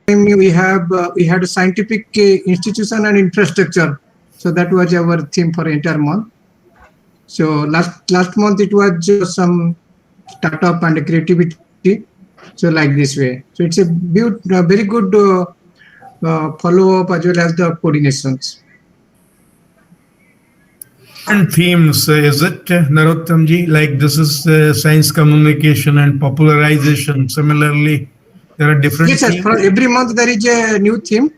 we had a scientific institution and infrastructure. So that was our theme for entire month. So last month it was some startup and creativity. So like this way. So it's a very good follow up as well as the coordinations. And themes, is it, Narottamji? Like this is science communication and popularization. Similarly, there are different themes. For every month there is a new theme.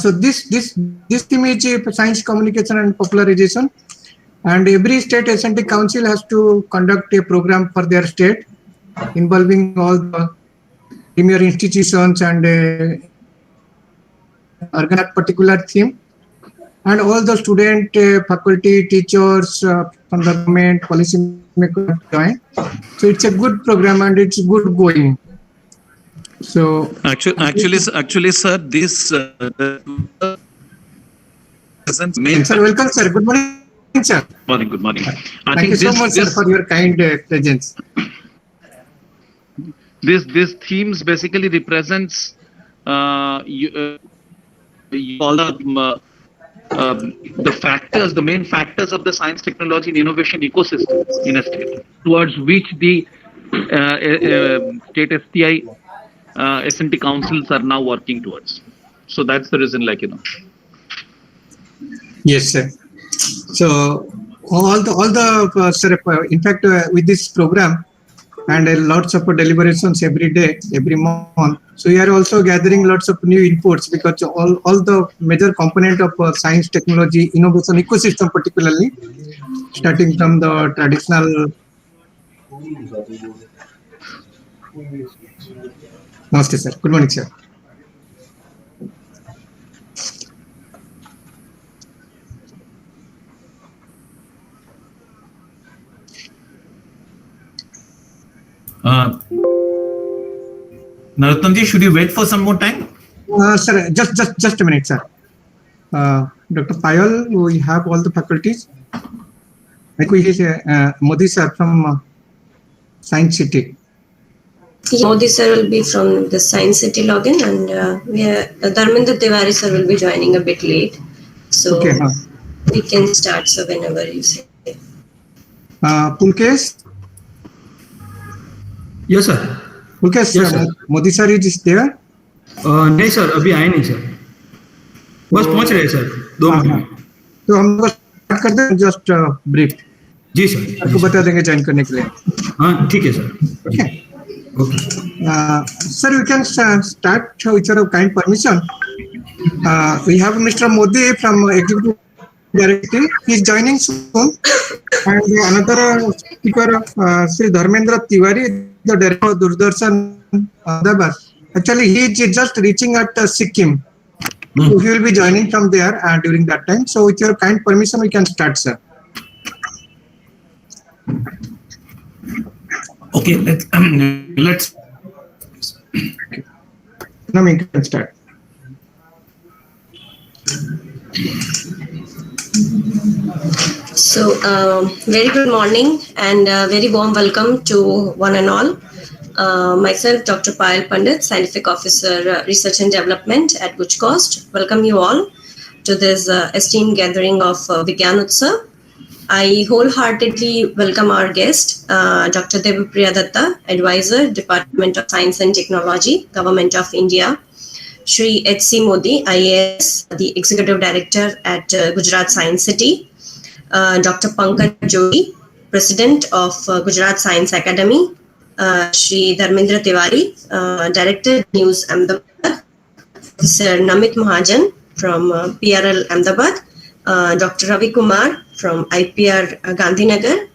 So this theme is science communication and popularization. And every state S&T council has to conduct a program for their state involving all the premier institutions and organize particular theme. And all the student, faculty, teachers from the government, policy makers join. So it's a good program and it's good going. So actually, sir, this sir, welcome, sir. Good morning, sir. Good morning. Thank you so much, sir, for your kind presence. This themes basically represents all the main factors of the science, technology, and innovation ecosystem in a state, towards which the state STI, S&T councils are now working towards. So that's the reason, Yes, sir. So all the sir, in fact, with this program and lots of deliberations every day, every month. So we are also gathering lots of new inputs because all the major component of science, technology, innovation ecosystem, particularly starting from the traditional. Namaste, sir. Good morning, sir. Narottamji, should you wait for some more time? Sir, just a minute, sir. Dr. Payal, we have all the faculties. Like we have Modi sir from Science City. Modi sir will be from the Science City login, and Dharmendra Tiwari sir will be joining a bit late. So okay, we can start, so whenever you say. Pulkesh? Yes, sir. Pulkesh, yes, sir. Modi sir is there? नहीं sir, अभी आए नहीं sir. बस पहुंच रहे sir. 2 minute. तो हम लोग स्टार्ट कर दें, जस्ट ब्रीफ. जी सर. आपको बता देंगे ज्वाइन करने के लिए. हाँ, ठीक है sir. Okay. Sir, we can start with your kind permission. We have Mr. Modi from Executive Director. He is joining soon. And another speaker, Sri Dharmendra Tiwari, the Director of Doordarshan Ahmedabad. Actually, he is just reaching at Sikkim. So he will be joining from there during that time. So with your kind permission, we can start, sir. Okay, let's. Now we can start. So, very good morning and very warm welcome to one and all. Myself, Dr. Payal Pandit, Scientific Officer, Research and Development at GUJCOST. Welcome you all to this esteemed gathering of Vigyan Utsav. I wholeheartedly welcome our guest, Dr. Dept, Advisor, Department of Science and Technology, Government of India, Shri H.C. Modi, IAS, the Executive Director at Gujarat Science City, Dr. Pankaj Joshi, President of Gujarat Science Academy, Shri Dharmendra Tiwari, Director News Ahmedabad, Sir Amrit Mahotsav from PRL Ahmedabad, Dr. Ravi Kumar from IPR Gandhinagar,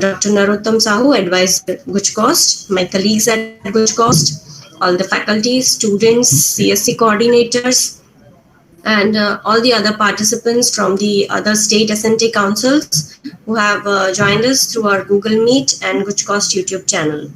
Dr. Narottam Sahu, Advisor GUJCOST, my colleagues at GUJCOST, all the faculty, students, CSC coordinators, and all the other participants from the other state S&T councils who have joined us through our Google Meet and GUJCOST YouTube channel.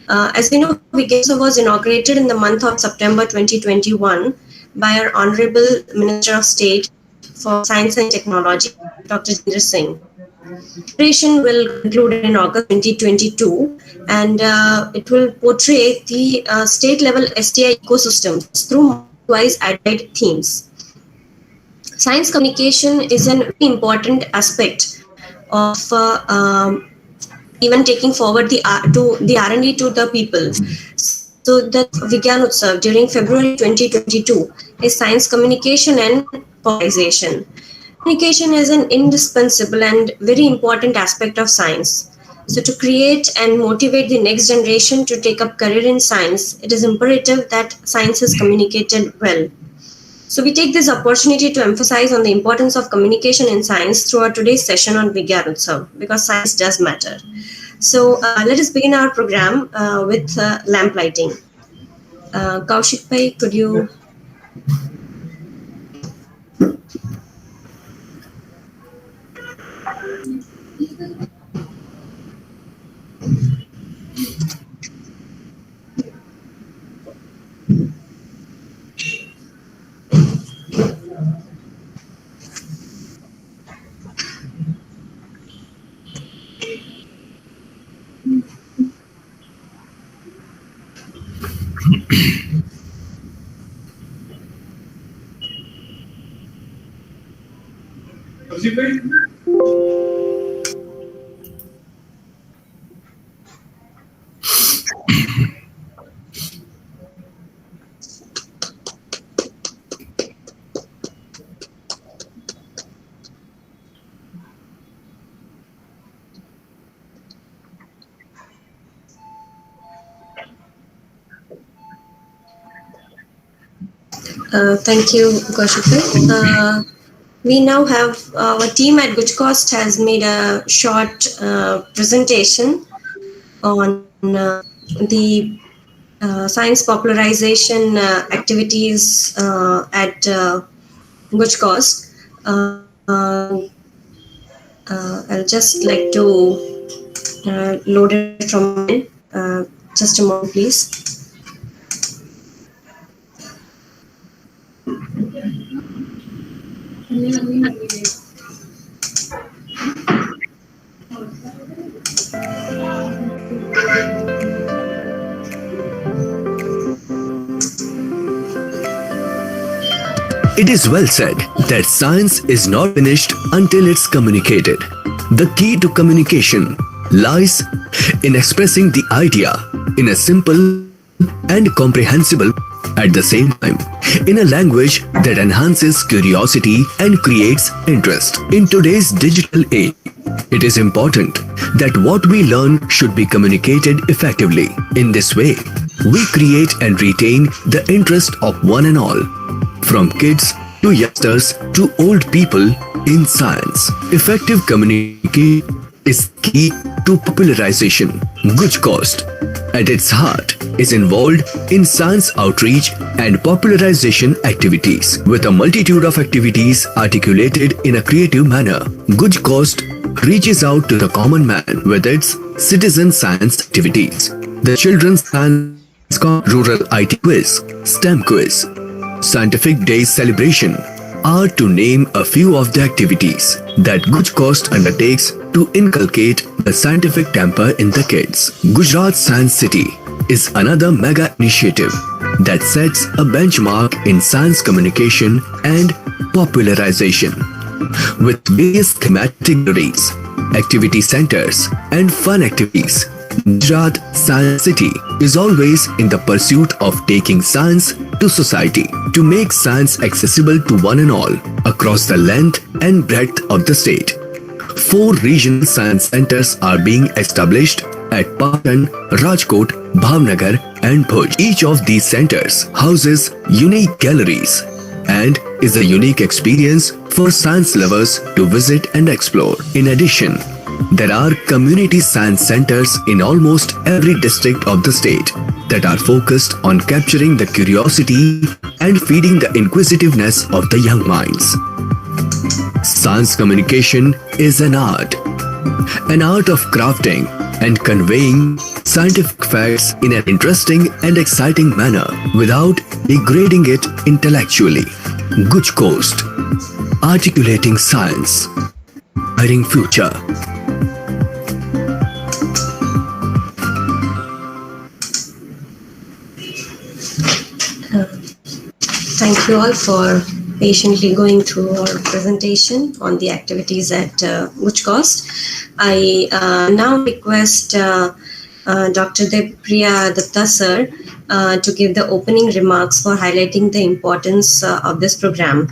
As we know, Vigyan Utsav was inaugurated in the month of September 2021 by our Honorable Minister of State for Science and Technology, Dr. Jitendra Singh. Celebration will conclude in August 2022, and it will portray the state-level STI ecosystems through module-wise identified themes. Science communication is an very important aspect of even taking forward the R&D to the people. So the Vigyan Utsav during February 2022 is science communication and popularization. Communication is an indispensable and very important aspect of science. So to create and motivate the next generation to take up career in science, it is imperative that science is communicated well. So we take this opportunity to emphasize on the importance of communication in science through our today's session on Vigyan Utsav, because science does matter. So let us begin our program with lamp lighting. Kaushik Bhai, could you... Thank you, Kaushik. We now have our team at GUJCOST has made a short presentation on the science popularization activities at GUJCOST. I'll just like to load it from just a moment, please. It is well said that science is not finished until it's communicated. The key to communication lies in expressing the idea in a simple and comprehensible at the same time, in a language that enhances curiosity and creates interest. In today's digital age, it is important that what we learn should be communicated effectively. In this way, we create and retain the interest of one and all, from kids to youngsters to old people in science. Effective communication is key to popularization. GUJCOST, at its heart, is involved in science outreach and popularization activities. With a multitude of activities articulated in a creative manner, GUJCOST reaches out to the common man with its citizen science activities. The Children's Science Rural IT Quiz, STEM Quiz, Scientific Day Celebration are to name a few of the activities that GUJCOST undertakes to inculcate the scientific temper in the kids. Gujarat Science City is another mega initiative that sets a benchmark in science communication and popularization. With various thematic galleries, activity centers, and fun activities, Gujarat Science City is always in the pursuit of taking science to society, to make science accessible to one and all across the length and breadth of the state. 4 regional science centers are being established at Patan, Rajkot, Bhavnagar and Bhuj. Each of these centers houses unique galleries and is a unique experience for science lovers to visit and explore. In addition, there are community science centers in almost every district of the state that are focused on capturing the curiosity and feeding the inquisitiveness of the young minds. Science communication is an art of crafting and conveying scientific facts in an interesting and exciting manner without degrading it intellectually. GUJCOST, articulating science. inspiring future. Thank you all for patiently going through our presentation on the activities at GUJCOST. I now request Dr. Dept sir to give the opening remarks for highlighting the importance of this program.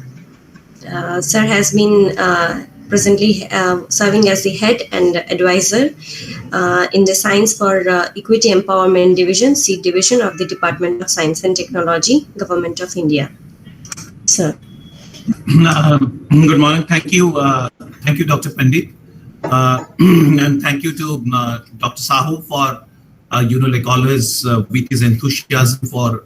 Sir has been presently serving as the head and advisor in the Science for Equity Empowerment Division, Seed Division of the Department of Science and Technology, Government of India. Sir. Good morning. Thank you, Dr. Pandit, and thank you to Dr. Sahu for like always with his enthusiasm for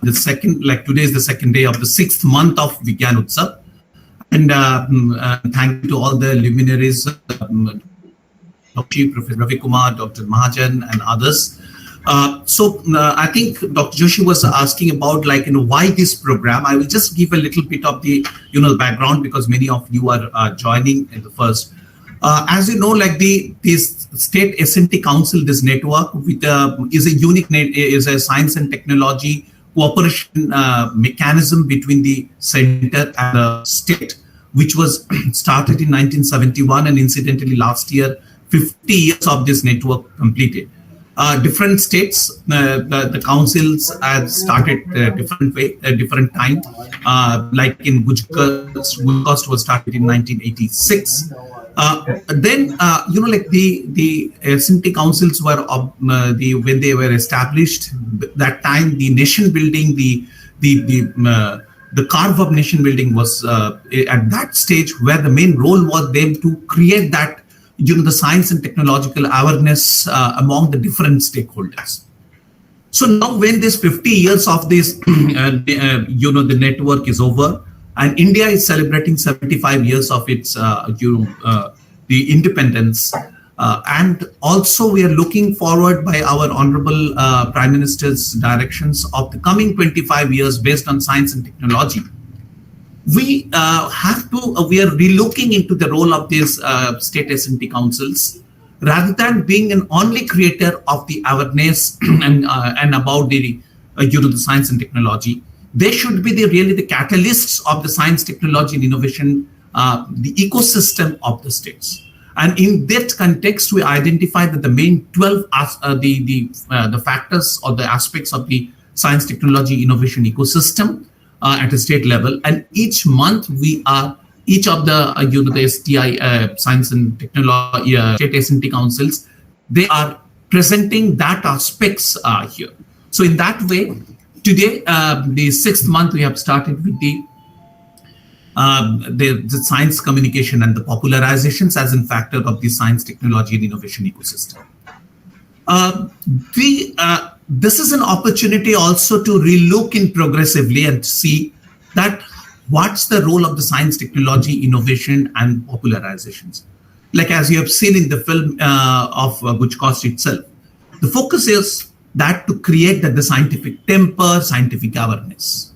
the second, like today is the second day of the 6th month of Vigyan Utsav, and thank you to all the luminaries, Professor Ravi Kumar, Dr. Mahajan, and others. I think Dr. Joshi was asking about why this program. I will just give a little bit of the the background because many of you are joining in the first. As you know, this state S&T Council, this network with is a unique is a science and technology cooperation mechanism between the center and the state, which was started in 1971, and incidentally last year 50 years of this network completed. Different states, the councils have started different way, different time. Like in GUJCOST was started in 1986. Then the S&T councils were when they were established. That time the nation building, the carve up nation building was at that stage where the main role was them to create that the science and technological awareness among the different stakeholders. So now when this 50 years of this, the network is over, and India is celebrating 75 years of its, the independence, and also we are looking forward by our Honorable Prime Minister's directions of the coming 25 years based on science and technology. We we are relooking into the role of these state S&T councils, rather than being an only creator of the awareness and about the the science and technology. They should be really the catalysts of the science, technology, and innovation, the ecosystem of the states. And in that context, we identify that the main 12 the factors or the aspects of the science, technology, innovation ecosystem at a state level, and each month we are each of the the STI science and technology state S&T councils, they are presenting that aspects here. So in that way, today the 6th month we have started with the science communication and the popularizations as a factor of the science, technology, and innovation ecosystem. This is an opportunity also to relook in progressively and see that what's the role of the science, technology, innovation, and popularizations. Like as you have seen in the film of GUJCOST itself, the focus is that to create the scientific temper, scientific awareness.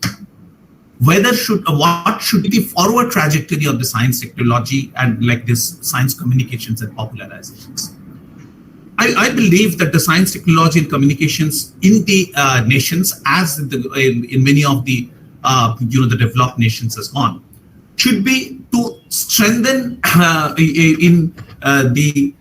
What should be the forward trajectory of the science, technology, and this science communications and popularizations. I believe that the science, technology, and communications in the nations, as in many of the the developed nations has gone, should be to strengthen in the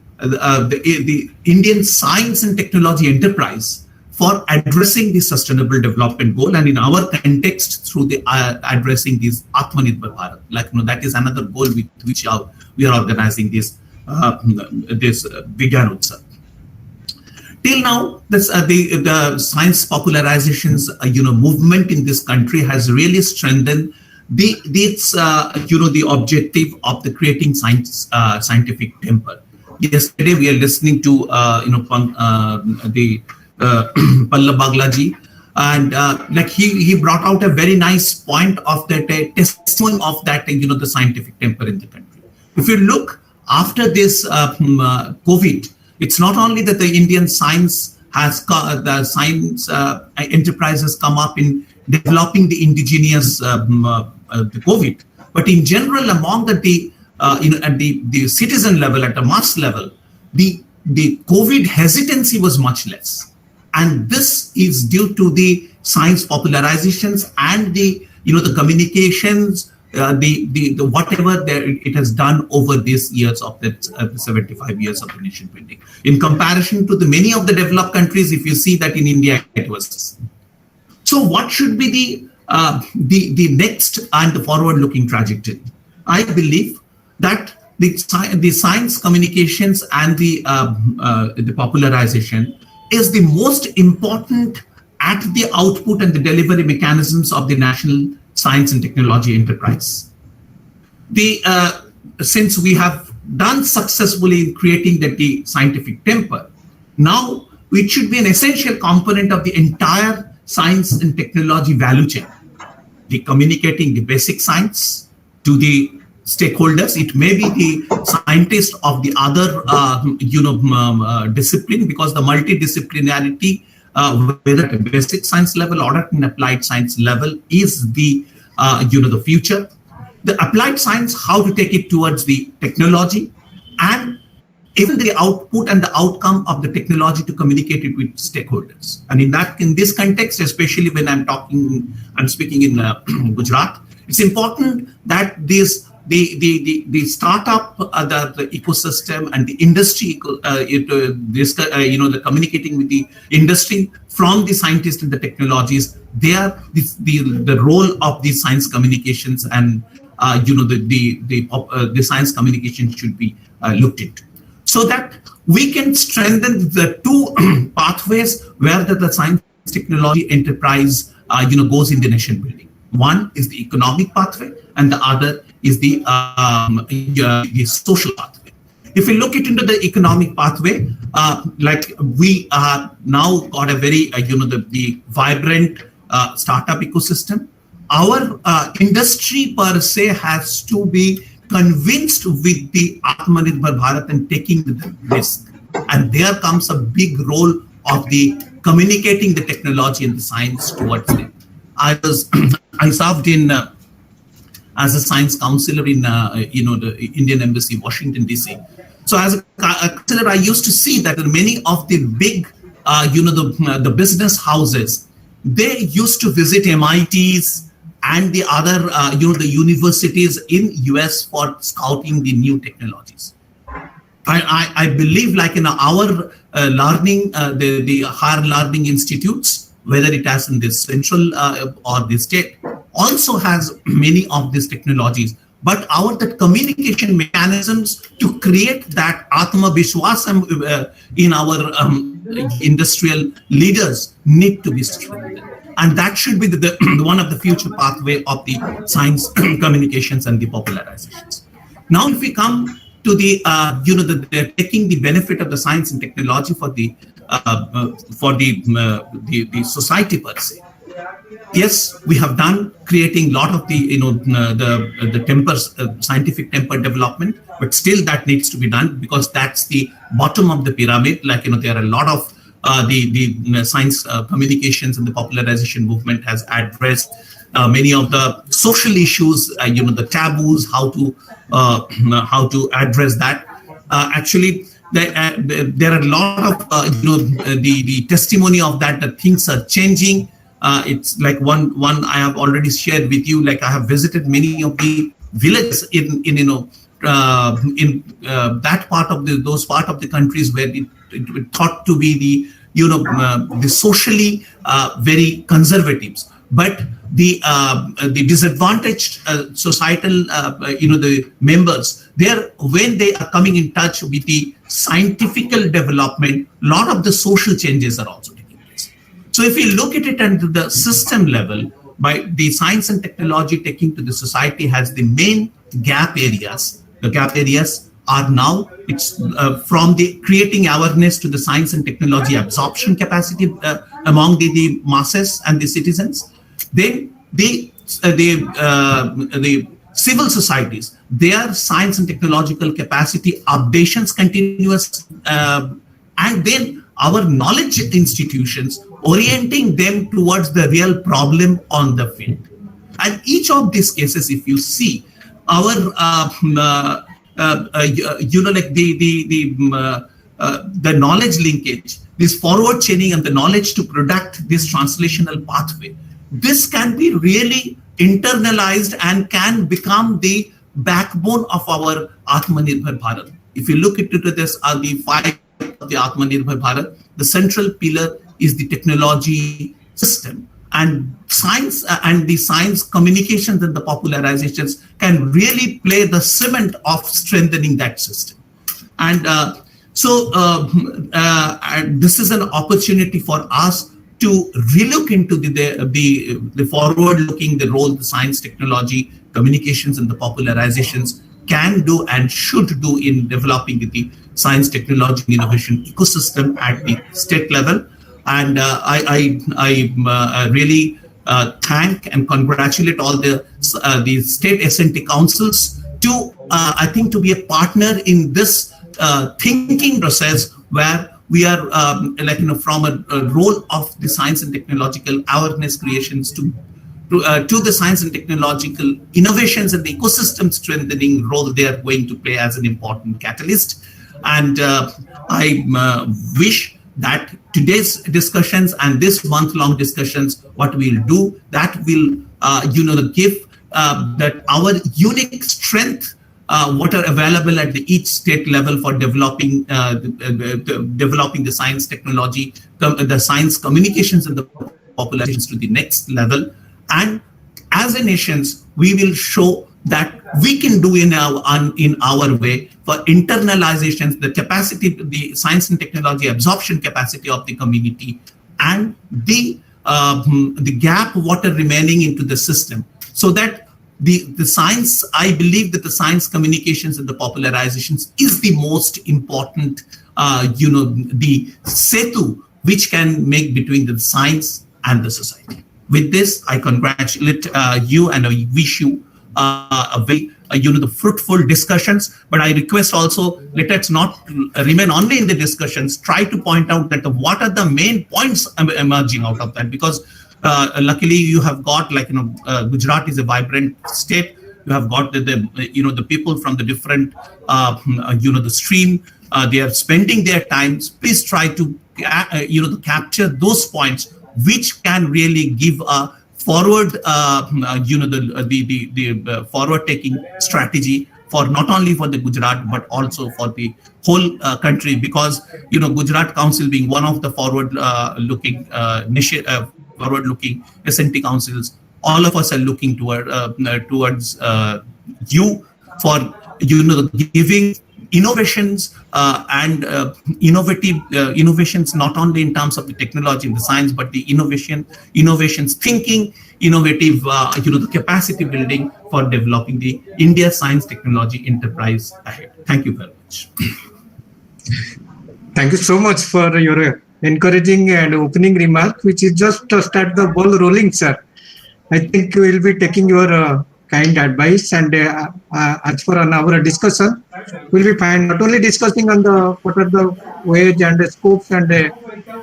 Indian science and technology enterprise for addressing the sustainable development goal, and in our context through the addressing these Atmanirbhar Bharat. That is another goal with which we are organizing this Vigyan Utsav. Till now, the science popularizations movement in this country has really strengthened the objective of the creating scientific temper. Yesterday we are listening to the Pallab Baglaji, and he brought out a very nice point of that testimony of that the scientific temper in the country. If you look after this COVID, it's not only that the Indian science has the science enterprise has come up in developing the indigenous the COVID, but in general among the at the citizen level, at the mass level, the COVID hesitancy was much less. And this is due to the science popularizations and the communications, the whatever it has done over these years of the 75 years of the nation building. In comparison to the many of the developed countries, if you see that in India it was. So what should be the next and the forward-looking trajectory? I believe that the science communications and the popularization is the most important at the output and the delivery mechanisms of the national science and technology enterprise. Since we have done successfully in creating the scientific temper, now it should be an essential component of the entire science and technology value chain. The communicating the basic science to the stakeholders. It may be the scientist of the other discipline, because the multidisciplinarity, whether at a basic science level or at an applied science level, is the the future. The applied science, how to take it towards the technology, and even the output and the outcome of the technology to communicate it with stakeholders. And in this context, especially when I'm speaking in Gujarat, it's important that the startup, the ecosystem and the industry, the communicating with the industry from the scientists and the technologies, the role of the science communications and the science communication should be looked into, so that we can strengthen the two pathways where the science technology enterprise goes in the nation building. One is the economic pathway, and the other is the social pathway. If we look into the economic pathway, like we are now got a very the vibrant startup ecosystem. Our industry per se has to be convinced with the Atmanirbhar Bharat and taking the risk, and there comes a big role of the communicating the technology and the science towards them. I served in as a science counselor in the Indian Embassy, Washington DC. So as a counselor, I used to see that many of the big the business houses, they used to visit MITs and the other the universities in US for scouting the new technologies. I believe, like in our learning, the higher learning institutes, whether it has in the central or the state, also has many of these technologies. But the communication mechanisms to create that Atma Vishwasam in our industrial leaders need to be strengthened. And that should be the one of the future pathway of the science communications and the popularizations. Now, if we come to the taking the benefit of the science and technology for the society per se. Yes, we have done creating a lot of the tempers, scientific temper development, but still that needs to be done, because that's the bottom of the pyramid. Like there are a lot of the science communications and the popularization movement has addressed many of the social issues, the taboos, how to address that. Actually, there are a lot of the testimony of that things are changing. It's like one I have already shared with you. Like I have visited many of the villages in that part of those part of the countries where it thought to be the socially very conservatives, but the disadvantaged societal the members there, when they are coming in touch with the scientific development, a lot of the social changes are also taking place. So if we look at it at the system level, by the science and technology taking to the society has the main gap areas. The gap areas are now it's from the creating awareness to the science and technology absorption capacity among the masses and the citizens. Then the civil societies, their science and technological capacity updations continuous, and then our knowledge institutions orienting them towards the real problem on the field. And each of these cases, if you see, our like the knowledge linkage, this forward chaining and the knowledge to product this translational pathway. This can be really internalized and can become the backbone of our Atmanirbhar Bharat. If you look into this, the 5 of the Atmanirbhar Bharat, the central pillar is the technology system, and science and the science communications and the popularizations can really play the cement of strengthening that system. And this is an opportunity for us to relook into the forward-looking, the role the science, technology, communications, and the popularizations can do and should do in developing the science, technology, and innovation ecosystem at the state level. And I really thank and congratulate all the state S&T councils to, I think, to be a partner in this thinking process where we are from a role of the science and technological awareness creations to the science and technological innovations and the ecosystem strengthening role they are going to play as an important catalyst. And I wish that today's discussions and this month-long discussions, what we'll do, that will give that our unique strength, what are available at each state level for developing the science, technology, the science communications and the populations to the next level. And as a nations, we will show that we can do in our way for internalizations, the capacity, the science and technology absorption capacity of the community, and the gap what are remaining into the system, so that the science, I believe that the science communications and the popularizations is the most important, the setu which can make between the science and the society. With this, I congratulate you and I wish you a very, the fruitful discussions. But I request also, let us not remain only in the discussions. Try to point out that what are the main points emerging out of that, because luckily you have got Gujarat is a vibrant state. You have got the people from the different the stream. They are spending their times. Please try to capture those points which can really give a forward the forward taking strategy for not only for the Gujarat but also for the whole country, because Gujarat Council being one of the forward looking S&T councils, all of us are looking towards you for giving innovations and innovations not only in terms of the technology and the science, but the innovations thinking, innovative the capacity building for developing the India science technology enterprise ahead. Thank you very much. Thank you so much for your encouraging and opening remark, which is just to start the ball rolling, sir. I think we will be taking your kind advice, and as for our discussion, we'll be fine not only discussing on what are the ways and the scopes and the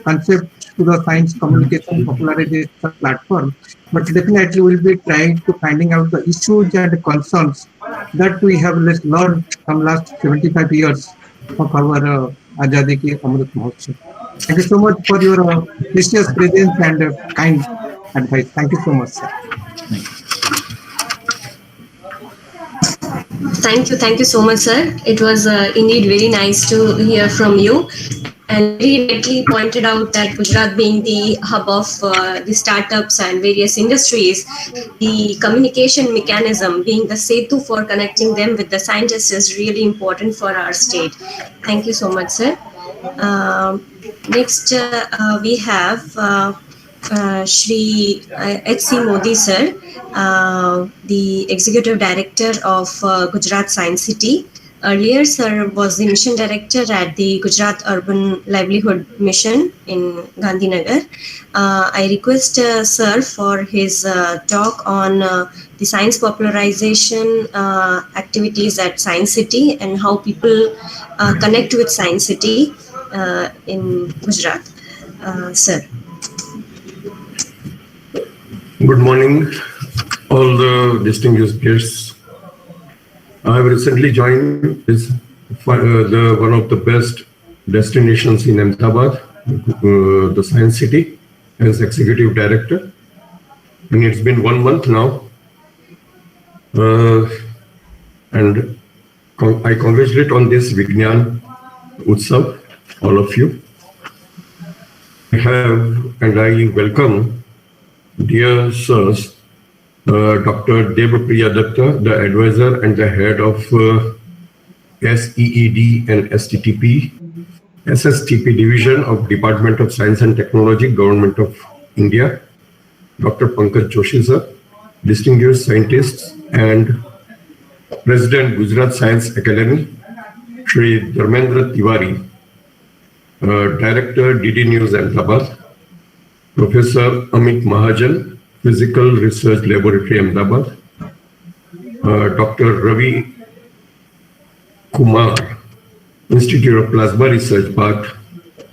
concepts to the science communication popularization platform, but definitely we'll be trying to finding out the issues and concerns that we have learned from last 75 years of our Azadi ki Amrit Mahotsav. Thank you so much for your precious presence and kind advice. Thank you so much, sir. Thank you so much, sir. It was indeed very nice to hear from you. And very rightly pointed out that Gujarat being the hub of the startups and various industries, the communication mechanism being the setu for connecting them with the scientists is really important for our state. Thank you so much, sir. Next, we have Shri H.C. Modi, sir, the Executive Director of Gujarat Science City. Earlier, sir was the Mission Director at the Gujarat Urban Livelihood Mission in Gandhinagar. I request sir for his talk on the science popularization activities at Science City and how people connect with Science City in Gujarat. Sir. Good morning, all the distinguished guests. I have recently joined one of the best destinations in Ahmedabad, the Science City, as Executive Director. And it's been 1 month now. And I congratulate on this Vigyan Utsav, all of you. I welcome dear sirs, Dr. Dept, the advisor and the head of SEED and SSTP division of Department of Science and Technology, Government of India, Dr. Pankaj Joshi sir, distinguished scientists and President Gujarat Science Academy, Shri Dharmendra Tiwari, Director DD News Ahmedabad, Professor Amrit Mahotsav Physical Research Laboratory Ahmedabad, Dr. Ravi Kumar, Institute of Plasma Research Park,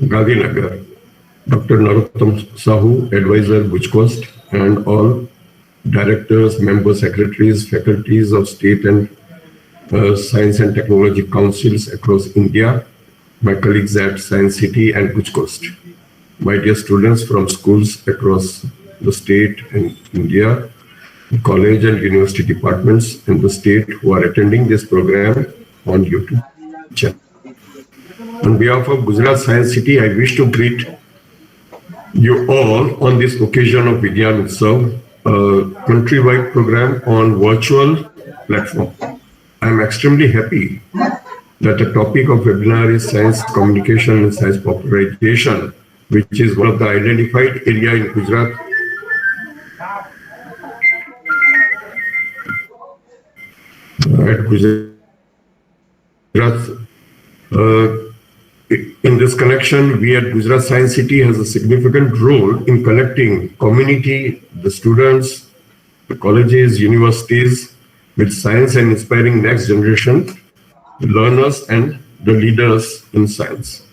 Gandhinagar, Dr. Narottam Sahu, Advisor GUJCOST, and all directors, members, secretaries, faculties of state and science and technology councils across India, my colleagues at Science City and GUJCOST, my dear students from schools across the state and India, college and university departments in the state who are attending this program on YouTube channel. On behalf of Gujarat Science City, I wish to greet you all on this occasion of Vigyan Utsav, a countrywide program on virtual platform. I am extremely happy that the topic of webinar is science communication and science popularization, which is one of the identified area in Gujarat in this connection, we at Gujarat Science City has a significant role in connecting community, the students, the colleges, universities with science and inspiring next generation learners and the leaders in science.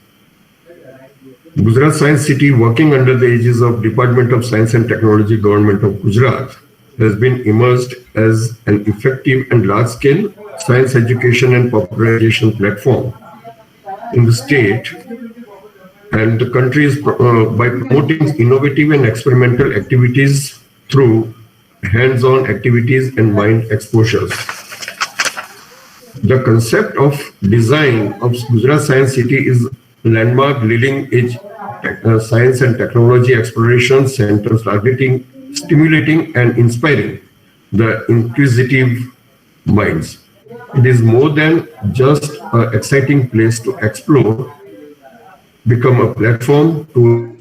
Gujarat Science City, working under the aegis of Department of Science and Technology, Government of Gujarat, has been emerged as an effective and large-scale science education and popularization platform in the state and the country is by promoting innovative and experimental activities through hands-on activities and mind exposures. The concept of design of Gujarat Science City is landmark leading-edge science and technology exploration centers targeting, stimulating and inspiring the inquisitive minds. It is more than just an exciting place to explore, become a platform to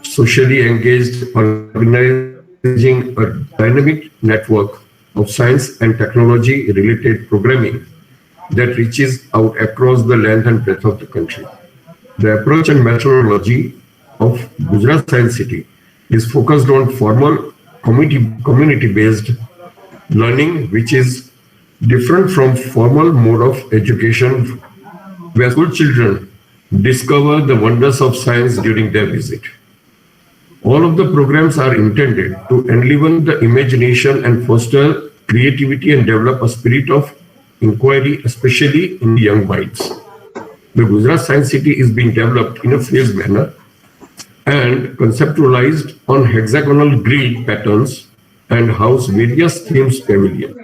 socially engaged, organizing a dynamic network of science and technology related programming that reaches out across the length and breadth of the country. The approach and methodology of Gujarat Science City is focused on formal community-based learning, which is different from formal mode of education where school children discover the wonders of science during their visit. All of the programs are intended to enliven the imagination and foster creativity and develop a spirit of inquiry, especially in the young minds. The Gujarat Science City is being developed in a phased manner and conceptualized on hexagonal grid patterns and house various themes pavilions.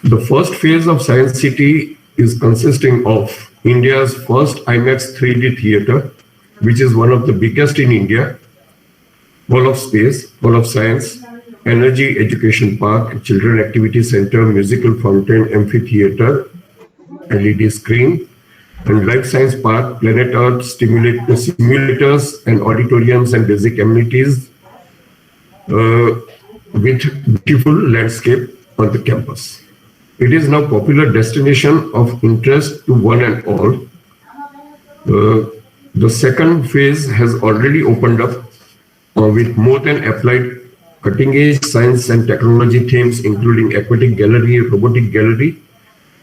The first phase of Science City is consisting of India's first IMAX 3D theater, which is one of the biggest in India, Hall of Space, Hall of Science, Energy Education Park, Children Activity Center, Musical Fountain, Amphitheater, LED screen, and Life Science Park, Planet Earth, simulators and auditoriums and basic amenities with beautiful landscape on the campus. It is now popular destination of interest to one and all. The second phase has already opened up with more than applied cutting-edge science and technology themes, including Aquatic Gallery, Robotic Gallery,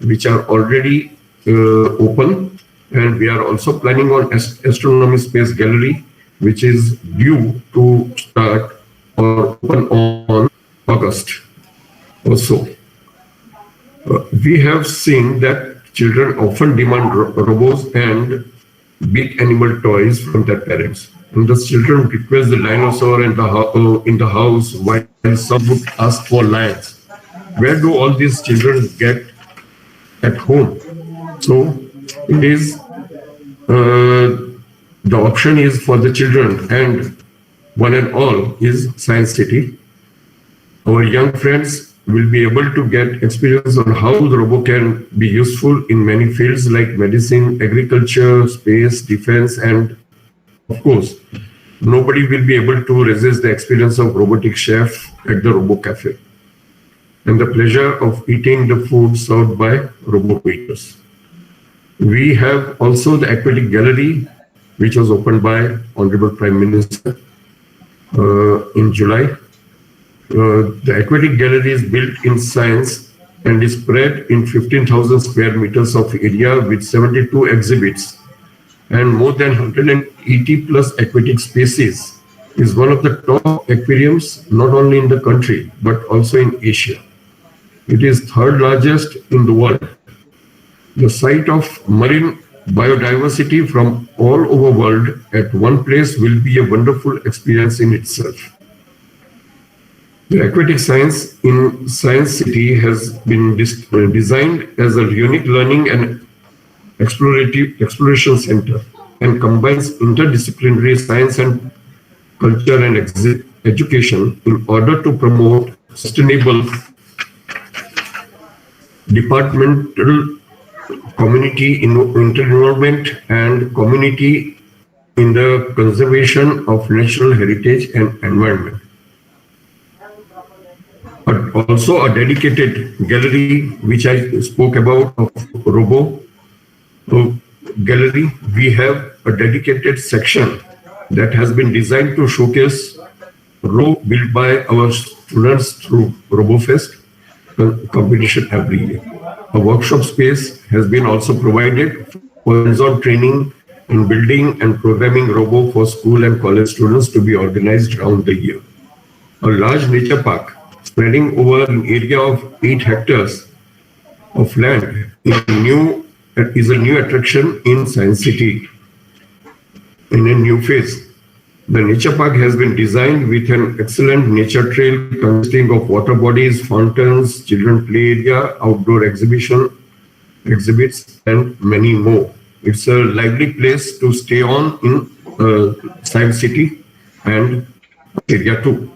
which are already open. And we are also planning on Astronomy Space Gallery, which is due to start or open on August or so. We have seen that children often demand robots and big animal toys from their parents. And the children request the dinosaur in the house, while some would ask for lions. Where do all these children get at home? So it is the option is for the children, and one and all is Science City. Our young friends will be able to get experience on how the robot can be useful in many fields like medicine, agriculture, space, defense, and of course, nobody will be able to resist the experience of robotic chef at the Robo Cafe and the pleasure of eating the food served by robot waiters. We have also the Aquatic Gallery, which was opened by Honorable Prime Minister in July. The Aquatic Gallery is built in science and is spread in 15,000 square meters of area with 72 exhibits and more than 180 plus aquatic species. Is one of the top aquariums not only in the country but also in Asia. It is third largest in the world. The sight of marine biodiversity from all over world at one place will be a wonderful experience in itself. The aquatic science in Science City has been designed as a unique learning and exploration center and combines interdisciplinary science and culture and education in order to promote sustainable departmental community involvement and community in the conservation of natural heritage and environment. But also a dedicated gallery, which I spoke about, of Robo Gallery. We have a dedicated section that has been designed to showcase robot built by our students through Robofest Competition every year. A workshop space has been also provided for hands-on training in building and programming robo for school and college students to be organized around the year. A large nature park spreading over an area of 8 hectares of land is a new attraction in Science City in a new phase. The nature park has been designed with an excellent nature trail consisting of water bodies, fountains, children play area, outdoor exhibits, and many more. It's a lively place to stay on in Science City and area 2.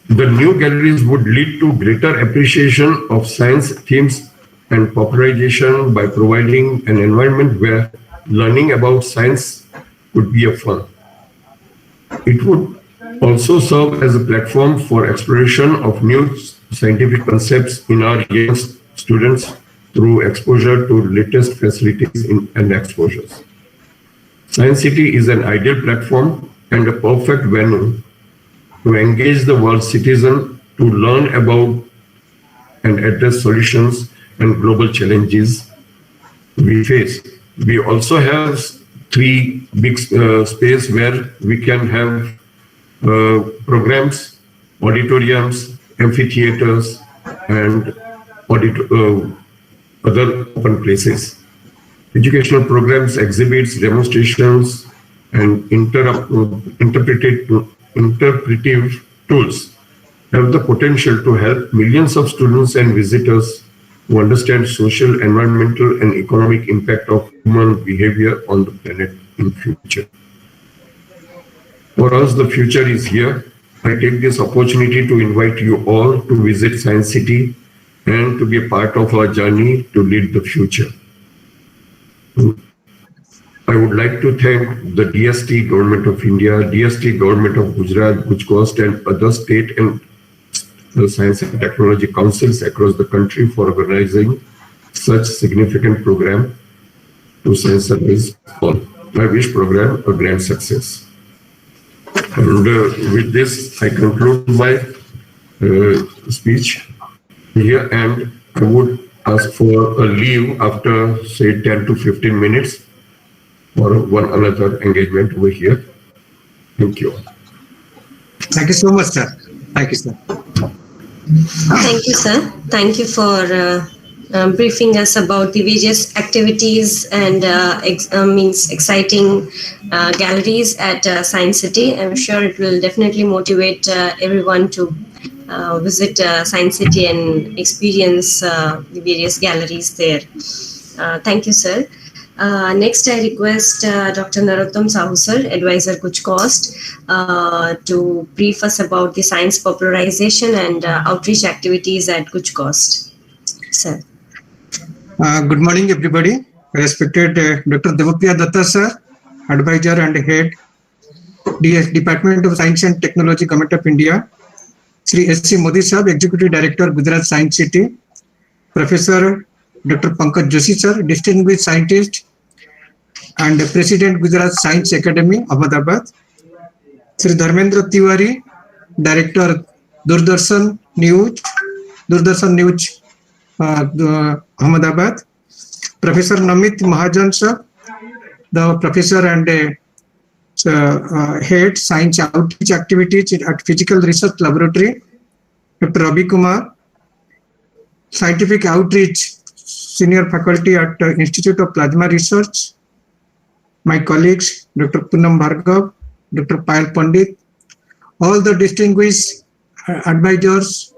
The new galleries would lead to greater appreciation of science themes and popularization by providing an environment where learning about science would be a fun. It would also serve as a platform for exploration of new scientific concepts in our young students through exposure to latest facilities and exposures. Science City is an ideal platform and a perfect venue to engage the world citizen to learn about and address solutions and global challenges we face. We also have 3 big space where we can have programs, auditoriums, amphitheaters, and other open places. Educational programs, exhibits, demonstrations, and interpretive tools have the potential to help millions of students and visitors to understand social, environmental, and economic impact of human behavior on the planet in future. For us, the future is here. I take this opportunity to invite you all to visit Science City and to be a part of our journey to lead the future. I would like to thank the DST Government of India, DST Government of Gujarat, GUJCOST, and other state and science and technology councils across the country for organizing such significant program to sensitize all. I wish program a grand success. And with this, I conclude my speech here, and I would ask for a leave after say 10 to 15 minutes for one another engagement over here. Thank you. Thank you so much, sir. Thank you, sir. Thank you, sir. Thank you for briefing us about the various activities and means exciting galleries at Science City. I'm sure it will definitely motivate everyone to visit Science City and experience the various galleries there. Thank you, sir. Next, I request Dr. Narottam Sahu, sir, advisor GUJCOST, to brief us about the science popularization and outreach activities at GUJCOST. Sir. Good morning, everybody. Respected Dr. Devapriya Datta, sir, advisor and head, DS Department of Science and Technology, Govt of India. Sri S.C. Modi, sir, Executive Director, Gujarat Science City. Professor Dr. Pankaj Joshi, sir, distinguished scientist and President Gujarat Science Academy, Ahmedabad. Sri Dharmendra Tiwari, Director, Doordarshan News, Ahmedabad. Professor Amrit Mahotsav, sir, the professor and head science outreach activities at Physical Research Laboratory. Dr. Ravi Kumar, scientific outreach senior faculty at Institute of Plasma Research. My colleagues, Dr. Poonam Bhargav, Dr. Payal Pandit, all the distinguished advisors,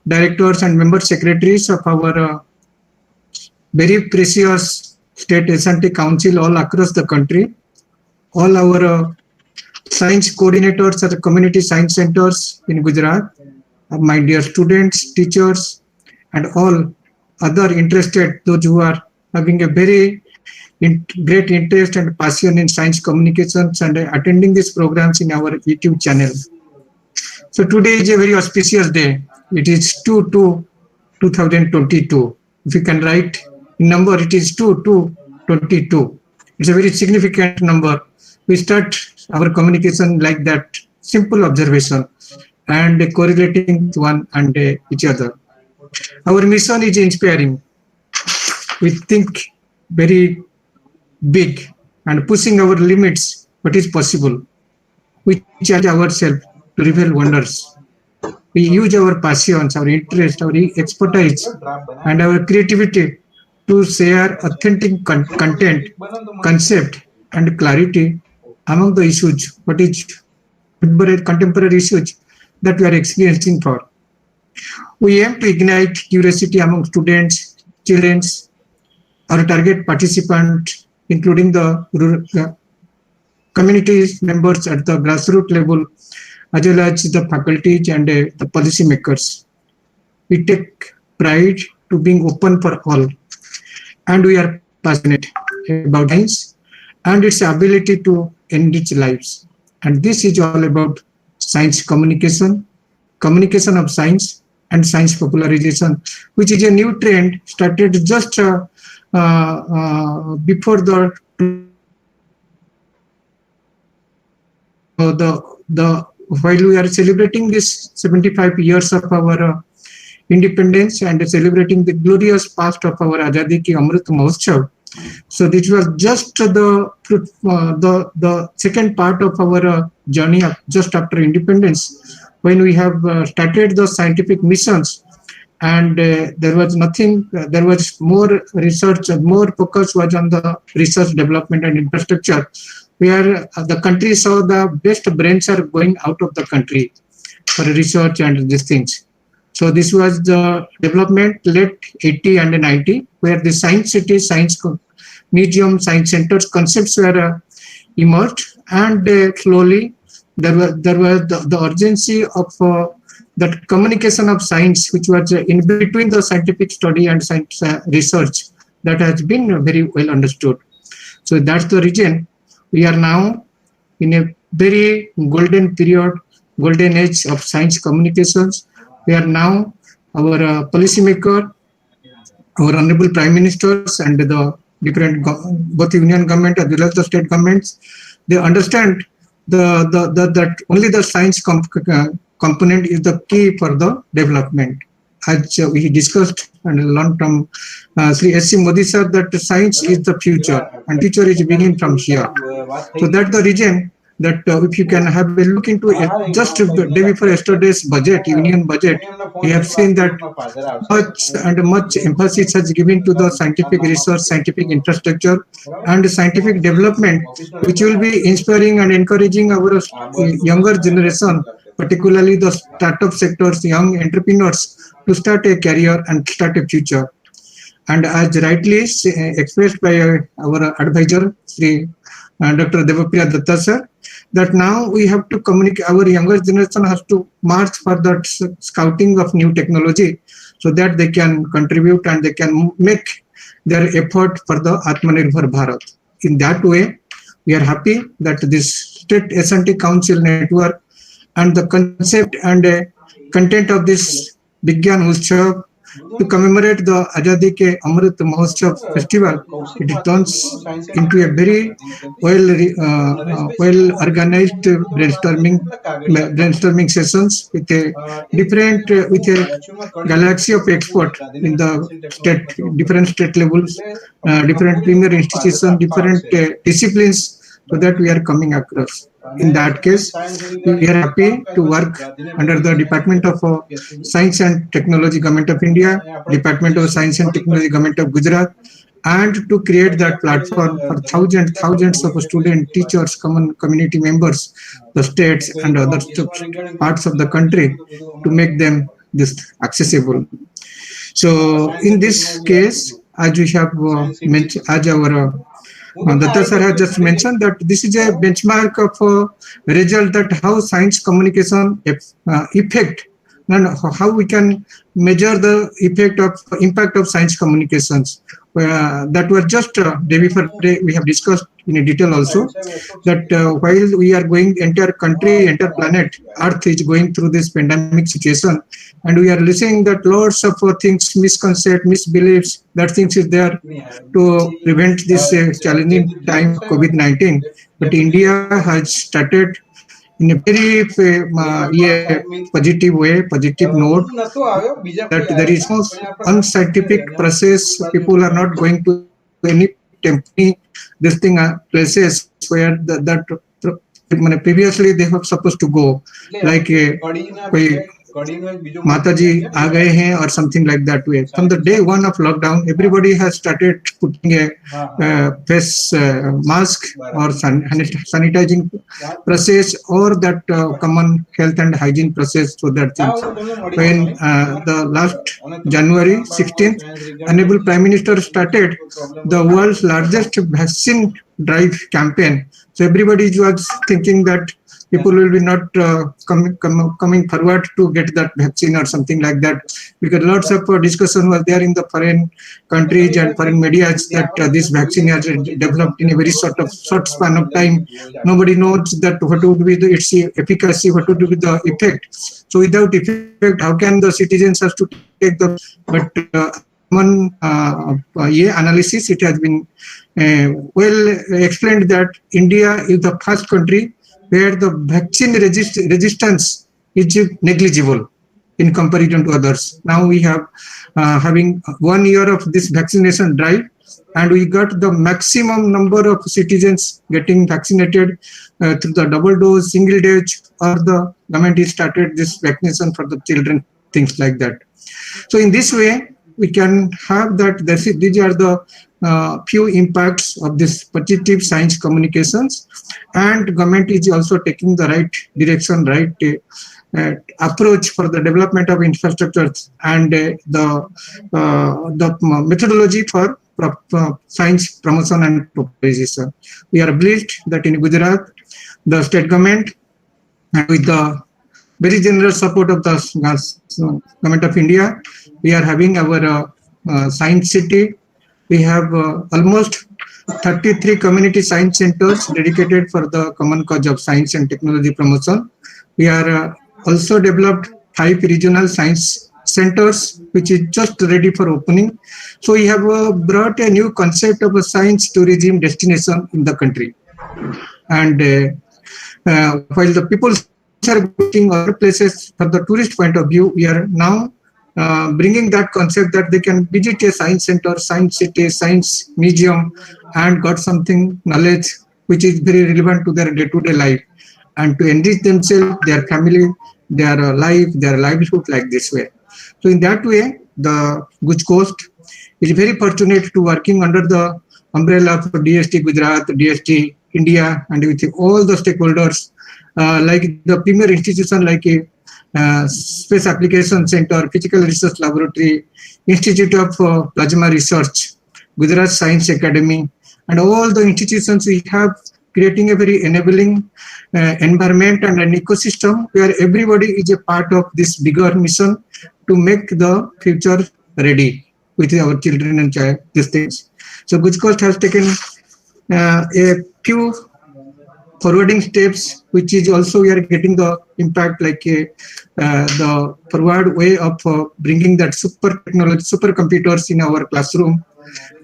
directors and member secretaries of our very precious state S&T council all across the country, all our science coordinators at the community science centers in Gujarat, my dear students, teachers, and all other interested, those who are having a very great interest and passion in science communications and attending these programs in our YouTube channel. So today is a very auspicious day. It is 2/2/2022. If you can write in number, it is 2/2/22. It's a very significant number. We start our communication like that, simple observation and correlating one and each other. Our mission is inspiring. We think very big and pushing our limits, what is possible. We challenge ourselves to reveal wonders. We use our passions, our interest, our expertise, and our creativity to share authentic content, concept, and clarity among the issues, what is contemporary issues that we are experiencing for. We aim to ignite curiosity among students, children, our target participants, including the community members at the grassroots level, as well as the faculties and the policymakers. We take pride to being open for all, and we are passionate about science and its ability to enrich lives. And this is all about science communication, communication of science, and science popularization, which is a new trend started just before the while we are celebrating this 75 years of our independence and celebrating the glorious past of our Azadi ki Amrit Mahotsav. So this was just the second part of our journey just after independence, when we have started the scientific missions, and there was more research, more focus was on the research development and infrastructure, where the country saw the best brains are going out of the country for research and these things. So this was the development late 80 and 90, where the science city, science museum, science centers concepts were emerged, and slowly there was the urgency of that communication of science, which was in between the scientific study and science research, that has been very well understood. So that's the reason we are now in a very golden period, golden age of science communications. We are now, our policymaker, our honorable prime ministers and the different both union government as well as the state governments, they understand that only the science component is the key for the development. As we discussed and learned from Sri S.C. Modi sir, that science is the future and future is beginning from here. So that's the reason that if you can have a look into it, just the day before yesterday's budget, union budget, we have seen that much emphasis has given to the scientific research, scientific infrastructure, and scientific development, which will be inspiring and encouraging our younger generation, particularly the startup sectors, young entrepreneurs, to start a career and start a future. And as rightly expressed by our advisor, Sri Dr. Devapriya Datta sir, that now we have to communicate, our younger generation has to march for that scouting of new technology so that they can contribute and they can make their effort for the Atmanirbhar Bharat. In that way, we are happy that this State S&T Council network and the concept and content of this Vigyan Utsav to commemorate the Azadi ke Amrit Mahotsav festival, it turns into a very well organized brainstorming sessions with a galaxy of experts in the different state levels, different premier institutions, different disciplines, so that we are coming across. In that case, we are happy to work under the Department of Science and Technology, Government of India, Department of Science and Technology, Government of Gujarat, and to create that platform for thousands of students, teachers, community members, the states and other parts of the country, to make them this accessible. So in this case, as we have mentioned, as our Datta sir has just mentioned, that this is a benchmark of result that how science communication effect and how we can measure the impact of science communications. That were just day before day we have discussed in detail also, that while we are going, entire country, entire planet Earth is going through this pandemic situation, and we are listening that lots of things, misconceptions, misbeliefs, that things is there to prevent this challenging time COVID-19. But India has started in a very positive way, positive note, that there is no unscientific process. People are not going to any temporary places where that previously they were supposed to go, like Mataji aa gaye hain or something like that way. From the day one of lockdown, everybody has started putting a face mask or sanitizing process, or that common health and hygiene process, so that things. When the last January 16th, Honorable Prime Minister started the world's largest vaccine drive campaign. So everybody was thinking that people will be not coming forward to get that vaccine or something like that, because lots of discussion was there in the foreign countries and foreign media that this vaccine has developed in a very short span of time. Nobody knows that what would be its efficacy, what would be the effect. So without effect, how can the citizens have to take the? But one analysis, it has been well explained that India is the first country where the vaccine resistance is negligible in comparison to others. Now we have having 1 year of this vaccination drive, and we got the maximum number of citizens getting vaccinated through the double dose, single dose, or the government has started this vaccination for the children, things like that. So in this way, we can have that. These are the few impacts of this positive science communications, and government is also taking the right direction, right approach for the development of infrastructures and the methodology for science promotion and popularization. We are blessed that in Gujarat, the state government, with the very generous support of the government of India, we are having our science city. We have almost 33 community science centers dedicated for the common cause of science and technology promotion. We are also developed 5 regional science centers, which is just ready for opening. So we have brought a new concept of a science tourism destination in the country. And while the people are going other places for the tourist point of view, we are now bringing that concept that they can visit a science center, science city, science museum, and got something knowledge which is very relevant to their day-to-day life. and to enrich themselves, their family, their life, their livelihood like this way. So in that way, the GUJCOST is very fortunate to working under the umbrella of DST Gujarat, DST India, and with all the stakeholders, like the premier institution like a Space Application Center, Physical Research Laboratory, Institute of Plasma Research, Gujarat Science Academy, and all the institutions we have creating a very enabling environment and an ecosystem where everybody is a part of this bigger mission to make the future ready with our children and child, these things. So GUJCOST has taken a few forwarding steps, which is also we are getting the impact like the forward way of bringing that super technology, supercomputers in our classroom,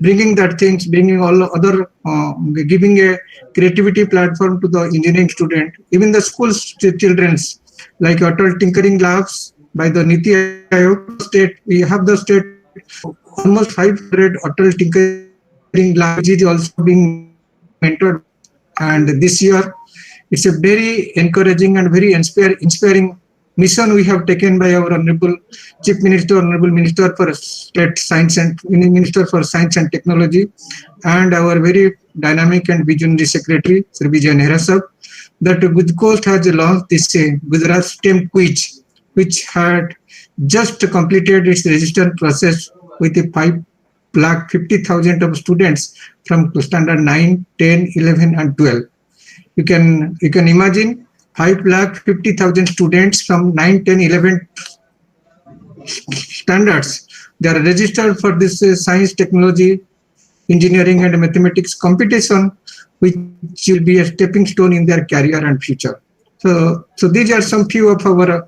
bringing that things, bringing all other, giving a creativity platform to the engineering student, even the school children's, like Atal Tinkering Labs by the Niti Aayog state. We have the state almost 500 Atal Tinkering Labs is also being mentored, and this year it's a very encouraging and very inspiring mission we have taken by our Honorable Chief Minister, Honorable Minister for State Science and Minister for Science and Technology, and our very dynamic and visionary Secretary, Sri Vijay Nehra sir, that GUJCOST has launched this Gujarat STEM quiz, which had just completed its registration process with 5,50,000 of students from standard 9, 10, 11, and 12. You can imagine 5,50,000 students from 9, 10, 11 standards. They are registered for this science, technology, engineering, and mathematics competition, which will be a stepping stone in their career and future. So these are some few of our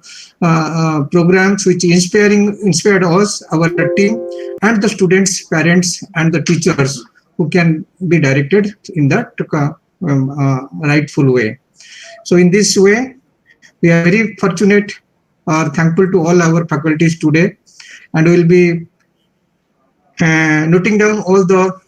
programs which inspired us, our team, and the students, parents, and the teachers who can be directed in that rightful way. So in this way, we are very fortunate or thankful to all our faculties today, and we will be noting down all the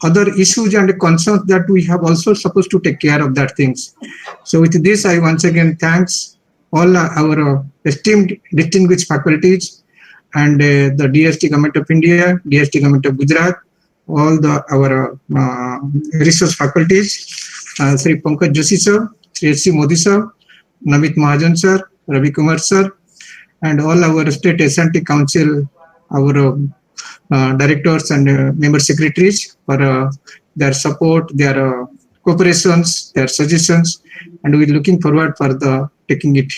other issues and concerns that we have also supposed to take care of that things. So with this, I once again thanks all our esteemed distinguished faculties and the DST Government of India, DST Government of Gujarat, all our research faculties, Sri Pankaj Joshi sir, Sri H.C. Modi sir, Amrit Mahotsav sir, Ravi Kumar sir, and all our state S&T council, our directors and member secretaries for their support, their cooperations, their suggestions, and we're looking forward for the taking it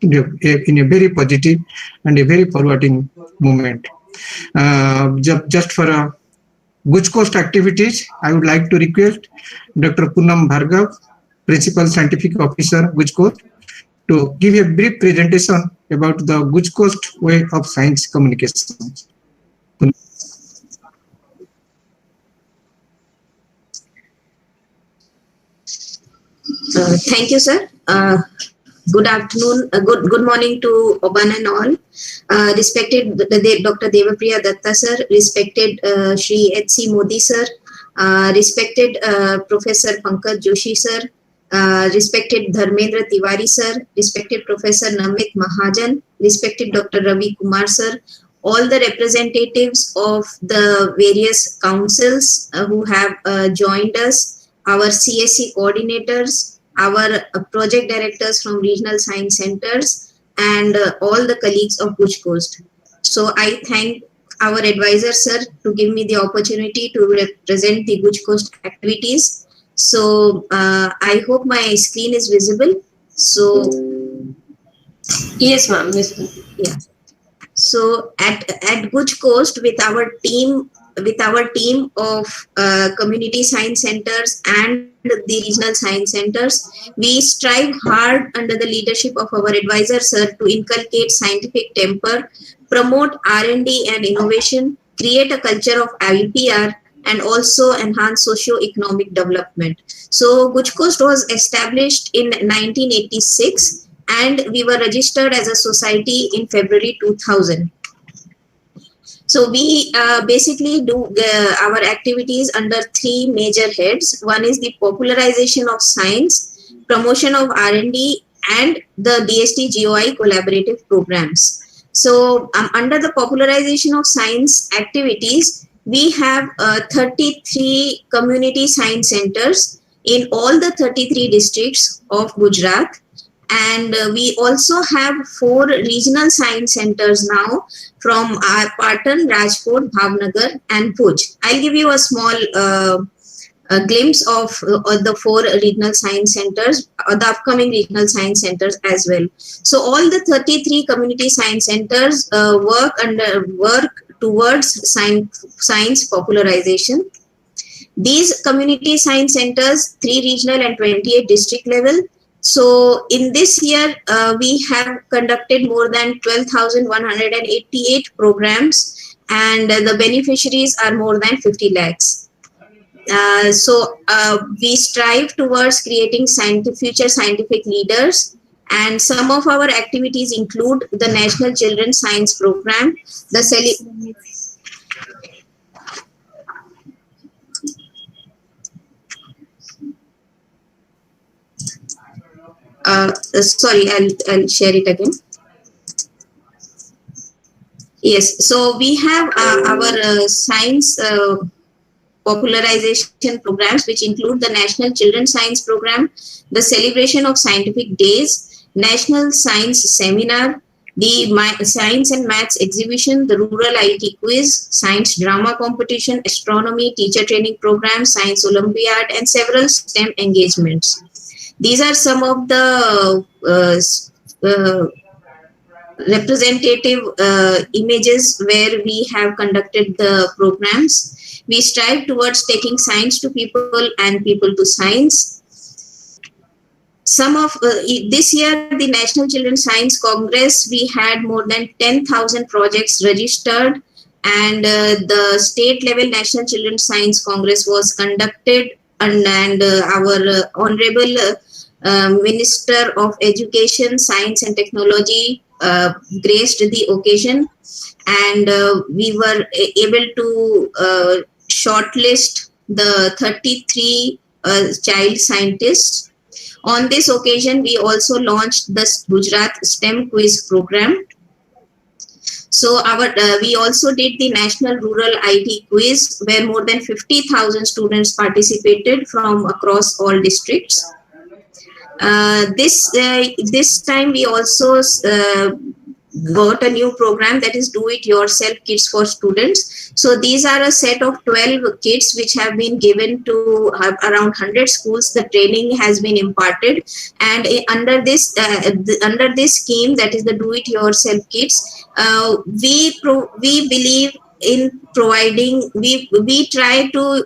in a very positive and a very forwarding moment. Just for GUJCOST activities, I would like to request Dr. Poonam Bhargav, Principal Scientific Officer, GUJCOST, to give a brief presentation about the GUJCOST way of science communication. Thank you, sir. Good afternoon, good morning to one and all. Respected Dr. Devapriya Datta sir, respected Shri H.C. Modi sir, respected Professor Pankaj Joshi sir, respected Dharmendra Tiwari sir, respected Professor Amrit Mahotsav, respected Dr. Ravi Kumar sir, all the representatives of the various councils who have joined us, our CSC coordinators, our project directors from regional science centers, and all the colleagues of GUJCOST. So I thank our advisor sir to give me the opportunity to represent the GUJCOST activities. So I hope my screen is visible. So Yes, ma'am. yeah. So at GUJCOST with our team of community science centers and the regional science centers, we strive hard under the leadership of our advisor sir to inculcate scientific temper, promote R&D and innovation, create a culture of IPR, and also enhance socio-economic development. So GUJCOST was established in 1986 and we were registered as a society in February 2000. So we basically do our activities under three major heads. One is the popularization of science, promotion of R&D, and the DST-GOI collaborative programs. So under the popularization of science activities, we have 33 community science centers in all the 33 districts of Gujarat. And we also have 4 regional science centers now from our Patan, Rajkot, Bhavnagar and Bhuj. I'll give you a small a glimpse of the 4 regional science centers, the upcoming regional science centers as well. So all the 33 community science centers work towards science popularization. These community science centers, 3 regional and 28 district level. So in this year, we have conducted more than 12,188 programs, and the beneficiaries are more than 50 lakhs. So we strive towards creating future scientific leaders, and some of our activities include the National Children's Science Program, the sorry, I'll share it again. Yes, so we have our science popularization programs, which include the National Children's Science Program, the celebration of scientific days, National Science Seminar, the Science and Maths Exhibition, the Rural IT Quiz, Science Drama Competition, Astronomy, Teacher Training Program, Science Olympiad, and several STEM engagements. These are some of the representative images where we have conducted the programs. We strive towards taking science to people and people to science. Some of this year, the National Children's Science Congress, we had more than 10,000 projects registered, and the state level National Children's Science Congress was conducted, and our honorable Minister of Education, Science and Technology graced the occasion, and we were able to shortlist the 33 child scientists. On this occasion, we also launched the Gujarat STEM quiz program. So we also did the National Rural IT Quiz, where more than 50,000 students participated from across all districts. This time we also got a new program, that is Do-It-Yourself Kits for Students. So these are a set of 12 kits which have been given to around 100 schools. The training has been imparted, and under this scheme, that is the Do-It-Yourself Kits, we believe in providing, we try to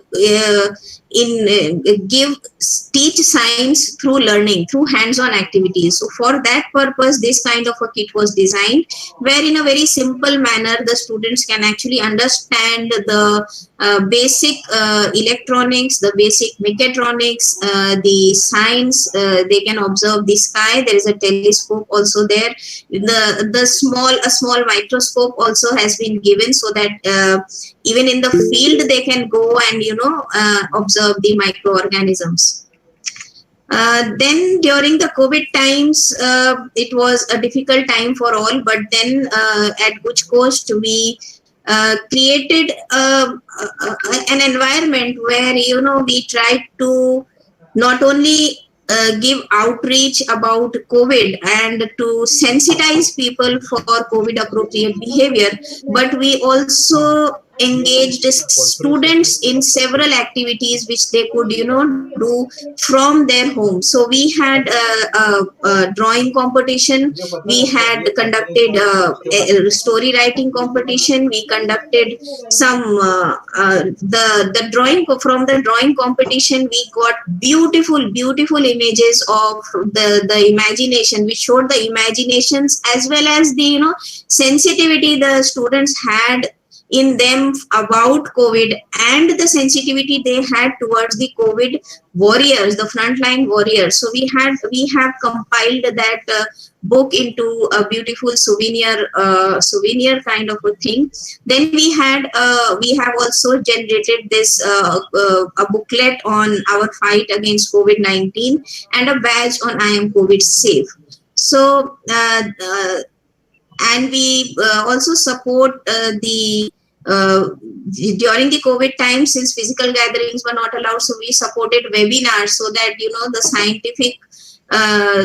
teach science through learning, through hands-on activities. So for that purpose, this kind of a kit was designed, where in a very simple manner the students can actually understand the basic electronics, the basic mechatronics, the science. They can observe the sky. There is a telescope also there. A small microscope also has been given, so that even in the field they can go and observe the microorganisms. Then during the COVID times, it was a difficult time for all, but then at GUJCOST we created an environment where we tried to not only give outreach about COVID and to sensitize people for COVID appropriate behavior, but we also engaged students in several activities which they could do from their home. So we had a drawing competition, we had conducted a story writing competition, we conducted some the drawing. From the drawing competition we got beautiful images of the imagination, which showed the imaginations as well as the sensitivity the students had in them about COVID and the sensitivity they had towards the COVID warriors, the frontline warriors. So we have compiled that book into a beautiful souvenir kind of a thing. Then we have also generated this a booklet on our fight against COVID-19 and a badge on I am COVID safe. So and we also support during the COVID time, since physical gatherings were not allowed, so we supported webinars so that the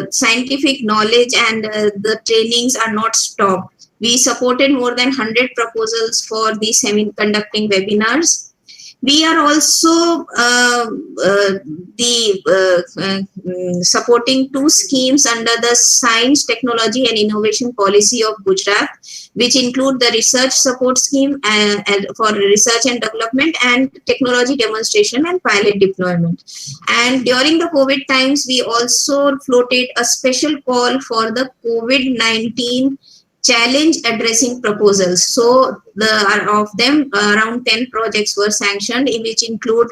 scientific knowledge and the trainings are not stopped. We supported more than 100 proposals for the conducting webinars. We are also supporting 2 schemes under the Science, Technology and Innovation Policy of Gujarat, which include the Research Support Scheme for Research and Development and Technology Demonstration and Pilot Deployment. And during the COVID times, we also floated a special call for the COVID-19 challenge addressing proposals. So of them, around 10 projects were sanctioned, in which include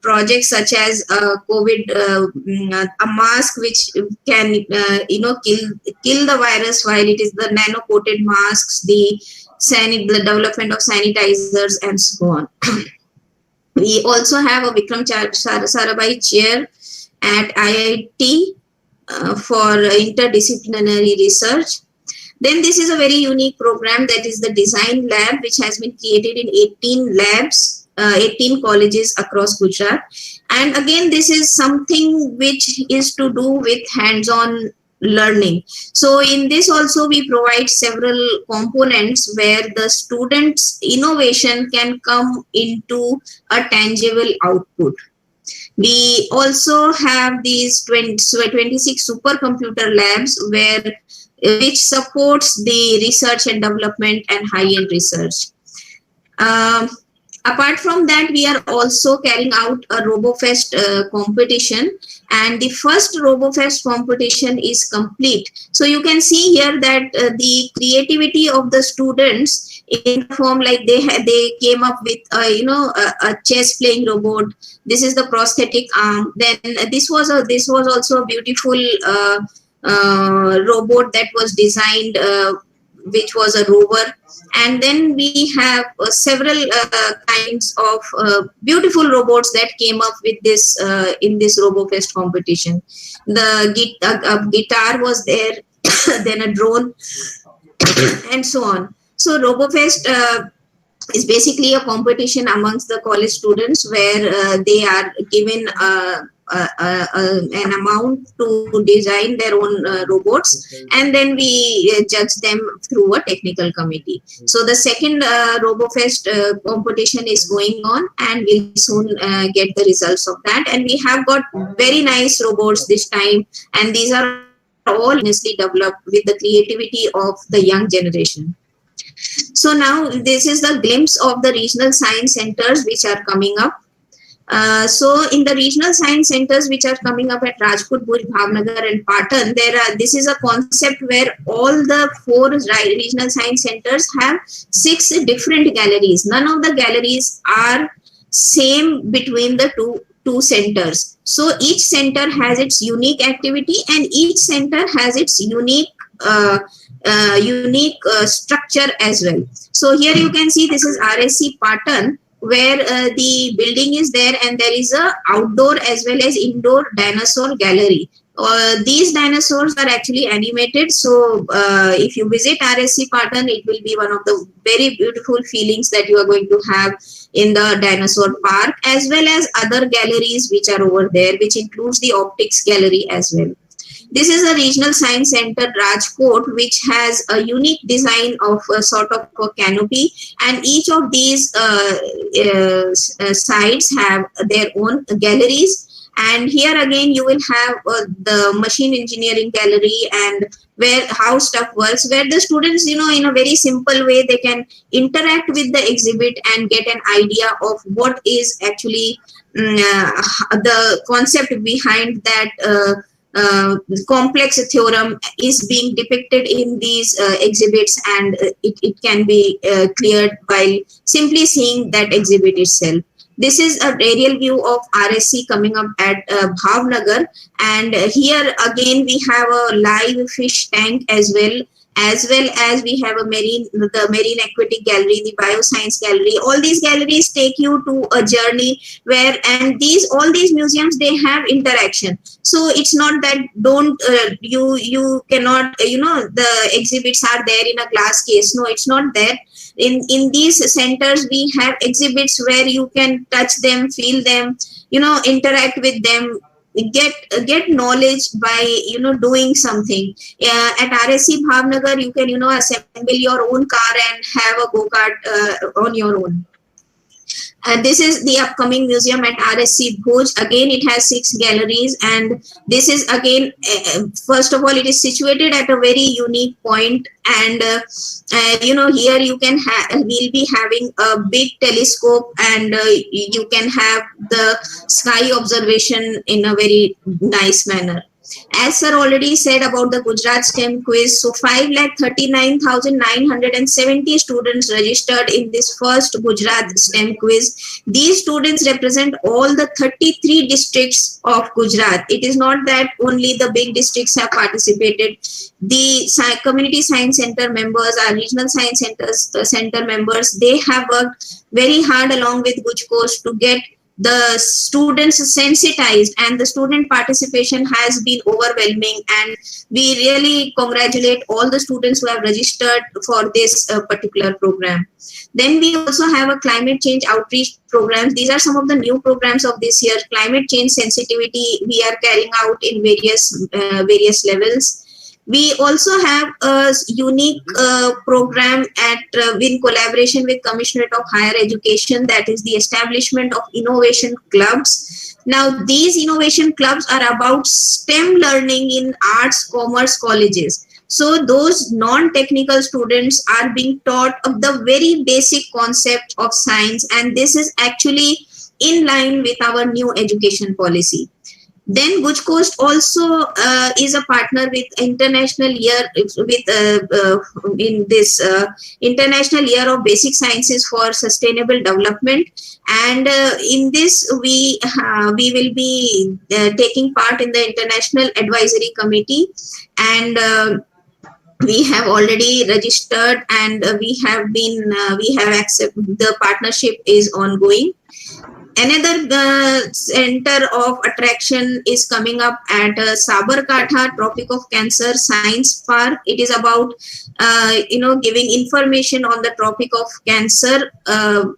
projects such as COVID, a mask which can kill the virus while it is the nano coated masks, the development of sanitizers and so on. We also have a Vikram Sarabhai chair at IIT for interdisciplinary research. Then this is a very unique program, that is the Design Lab, which has been created in 18 labs, 18 colleges across Gujarat. And again, this is something which is to do with hands-on learning. So in this also we provide several components where the students' innovation can come into a tangible output. We also have these 26 supercomputer labs which supports the research and development and high-end research. Apart from that, we are also carrying out a Robofest competition, and the first Robofest competition is complete. So you can see here that the creativity of the students in the form, like they came up with a chess playing robot. This is the prosthetic arm. Then this was also a beautiful robot that was designed, which was a rover. And then we have several kinds of beautiful robots that came up with this in this Robofest competition. The guitar was there, then a drone, and so on. So Robofest is basically a competition amongst the college students where they are given an amount to design their own robots, and then we judge them through a technical committee. So the second Robofest competition is going on, and we'll soon get the results of that. And we have got very nice robots this time, and these are all honestly developed with the creativity of the young generation. So now this is the glimpse of the regional science centers which are coming up. So in the regional science centers which are coming up at Rajkot, Bhuj, Bhavnagar and Patan, this is a concept where all the 4 regional science centers have 6 different galleries. None of the galleries are same between the two centers. So each center has its unique activity, and each center has its unique structure as well. So here you can see this is RSC Patan, where the building is there, and there is a outdoor as well as indoor dinosaur gallery. These dinosaurs are actually animated. So if you visit RSC Patan, it will be one of the very beautiful feelings that you are going to have in the dinosaur park, as well as other galleries which are over there, which includes the optics gallery as well. This is a regional science center, Rajkot, which has a unique design of a sort of a canopy, and each of these sites have their own galleries. And here again, you will have the machine engineering gallery, and how stuff works, where the students, in a very simple way, they can interact with the exhibit and get an idea of what is actually the concept behind that complex theorem is being depicted in these exhibits, and it can be cleared by simply seeing that exhibit itself. This is a aerial view of RSC coming up at Bhavnagar, and here again we have a live fish tank as well as we have the Marine Aquatic Gallery, the Bioscience Gallery. All these galleries take you to a journey where, and all these museums, they have interaction. So it's not that you cannot, the exhibits are there in a glass case. No, it's not that. In these centers, we have exhibits where you can touch them, feel them, interact with them, get knowledge by doing something. At RSC Bhavnagar, you can assemble your own car and have a go-kart on your own. This is the upcoming museum at RSC Bhuj. Again, it has 6 galleries, and this is again, first of all, it is situated at a very unique point, and here you can we'll be having a big telescope, and you can have the sky observation in a very nice manner. As sir already said about the Gujarat STEM quiz, so 5,39,970 students registered in this first Gujarat STEM quiz. These students represent all the 33 districts of Gujarat. It is not that only the big districts have participated. The community science center members, our regional science center members, they have worked very hard along with GUJCOST to get the students sensitized, and the student participation has been overwhelming, and we really congratulate all the students who have registered for this particular program. Then we also have a climate change outreach programs. These are some of the new programs of this year. Climate change sensitivity we are carrying out in various levels. We also have a unique program in collaboration with Commissionerate of Higher Education, that is the establishment of innovation clubs. Now, these innovation clubs are about STEM learning in arts, commerce colleges. So those non-technical students are being taught of the very basic concept of science, and this is actually in line with our new education policy. Then GUJCOST also is a partner with International Year in this International Year of Basic Sciences for Sustainable Development, and in this we will be taking part in the International Advisory Committee, and we have already registered, and we have accepted. The partnership is ongoing. Another center of attraction is coming up at Sabarkantha Tropic of Cancer Science Park. It is about giving information on the Tropic of Cancer,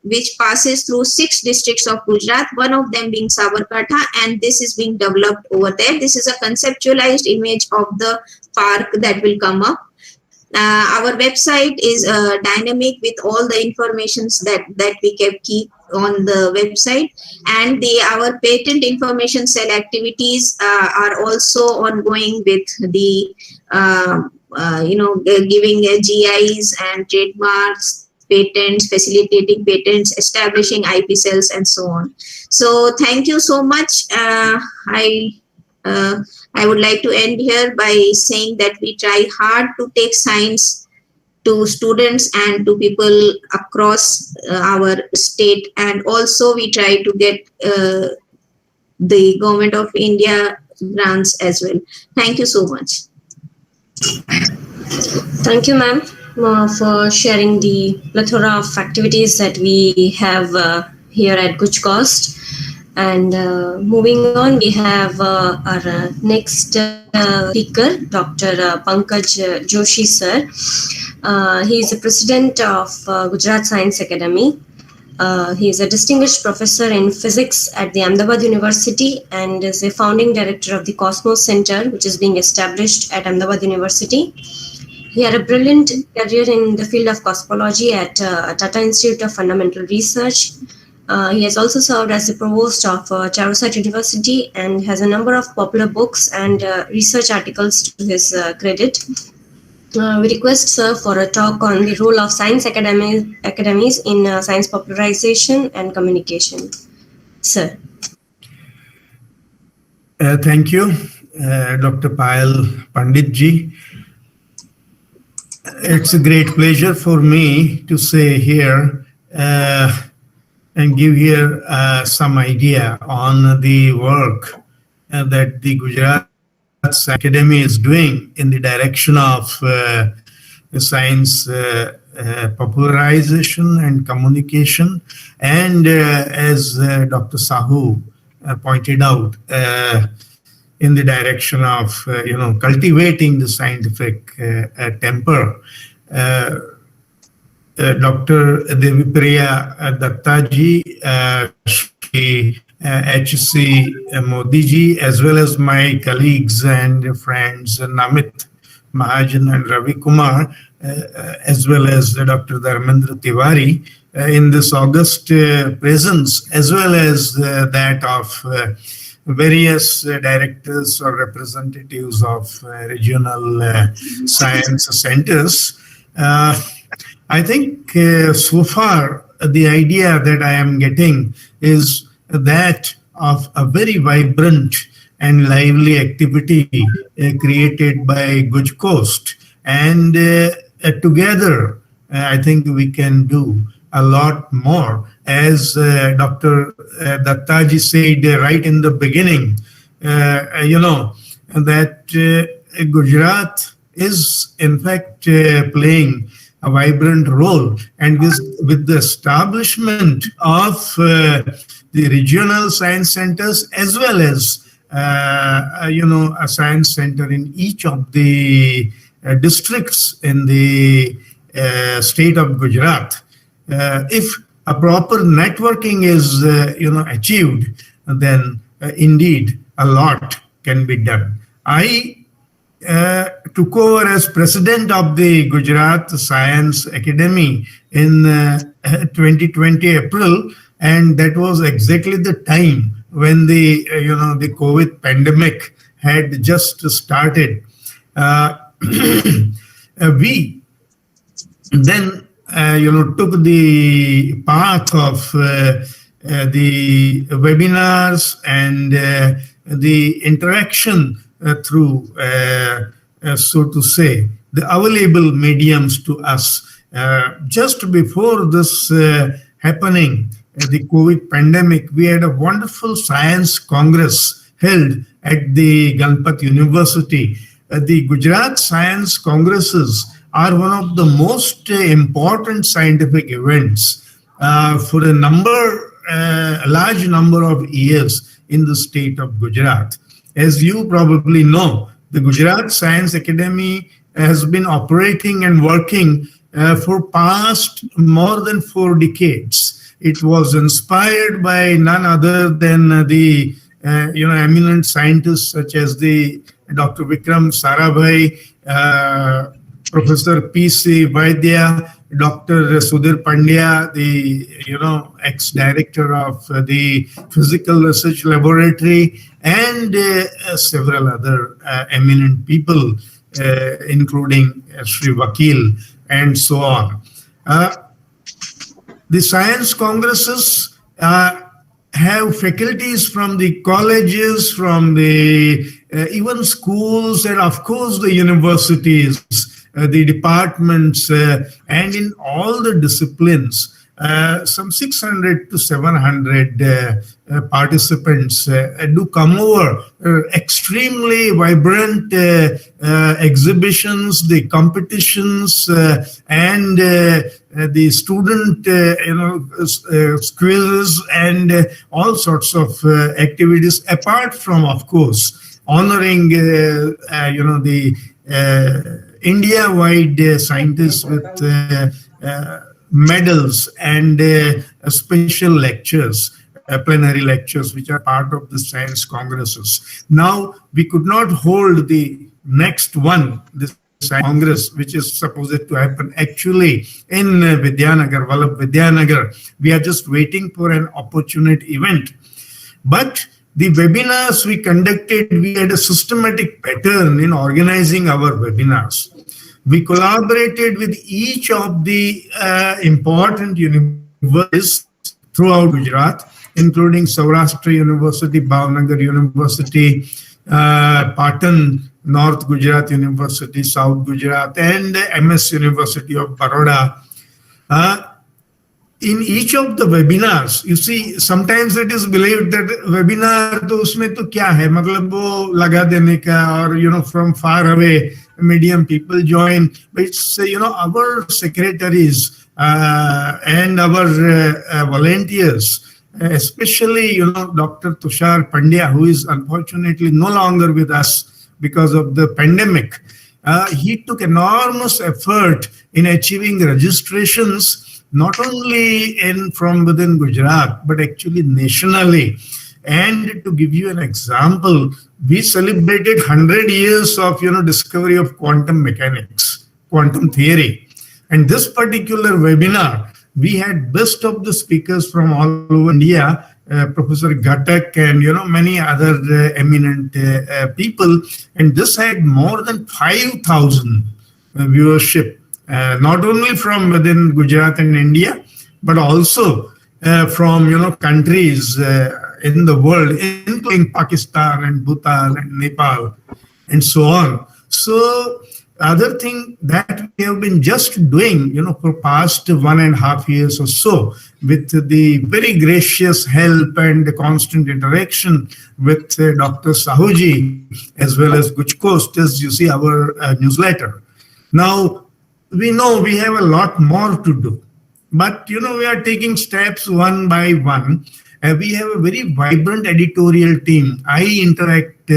which passes through 6 districts of Gujarat, one of them being Sabarkantha, and this is being developed over there. This is a conceptualized image of the park that will come up. Our website is dynamic with all the informations that we can keep on the website, and our patent information cell activities are also ongoing with the giving GIs and trademarks, patents, facilitating patents, establishing IP cells, and so on. So thank you so much. I would like to end here by saying that we try hard to take science to students and to people across our state, and also we try to get the Government of India grants as well. Thank you so much. Thank you, ma'am, for sharing the plethora of activities that we have here at GUJCOST. And moving on, we have our next speaker, Dr. Pankaj Joshi, sir. He is the president of Gujarat Science Academy. He is a distinguished professor in physics at the Ahmedabad University and is a founding director of the Cosmos Center, which is being established at Ahmedabad University. He had a brilliant career in the field of cosmology at Tata Institute of Fundamental Research. He has also served as the provost of Charosite University and has a number of popular books and research articles to his credit. We request sir for a talk on the role of science academies in science popularization and communication. Sir. Thank you. Dr. Payal Pandit ji. It's a great pleasure for me to say here and give here some idea on the work that the Gujarat Academy is doing in the direction of science popularization and communication, and as Dr. Sahu pointed out, in the direction of cultivating the scientific temper. Dr. Devipriya Dattaji, H.C. Modi ji, as well as my colleagues and friends Amrit Mahotsav and Ravi Kumar, as well as Dr. Dharmendra Tiwari, in this august presence, as well as that of various directors or representatives of regional science centers. I think so far the idea that I am getting is that of a very vibrant and lively activity created by GUJCOST, and together I think we can do a lot more. As Dr. Dattaji said right in the beginning, that Gujarat is in fact playing a vibrant role, and with the establishment of the regional science centers, as well as a science center in each of the districts in the state of Gujarat. If a proper networking is achieved, then indeed a lot can be done. I took over as president of the Gujarat Science Academy in 2020 April, and that was exactly the time when the the COVID pandemic had just started. We then took the path of the webinars and the interaction through, so to say, the available mediums to us. Just before this happening, the COVID pandemic, we had a wonderful science congress held at the Ganpat University. The Gujarat Science Congresses are one of the most important scientific events for a large number of years in the state of Gujarat. As you probably know, the Gujarat Science Academy has been operating and working for past more than 4 decades. It was inspired by none other than the eminent scientists such as the Dr. Vikram Sarabhai, Professor P.C. Vaidya, Dr. Sudhir Pandya, the ex-director of the Physical Research Laboratory, and several other eminent people, including Sri Vakil, and so on. The science congresses have faculties from the colleges, from the even schools, and of course the universities, the departments, and in all the disciplines, some 600 to 700 participants do come over. Extremely vibrant exhibitions, the competitions, and the student quizzes, and all sorts of activities, apart from, of course, honoring the India-wide scientists with medals and special lectures, plenary lectures, which are part of the science congresses. Now, we could not hold the next one, this Congress, which is supposed to happen actually in Vidyanagar, Vallabh Vidyanagar. We are just waiting for an opportune event. But the webinars we conducted, we had a systematic pattern in organizing our webinars. We collaborated with each of the important universities throughout Gujarat, including Saurashtra University, Bhavnagar University, Patan, North Gujarat University, South Gujarat, and MS University of Baroda. In each of the webinars, you see, sometimes it is believed that webinar to usme to kya hai, matlab wo laga dene ka, or from far away medium people join. But it's our secretaries and our volunteers, especially Dr. Tushar Pandya, who is unfortunately no longer with us because of the pandemic. He took enormous effort in achieving registrations, not only from within Gujarat, but actually nationally. And to give you an example, we celebrated 100 years of discovery of quantum mechanics, quantum theory. And this particular webinar, we had best of the speakers from all over India, Professor Ghatak and many other eminent people. And this had more than 5,000 viewership. Not only from within Gujarat and India, but also from countries in the world, including Pakistan and Bhutan and Nepal, and so on. So, other thing that we have been just doing, for past 1.5 years or so, with the very gracious help and constant interaction with Dr. Sahuji, as well as GUJCOST, as you see our newsletter. Now, we know we have a lot more to do, but we are taking steps one by one. We have a very vibrant editorial team. I interact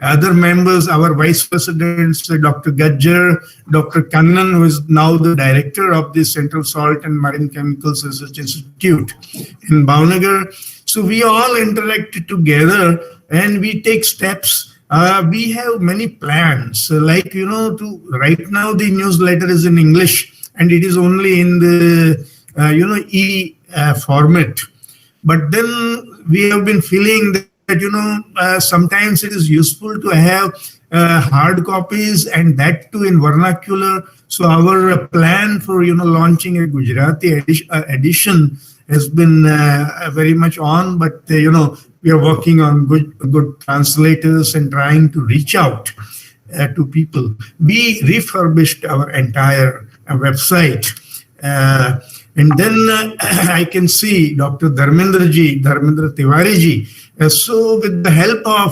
other members, our vice presidents, Dr. Gajjar, Dr. Kannan, who is now the director of the Central Salt and Marine Chemicals Research Institute in Bhavnagar. So we all interact together and we take steps. We have many plans, like, right now the newsletter is in English and it is only in the format. But then we have been feeling that, sometimes it is useful to have hard copies and that too in vernacular. So our plan for, launching a Gujarati edition has been very much on, but, we are working on good translators and trying to reach out to people. We refurbished our entire website. And then I can see Dr. Dharmendra Tiwari ji. So with the help of,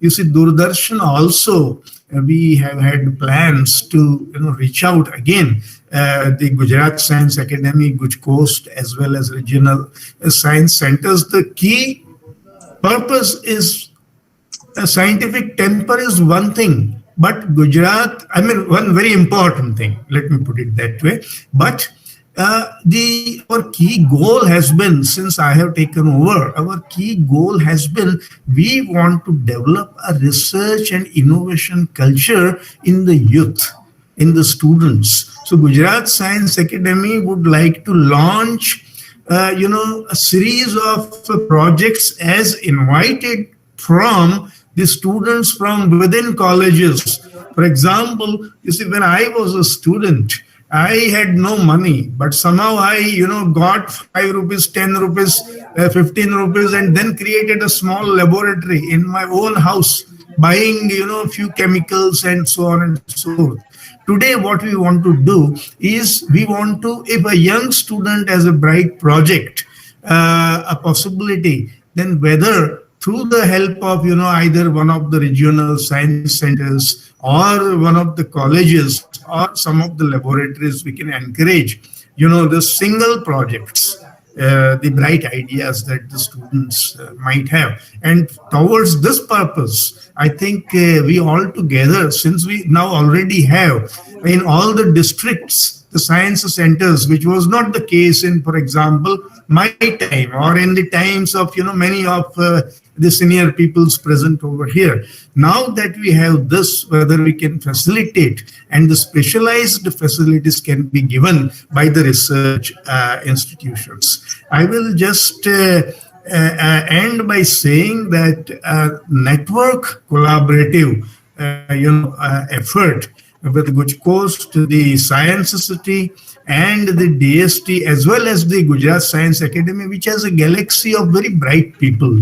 Doordarshan also, we have had plans to, reach out again. The Gujarat Science Academy, GUJCOST, as well as regional science centers. The key purpose is scientific temper is one thing, but Gujarat, one very important thing, let me put it that way. But our key goal has been, since I have taken over, our key goal has been, we want to develop a research and innovation culture in the youth, in the students. So Gujarat Science Academy would like to launch a series of projects as invited from the students from within colleges. For example, when I was a student, I had no money, but somehow I, got 5 rupees, 10 rupees, 15 rupees, and then created a small laboratory in my own house, buying, a few chemicals and so on and so forth. Today, what we want to do is if a young student has a bright project, a possibility, then whether through the help of, either one of the regional science centers or one of the colleges or some of the laboratories, we can encourage, the single projects, the bright ideas that the students might have. And towards this purpose, I think we all together, since we now already have in all the districts, the science centers, which was not the case in, for example, my time or in the times of, many of the senior peoples present over here. Now that we have this, whether we can facilitate and the specialized facilities can be given by the research institutions. I will just end by saying that network collaborative, effort with GUJCOST, the Science City, and the DST, as well as the Gujarat Science Academy, which has a galaxy of very bright people,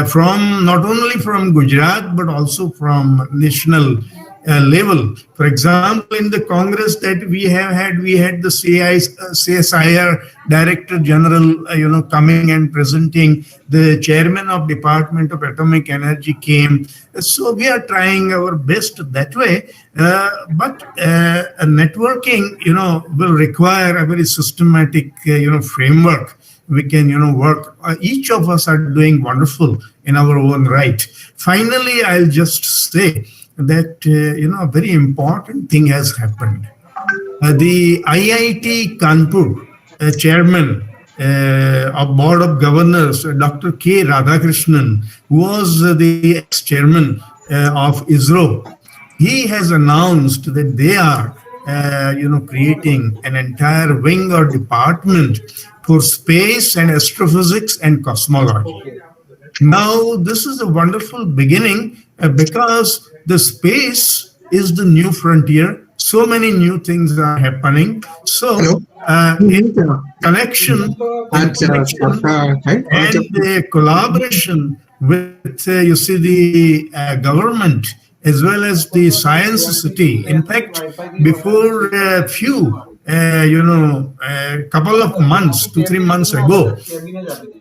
from not only from Gujarat but also from national level. For example, in the Congress that we had the CSIR Director General, coming and presenting. The Chairman of Department of Atomic Energy came. So we are trying our best that way. But networking, will require a very systematic, framework. We can, work. Each of us are doing wonderful in our own right. Finally, I'll just say that, a very important thing has happened. The IIT Kanpur chairman of Board of Governors, Dr. K. Radhakrishnan, who was the ex-chairman of ISRO, he has announced that they are, creating an entire wing or department for space and astrophysics and cosmology. Now, this is a wonderful beginning because the space is the new frontier. So many new things are happening. So, in connection and the collaboration with, the government as well as the science city. In fact, before a few, couple of months, 2-3 months ago,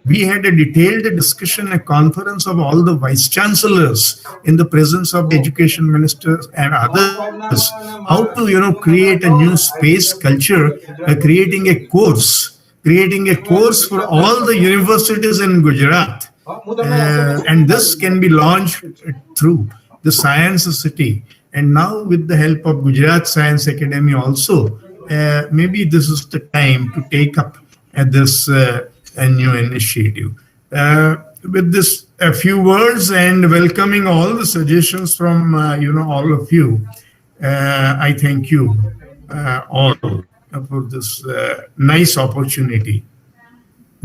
we had a detailed discussion, a conference of all the vice chancellors in the presence of the education ministers and others, how to, create a new space culture, creating a course for all the universities in Gujarat. And this can be launched through the science city. And now with the help of Gujarat Science Academy also, maybe this is the time to take up this new initiative. With this, a few words and welcoming all the suggestions from all of you. I thank you all for this nice opportunity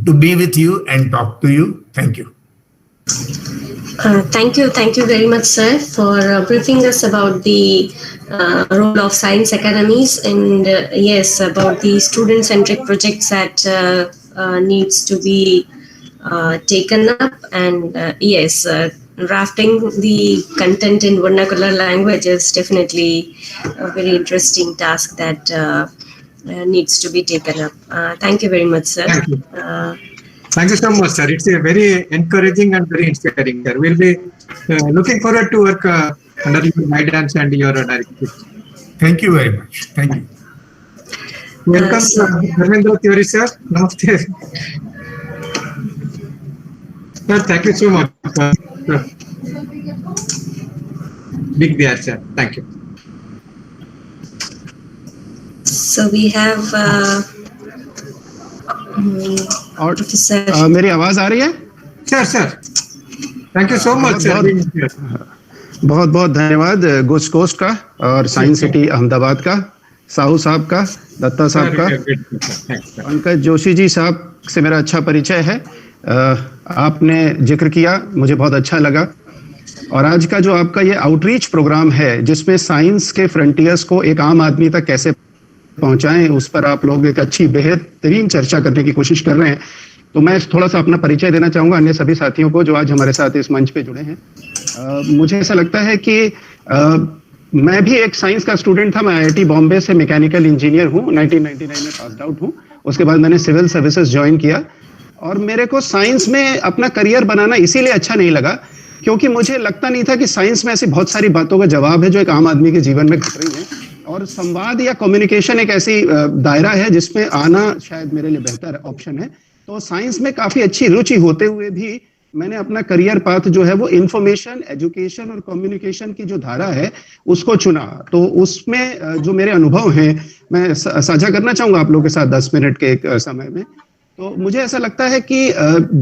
to be with you and talk to you. Thank you. Thank you very much, sir, for briefing us about the role of science academies and yes, about the student-centric projects that needs to be taken up, and yes, drafting the content in vernacular language is definitely a very interesting task that needs to be taken up. Thank you very much, sir. Thank you. Thank you so much, sir. It's a very encouraging and very inspiring, sir. We'll be looking forward to work under your guidance and your direction. Thank you very much. Thank you. Welcome, Dharmendra Tiwari, sir. Namaste. Sir, thank you so much. Big dear, sir. Thank you. So we have और Professor. मेरी आवाज आ रही है? Sir. Thank you so much, sir. बहुत बहुत धन्यवाद गुज coast का और साइंस सिटी अहमदाबाद का, साहू साहब का, दत्ता साहब का, पंकज जोशी जी साहब से मेरा अच्छा परिचय है। आपने जिक्र किया, मुझे बहुत अच्छा लगा। और आज का जो आपका ये आउटरीच प्रोग्राम है जिसमें साइंस के फ्रंटियर्स को एक आम आदमी तक कैसे पहुंचाएं, उस पर आप लोग एक अच्छी बेहतरीन चर्चा करने की कोशिश कर रहे हैं। तो मैं थोड़ा सा अपना परिचय देना चाहूंगा अन्य सभी साथियों को जो आज हमारे साथ इस मंच पे जुड़े हैं। मुझे ऐसा लगता है कि मैं भी एक साइंस का स्टूडेंट था। मैं IIT बॉम्बे से मैकेनिकल इंजीनियर हूँ, 1999 में पास आउट हूँ। उसके बाद मैंने सिविल सर्विसेज ज्वाइन किया और मेरे को साइंस में अपना करियर बनाना इसीलिए अच्छा नहीं लगा क्योंकि मुझे लगता नहीं था कि साइंस में ऐसी बहुत सारी बातों का जवाब है जो एक आम आदमी के जीवन में घट रही है, और संवाद या कम्युनिकेशन एक ऐसी दायरा है जिसमें आना शायद मेरे लिए बेहतर ऑप्शन है। तो साइंस में काफी अच्छी रुचि होते हुए भी मैंने अपना करियर पाथ जो है वो इंफॉर्मेशन, एजुकेशन और कम्युनिकेशन की जो धारा है उसको चुना। तो उसमें जो मेरे अनुभव हैं मैं साझा करना चाहूंगा आप लोगों के साथ 10 मिनट के एक समय में। तो मुझे ऐसा लगता है कि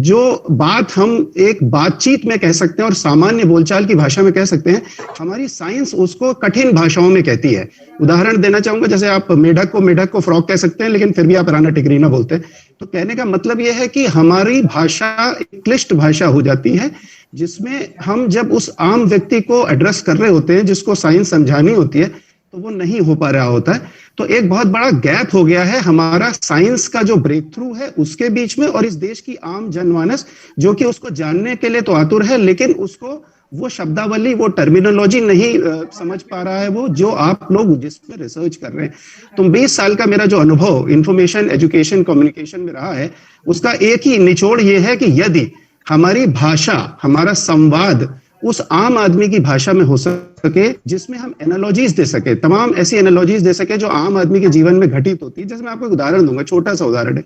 जो बात हम एक बातचीत में कह सकते हैं और सामान्य बोलचाल की भाषा में कह सकते हैं, हमारी साइंस उसको कठिन भाषाओं में कहती है। उदाहरण देना चाहूंगा, जैसे आप मेढक को फ्रॉग कह सकते हैं लेकिन फिर भी आप राना टिकरी ना बोलते हैं। तो कहने का मतलब यह है कि हमारी भाषा एक क्लिष्ट भाषा हो जाती है जिसमें हम जब उस आम व्यक्ति को एड्रेस कर रहे होते हैं जिसको साइंस समझानी होती है तो वो नहीं हो पा रहा होता है। तो एक बहुत बड़ा गैप हो गया है हमारा साइंस का जो ब्रेक थ्रू है उसके बीच में और इस देश की आम जनमानस जो कि उसको जानने के लिए तो आतुर है, लेकिन उसको वो शब्दावली, वो टर्मिनोलॉजी नहीं समझ पा रहा है, वो जो आप लोग जिसमें रिसर्च कर रहे हैं। तो 20 साल का मेरा जो अनुभव इंफॉर्मेशन एजुकेशन कम्युनिकेशन में रहा है उसका एक ही निचोड़ ये है कि यदि हमारी भाषा, हमारा संवाद उस आम आदमी की भाषा में हो सके जिसमें हम एनालॉजीज दे सके, तमाम ऐसी एनालॉजीज दे सके जो आम आदमी के जीवन में घटित होती है। जैसे मैं आपको एक उदाहरण दूंगा, छोटा सा उदाहरण है,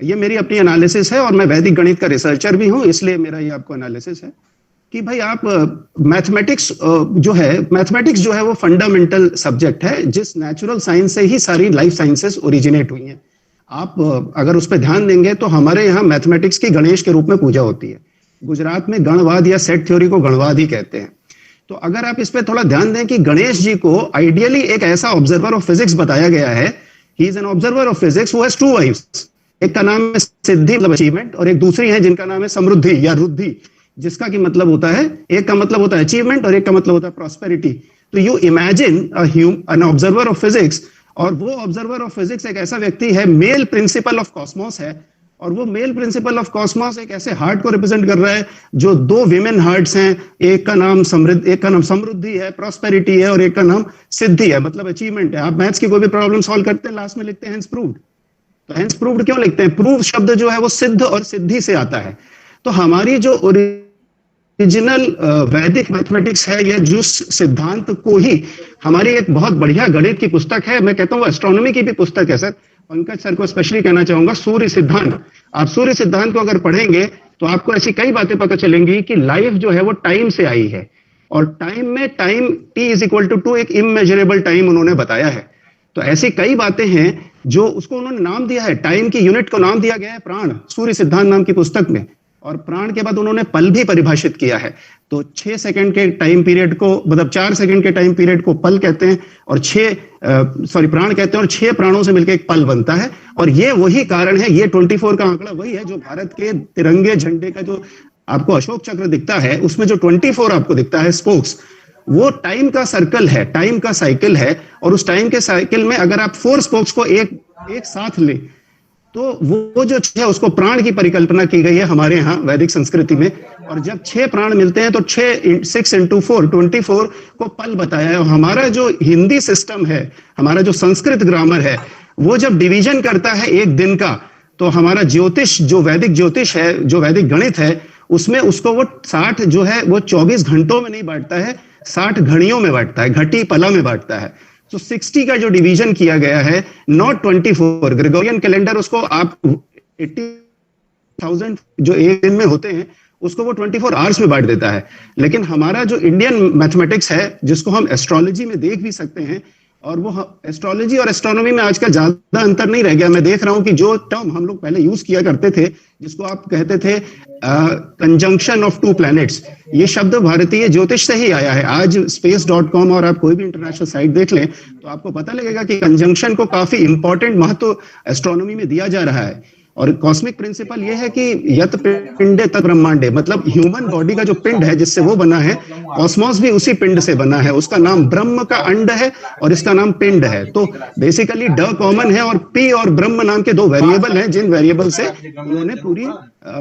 ये मेरी अपनी एनालिसिस है और मैं वैदिक गणित का रिसर्चर भी हूं, इसलिए मेरा ये आपको एनालिसिस है कि भाई आप मैथमेटिक्स जो है वो फंडामेंटल सब्जेक्ट है जिस नेचुरल साइंस से ही सारी लाइफ साइंसेस ओरिजिनेट हुई हैं। आप अगर उस पर ध्यान देंगे तो हमारे यहाँ मैथमेटिक्स की गणेश के रूप में पूजा होती है। गुजरात में गणवाद या सेट थ्योरी को गणवाद ही कहते हैं। तो अगर आप इस पे थोड़ा ध्यान दें कि गणेश जी को आइडियली एक ऐसा ऑब्जर्वर ऑफ फिजिक्स बताया गया है, he is an observer of physics who has two wives, एक का नाम है सिद्धि मतलब अचीवमेंट और एक दूसरी है जिनका नाम है समृद्धि या रुद्धि, जिसका की मतलब होता है, एक का मतलब होता है अचीवमेंट और एक का मतलब होता है प्रॉस्पेरिटी। तो you imagine an observer of physics, और वो ऑब्जर्वर ऑफ फिजिक्स एक ऐसा व्यक्ति है, मेल प्रिंसिपल ऑफ कॉस्मोस है, और वो मेल प्रिंसिपल ऑफ कॉस्मोस एक ऐसे हार्ट को रिप्रेजेंट कर रहा है जो दो विमेन हार्ट्स हैं, एक का नाम समृद्धि है, प्रॉस्पेरिटी है, और एक का नाम सिद्धि है मतलब अचीवमेंट है। आप मैथ्स की कोई भी प्रॉब्लम सॉल्व करते हैं लास्ट में लिखते हैं हेंस प्रूव्ड। तो हेंस प्रूव्ड क्यों लिखते हैं? प्रूव शब्द जो है वो सिद्ध और सिद्धि से आता है। तो हमारी जो ओरिजिनल वैदिक मैथमेटिक्स है, या जिस सिद्धांत को ही हमारी एक बहुत बढ़िया गणित की पुस्तक है, मैं कहता हूँ एस्ट्रोनॉमी की भी पुस्तक है सर, पंकज सर को स्पेशली कहना चाहूंगा, सूर्य सिद्धांत। आप सूर्य सिद्धांत को अगर पढ़ेंगे तो आपको ऐसी कई बातें पता चलेंगी कि लाइफ जो है वो टाइम से आई है, और टाइम में time t is equal to 2 एक इमेजरेबल टाइम उन्होंने बताया है। तो ऐसी कई बातें हैं जो उसको उन्होंने नाम दिया है, टाइम की यूनिट को नाम दिया गया है प्राण, सूर्य सिद्धांत नाम की पुस्तक में। और प्राण के बाद उन्होंने पल भी परिभाषित किया है। तो 6 सेकंड के टाइम पीरियड को, मतलब 4 सेकंड के टाइम पीरियड को पल कहते हैं, और प्राण कहते हैं, और 6 प्राणों से मिलकर एक पल बनता है। और ये वही कारण है, ये 24 का आंकड़ा वही है जो भारत के तिरंगे झंडे का जो आपको अशोक चक्र दिखता है उसमें जो 24 आपको दिखता है स्पोक्स, वो टाइम का सर्कल है, टाइम का साइकिल है। और उस टाइम के साइकिल में अगर आप 4 स्पोक्स को एक साथ ले तो वो जो है उसको प्राण की परिकल्पना की गई है हमारे यहाँ वैदिक संस्कृति में। और जब 6 प्राण मिलते हैं तो 6 into 4 24 को पल बताया है। और हमारा जो हिंदी सिस्टम है, हमारा जो संस्कृत ग्रामर है, वो जब डिवीजन करता है एक दिन का, तो हमारा ज्योतिष, जो वैदिक ज्योतिष है, जो वैदिक गणित है, उसमें उसको वो 60 जो है वो 24 घंटों में नहीं बांटता है, 60 घड़ियों में बांटता है, घटी पला में बांटता है। तो 60 का जो डिवीजन किया गया है, नॉट 24, ग्रेगोरियन कैलेंडर उसको आप 80,000 जो एक दिन में होते हैं उसको वो 24 आवर्स में बांट देता है। लेकिन हमारा जो इंडियन मैथमेटिक्स है, जिसको हम एस्ट्रोलॉजी में देख भी सकते हैं, और वो एस्ट्रोलॉजी और एस्ट्रोनॉमी में आजकल ज्यादा अंतर नहीं रह गया। मैं देख रहा हूं कि जो टर्म हम लोग पहले यूज किया करते थे, जिसको आप कहते थे कंजंक्शन ऑफ 2 प्लैनेट्स, ये शब्द भारतीय ज्योतिष से ही आया है। आज space.com और आप कोई भी इंटरनेशनल साइट देख लें तो आपको पता लगेगा कि कंजंक्शन को काफी इंपॉर्टेंट महत्व एस्ट्रोनॉमी में दिया जा रहा है। और कॉस्मिक प्रिंसिपल ये है कि यत पिंडे तत् ब्रह्मांडे, मतलब ह्यूमन बॉडी का जो पिंड है जिससे वो बना है, कॉस्मोस भी उसी पिंड से बना है। उसका नाम ब्रह्म का अंड है और इसका नाम पिंड है। तो बेसिकली ड कॉमन है और पी और ब्रह्म नाम के 2 वेरिएबल हैं, जिन वेरिएबल से उन्होंने पूरी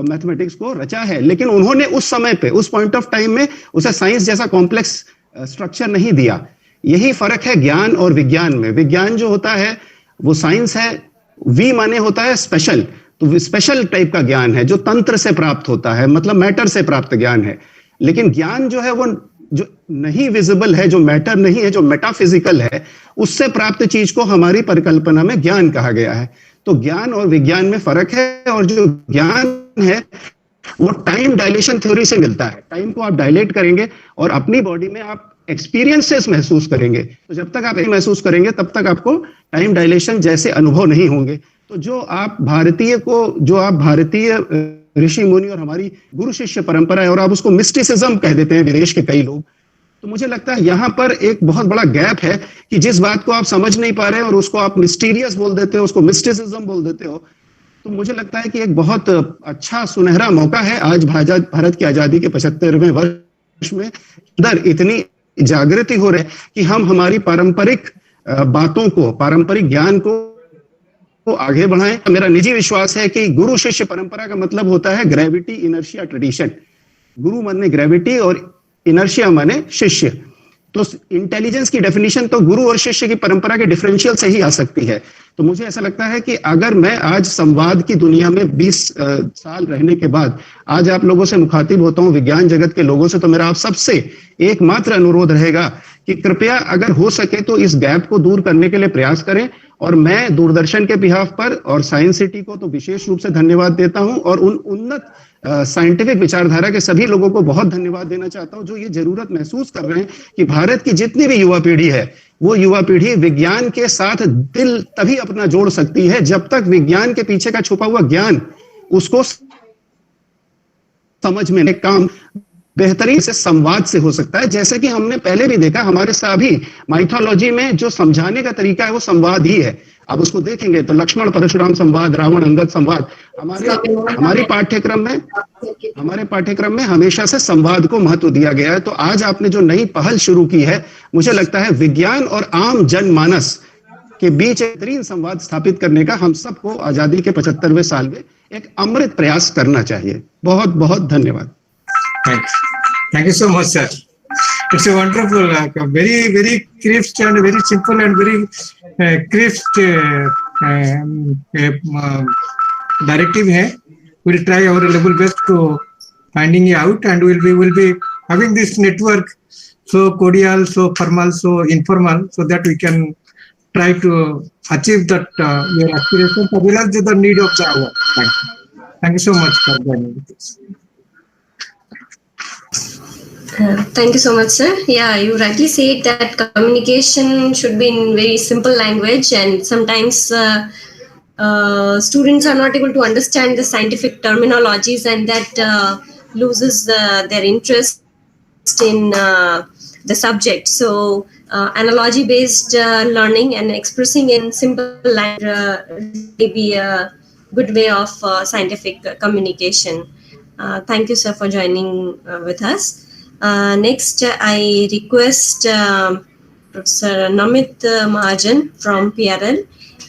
मैथमेटिक्स को रचा है। लेकिन उन्होंने उस समय पे, उस पॉइंट ऑफ टाइम में उसे साइंस जैसा कॉम्प्लेक्स स्ट्रक्चर नहीं दिया। यही फर्क है ज्ञान और विज्ञान में। विज्ञान जो होता है वो साइंस है, वी माने होता है स्पेशल, तो स्पेशल टाइप का ज्ञान है जो तंत्र से प्राप्त होता है, मतलब मैटर से प्राप्त ज्ञान है। लेकिन ज्ञान जो है वो जो नहीं विजिबल है, जो मैटर नहीं है, जो मेटाफिजिकल है, उससे प्राप्त चीज को हमारी परिकल्पना में ज्ञान कहा गया है। तो ज्ञान और विज्ञान में फर्क है। और जो ज्ञान है वो टाइम डायलेशन थ्योरी से मिलता है। टाइम को आप डायलेट करेंगे और अपनी बॉडी में आप एक्सपीरियंसेस महसूस करेंगे। तो जब तक आप ये महसूस करेंगे तब तक आपको टाइम डायलेशन जैसे अनुभव नहीं होंगे। तो जो आप भारतीय ऋषि मुनि और हमारी गुरु शिष्य परंपरा है, और आप उसको मिस्टिसिज्म कह देते हैं विदेश के कई लोग, तो मुझे लगता है यहाँ पर एक बहुत बड़ा गैप है कि जिस बात को आप समझ नहीं पा रहे हैं और उसको आप मिस्टीरियस बोल देते हो, उसको मिस्टिसिज्म बोल देते हो। तो मुझे लगता है कि एक बहुत अच्छा सुनहरा मौका है आज भारत की आजादी के 75वें वर्ष में अंदर इतनी जागृति हो रही है कि हम हमारी पारंपरिक बातों को, पारंपरिक ज्ञान को आगे बढ़ाएं। मेरा निजी विश्वास है कि गुरु शिष्य परंपरा का मतलब होता है ग्रेविटी, इनर्शिया, ट्रेडिशन। गुरु माने ग्रेविटी और इनर्शिया माने शिष्य। तो इंटेलिजेंस की डेफिनेशन तो गुरु और शिष्य की परंपरा के डिफरेंशियल से ही आ सकती है। तो मुझे ऐसा लगता है कि अगर मैं आज संवाद की दुनिया में 20 साल रहने के बाद आज आप लोगों से मुखातिब होता हूं, विज्ञान जगत के लोगों से, तो मेरा आप सबसे एकमात्र अनुरोध रहेगा कि कृपया अगर हो सके तो इस गैप को दूर करने के लिए प्रयास करें। और मैं दूरदर्शन के बिहाफ पर और साइंस सिटी को तो विशेष रूप से धन्यवाद देता हूं, और उन उन्नत साइंटिफिक विचारधारा के सभी लोगों को बहुत धन्यवाद देना चाहता हूं जो ये जरूरत महसूस कर रहे हैं कि भारत की जितनी भी युवा पीढ़ी है, वो युवा पीढ़ी विज्ञान के साथ दिल तभी अपना जोड़ सकती है जब तक विज्ञान के पीछे का छुपा हुआ ज्ञान उसको समझ में काम बेहतरीन से संवाद से हो सकता है। जैसे कि हमने पहले भी देखा, हमारे सभी माइथोलॉजी में जो समझाने का तरीका है वो संवाद ही है। आप उसको देखेंगे तो लक्ष्मण परशुराम संवाद, रावण अंगद संवाद, हमारे पाठ्यक्रम में हमेशा से संवाद को महत्व दिया गया है। तो आज आपने जो नई पहल शुरू की है, मुझे लगता है विज्ञान और आम जनमानस के बीच एक बेहतरीन संवाद स्थापित करने का हम सबको आजादी के 75वें साल में एक अमृत प्रयास करना चाहिए। बहुत बहुत धन्यवाद। Thank you so much, sir. It's a wonderful, very crisp and very simple and very crisp directive है. We'll try our level best to finding it out, and we'll be having this network so cordial, so formal, so informal, so that we can try to achieve that your aspiration as well as the need of the hour. Thank you so much for joining with us. Thank you so much, sir. Yeah, you rightly said that communication should be in very simple language, and sometimes students are not able to understand the scientific terminologies, and that loses their interest in the subject. So analogy-based learning and expressing in simple language may be a good way of scientific communication. Thank you, sir, for joining with us. Next, I request Professor Amrit Mahotsav from PRL.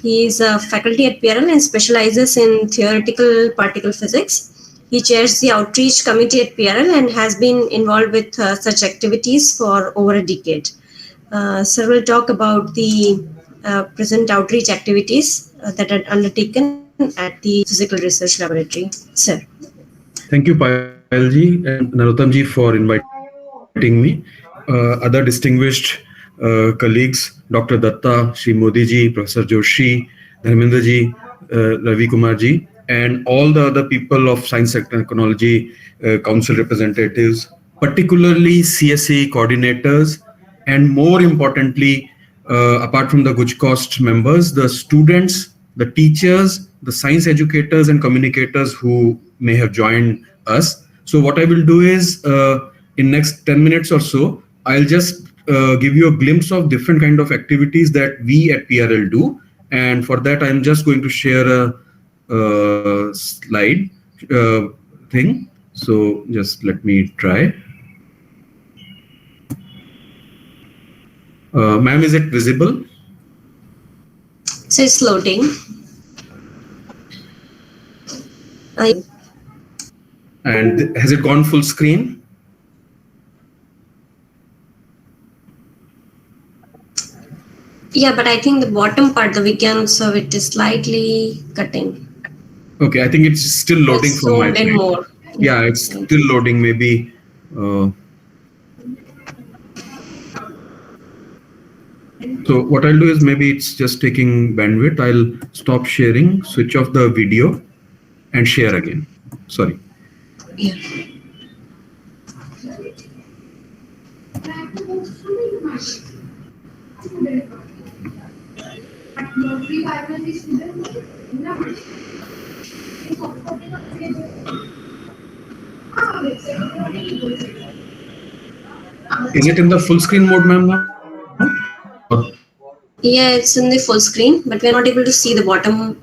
He is a faculty at PRL and specializes in theoretical particle physics. He chairs the outreach committee at PRL and has been involved with such activities for over a decade. Sir will talk about the present outreach activities that are undertaken at the Physical Research Laboratory. Sir. Thank you, Payalji and Narottamji, for inviting me. Other distinguished colleagues, Dr. Datta, Shri Modi ji, Professor Joshi, Dharmendra ji, Ravi Kumar ji, and all the other people of Science and Technology Council representatives, particularly CSE coordinators, and more importantly, apart from the GUJCOST members, the students, the teachers, the science educators and communicators who may have joined us. So what I will do is, in next 10 minutes or so, I'll just give you a glimpse of different kind of activities that we at PRL do. And for that, I'm just going to share a slide thing. So just let me try. Ma'am, is it visible? So it's loading. And has it gone full screen? Yeah, but I think the bottom part, the Vigyan Utsav, it is slightly cutting. Okay, I think it's still loading it's from my side. More. Yeah, it's still loading. Maybe. So what I'll do is, maybe it's just taking bandwidth. I'll stop sharing, switch off the video, and share again. Sorry. Yeah. Is it in the full screen mode, ma'am, now? Yeah, it's in the full screen, but we're not able to see the bottom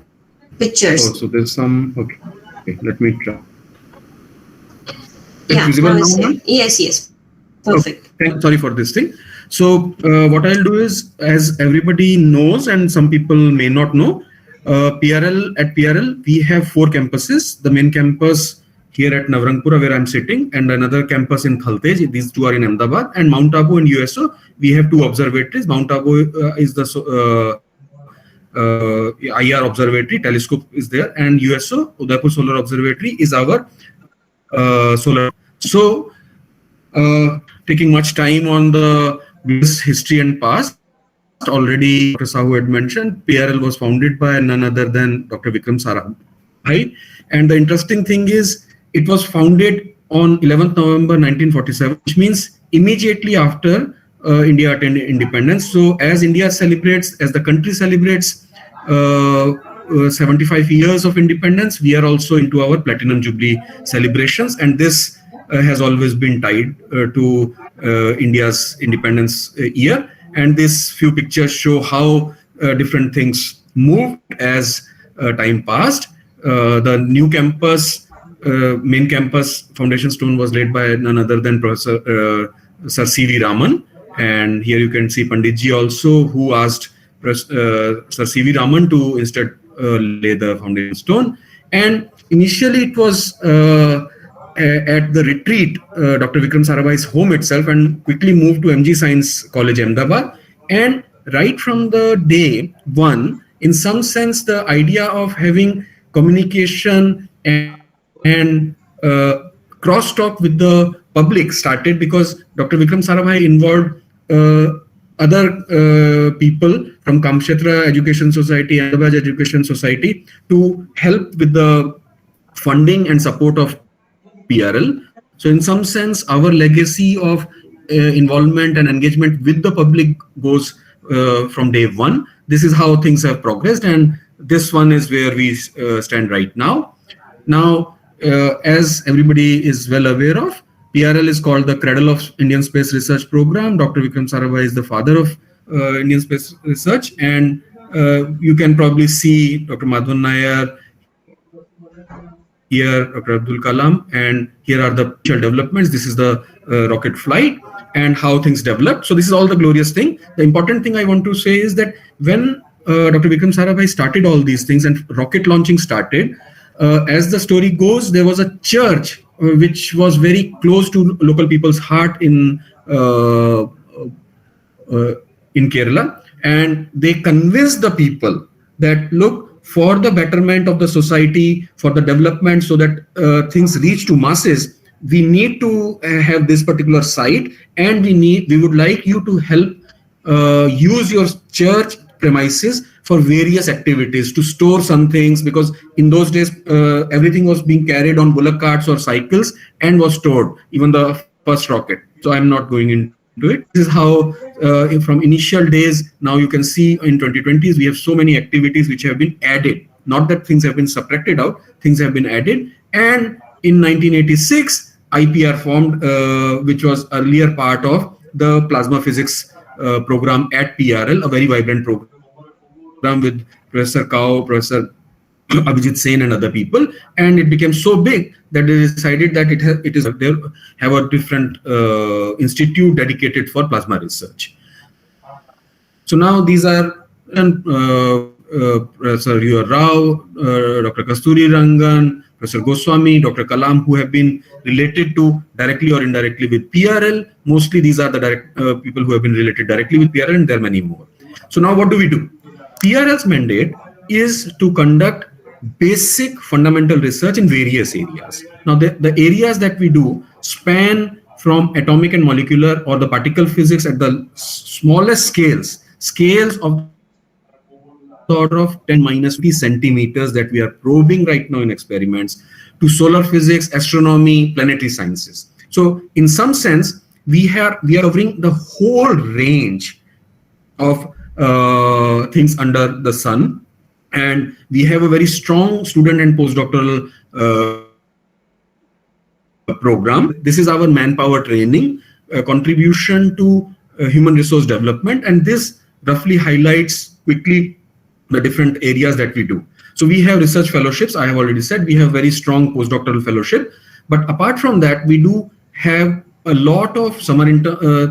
pictures. Oh, so there's some, okay, let me try. It's Yeah, visible now, ma'am? yes. Perfect. Sorry for this thing. So what I'll do is, as everybody knows and some people may not know, at PRL we have 4 campuses. The main campus here at Navrangpura where I'm sitting, and another campus in Thaltej. These 2 are in Ahmedabad. And Mount Abu in USO, we have 2 observatories. Mount Abu is the IR observatory, telescope is there, and USO, Udaipur Solar Observatory, is our solar. So taking much time on this history and past, already Dr. Sahu had mentioned, PRL was founded by none other than Dr. Vikram Sarabhai. And the interesting thing is, it was founded on 11th November 1947, which means immediately after India attained independence. So as India celebrates, as the country celebrates 75 years of independence, we are also into our Platinum Jubilee celebrations. And this has always been tied to India's independence year. And these few pictures show how different things moved as time passed. The new campus, main campus foundation stone was laid by none other than Professor Sir C.V. Raman. And here you can see Panditji also, who asked Sir C.V. Raman to instead lay the foundation stone. And initially it was at the retreat, Dr. Vikram Sarabhai's home itself, and quickly moved to MG Science College, Ahmedabad. And right from the day one, in some sense, the idea of having communication and crosstalk with the public started, because Dr. Vikram Sarabhai involved other people from Kamkshetra Education Society, Ahmedabad Education Society, to help with the funding and support of PRL. So in some sense, our legacy of involvement and engagement with the public goes from day one. This is how things have progressed, and this one is where we stand right now. Now, as everybody is well aware of, PRL is called the cradle of Indian Space Research Program. Dr. Vikram Sarabhai is the father of Indian space research, and you can probably see Dr. Madhavan Nair, here Dr. Abdul Kalam, and here are the initial developments. This is the rocket flight and how things developed. So this is all the glorious thing. The important thing I want to say is that when Dr. Vikram Sarabhai started all these things and rocket launching started, as the story goes, there was a church which was very close to local people's heart in Kerala, and they convinced the people that, look, for the betterment of the society, for the development, so that things reach to masses, we need to have this particular site, and we would like you to help use your church premises for various activities, to store some things, because in those days everything was being carried on bullock carts or cycles and was stored, even the first rocket. So I'm not going into it. This is how from initial days, now you can see in 2020s we have so many activities which have been added. Not that things have been subtracted out, things have been added. And in 1986, IPR formed, which was earlier part of the plasma physics program at PRL, a very vibrant program with Professor Kao, Professor Abhijit Sen and other people, and it became so big that they decided that they have a different institute dedicated for plasma research. So now these are Professor U.R. Rao, Dr. Kasturi Rangan, Professor Goswami, Dr. Kalam, who have been related to directly or indirectly with PRL. Mostly these are the direct people who have been related directly with PRL, and there are many more. So now what do we do? PRL's mandate is to conduct basic fundamental research in various areas. Now the areas that we do span from atomic and molecular or the particle physics at the smallest scales of the order of 10-20 centimeters that we are probing right now in experiments, to solar physics, astronomy, planetary sciences. So in some sense, we are covering the whole range of things under the sun, and we have a very strong student and postdoctoral program. This is our manpower training contribution to human resource development, and this roughly highlights quickly the different areas that we do. So we have research fellowships. I have already said we have very strong postdoctoral fellowship, but apart from that, we do have a lot of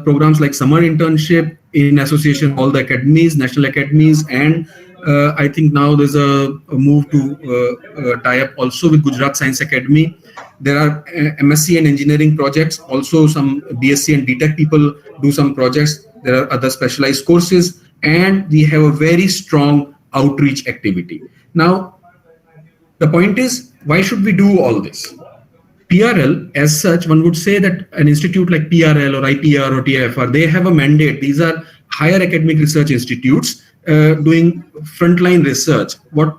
programs like summer internship in association all the academies, national academies, and I think now there's a move to tie up also with Gujarat Science Academy. There are MSc and engineering projects, also some BSc and DTech people do some projects. There are other specialized courses, and we have a very strong outreach activity. Now, the point is, why should we do all this? PRL, as such, one would say that an institute like PRL or IPR or TIFR, they have a mandate. These are higher academic research institutes doing frontline research. Why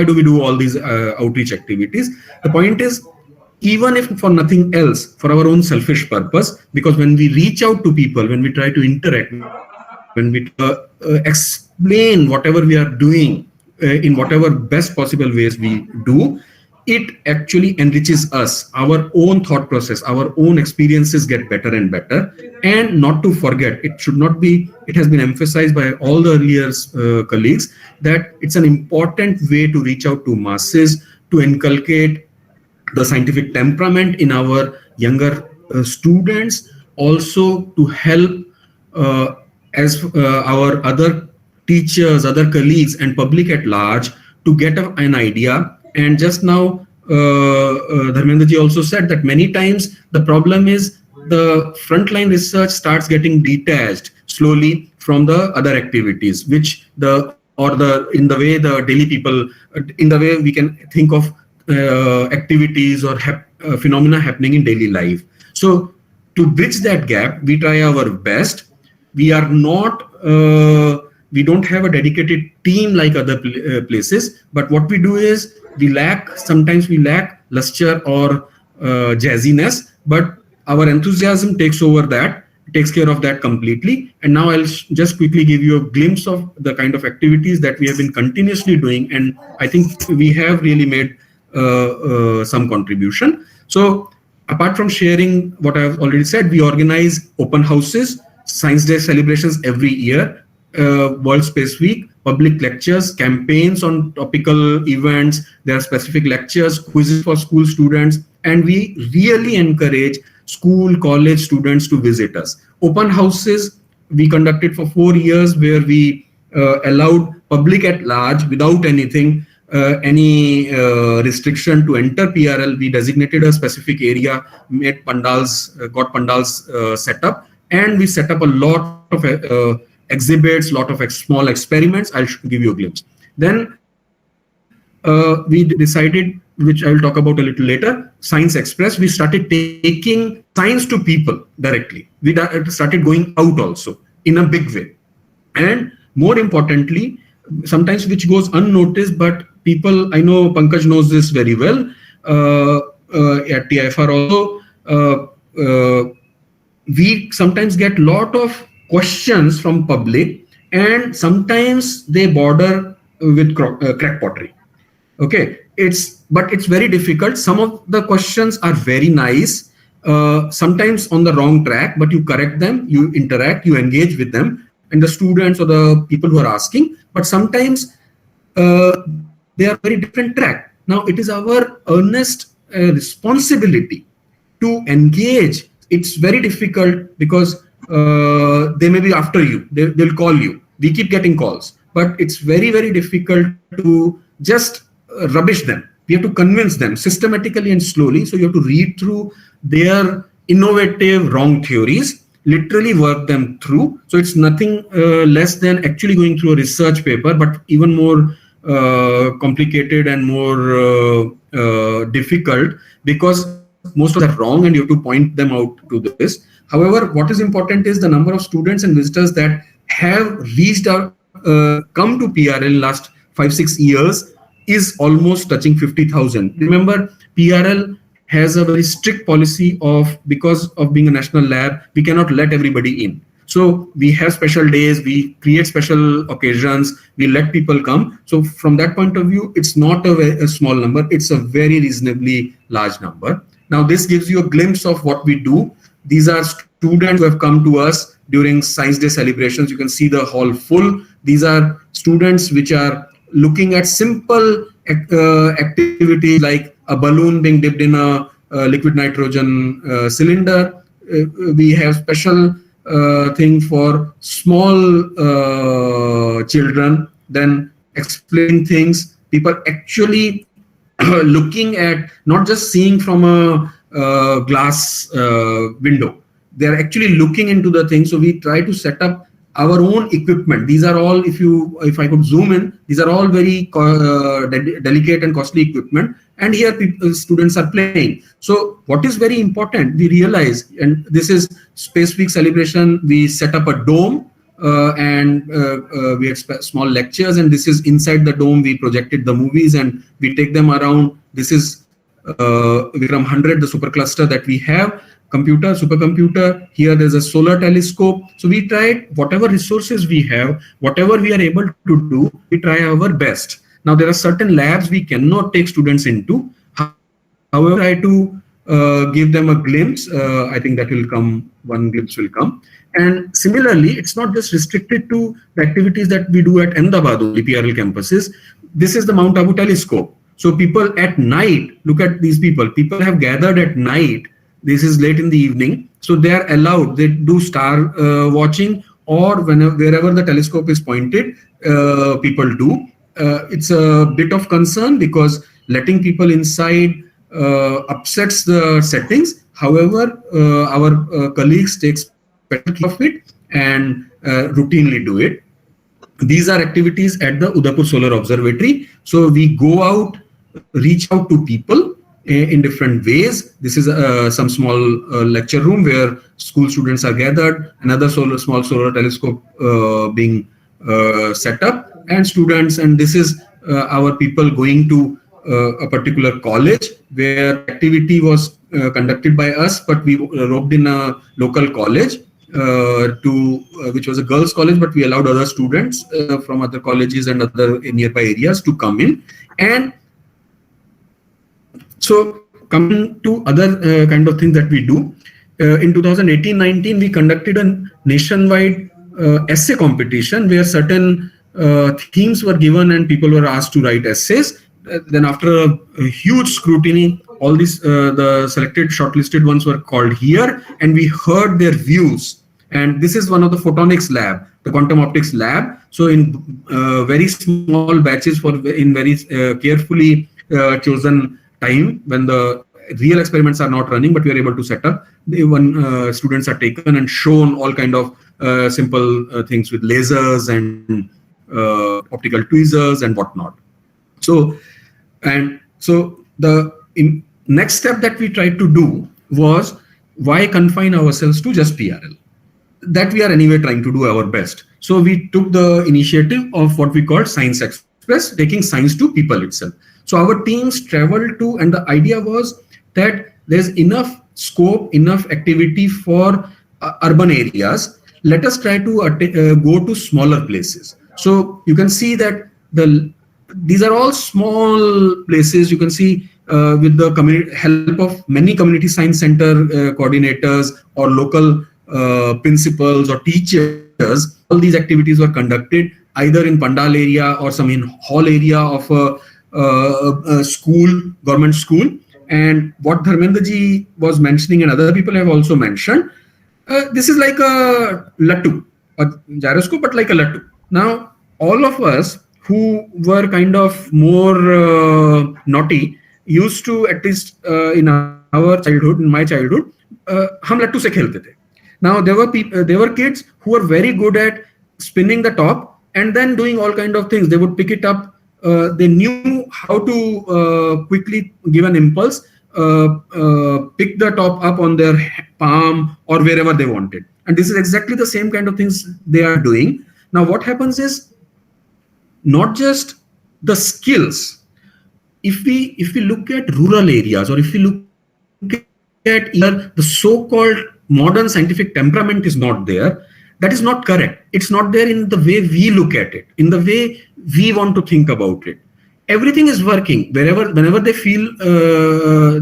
do we do all these outreach activities? The point is, even if for nothing else, for our own selfish purpose, because when we reach out to people, when we try to interact, when we explain whatever we are doing in whatever best possible ways we do, it actually enriches us, our own thought process, our own experiences get better and better. And not to forget, it has been emphasized by all the earlier colleagues that it's an important way to reach out to masses, to inculcate the scientific temperament in our younger students, also to help as our other teachers, other colleagues and public at large to get an idea. And just now, Dharmendra ji also said that many times the problem is the frontline research starts getting detached slowly from the other activities, in the way the daily people, in the way we can think of activities or phenomena happening in daily life. So to bridge that gap, we try our best. We are not. We don't have a dedicated team like other places, but what we do is sometimes we lack luster or jazziness, but our enthusiasm takes care of that completely. And now I'll just quickly give you a glimpse of the kind of activities that we have been continuously doing, and I think we have really made some contribution. So apart from sharing what I've already said, we organize open houses, Science Day celebrations every year, World Space Week, public lectures, campaigns on topical events. There are specific lectures, quizzes for school students, and we really encourage school, college students to visit us. Open houses we conducted for 4 years, where we allowed public at large without any restriction to enter PRL. We designated a specific area, made pandals, got pandals set up, and we set up a lot of exhibits, lot of small experiments. I'll give you a glimpse. Then we decided, which I will talk about a little later, Science Express. We started taking science to people directly. We started going out also in a big way. And more importantly, sometimes which goes unnoticed, but people, I know Pankaj knows this very well, at TIFR also, we sometimes get a lot of questions from public, and sometimes they border with crackpottery. Okay, but it's very difficult. Some of the questions are very nice, sometimes on the wrong track, but you correct them, you interact, you engage with them, and the students or the people who are asking. But sometimes they are very different track. Now it is our earnest responsibility to engage. It's very difficult because they may be after you, they'll call you. We keep getting calls, but it's very, very difficult to just rubbish them. We have to convince them systematically and slowly. So you have to read through their innovative wrong theories, literally work them through. So it's nothing less than actually going through a research paper, but even more complicated and more difficult, because most of them are wrong and you have to point them out to this. However, what is important is the number of students and visitors that have reached out, come to PRL in last 5-6 years is almost touching 50,000. Remember, PRL has a very strict policy because of being a national lab, we cannot let everybody in. So we have special days, we create special occasions, we let people come. So from that point of view, it's not a small number, it's a very reasonably large number. Now this gives you a glimpse of what we do. These are students who have come to us during Science Day celebrations. You can see the hall full. These are students which are looking at simple activities like a balloon being dipped in a liquid nitrogen cylinder, we have special thing for small children, then explaining things. People actually looking at, not just seeing from a glass window. They're actually looking into the thing. So we try to set up our own equipment. These are all, if I could zoom in, these are all very delicate and costly equipment. And here students are playing. So what is very important, we realize, and this is Space Week celebration, we set up a dome and we had small lectures, and this is inside the dome. We projected the movies and we take them around. This is Vikram 100, the supercluster that we have. Supercomputer, here there's a solar telescope. So we tried whatever resources we have, whatever we are able to do, we try our best. Now there are certain labs we cannot take students into. However, I try to give them a glimpse. I think that will come, one glimpse will come. And similarly, it's not just restricted to the activities that we do at Ahmedabad, the PRL campuses. This is the Mount Abu telescope. So people at night, look at these people. People have gathered at night. This is late in the evening, so they are allowed. They do star watching, or wherever the telescope is pointed, people do. It's a bit of concern because letting people inside upsets the settings. However, our colleagues take special care of it and routinely do it. These are activities at the Udaipur Solar Observatory. So we go out, reach out to people in different ways. This is some small lecture room where school students are gathered, another small solar telescope being set up, and students, and this is our people going to a particular college where activity was conducted by us, but we roped in a local college which was a girls' college, but we allowed other students from other colleges and other nearby areas to come in. And so coming to other kind of things that we do, in 2018-19, we conducted a nationwide essay competition where certain themes were given and people were asked to write essays. Then after a huge scrutiny, all these, the selected shortlisted ones were called here, and we heard their views. And this is one of the photonics lab, the quantum optics lab. So in very small batches in very carefully chosen time, when the real experiments are not running, but we are able to set up, students are taken and shown all kind of simple things with lasers and optical tweezers and whatnot. So the next step that we tried to do was, why confine ourselves to just PRL? That we are anyway trying to do our best. So we took the initiative of what we called Science Express, taking science to people itself. So our teams traveled to, and the idea was that there's enough scope, enough activity for urban areas. Let us try to go to smaller places. So you can see that these are all small places. You can see with the help of many community science center coordinators or local principals or teachers, all these activities were conducted either in Pandal area or some in hall area of a school, government school. And what Dharmendra ji was mentioning and other people have also mentioned, this is like a lattu, a gyroscope, but like a lattu. Now, all of us who were kind of more naughty used to, at least in our childhood, in my childhood, hum lattu se khelte the. Now there were kids who were very good at spinning the top and then doing all kind of things. They would pick it up. They knew how to quickly give an impulse, pick the top up on their palm or wherever they wanted. And this is exactly the same kind of things they are doing. Now what happens is, not just the skills. If we look at rural areas, or if we look at either the so-called modern scientific temperament is not there, that is not correct. It's not there in the way we look at it, in the way we want to think about it. Everything is working. Whenever they feel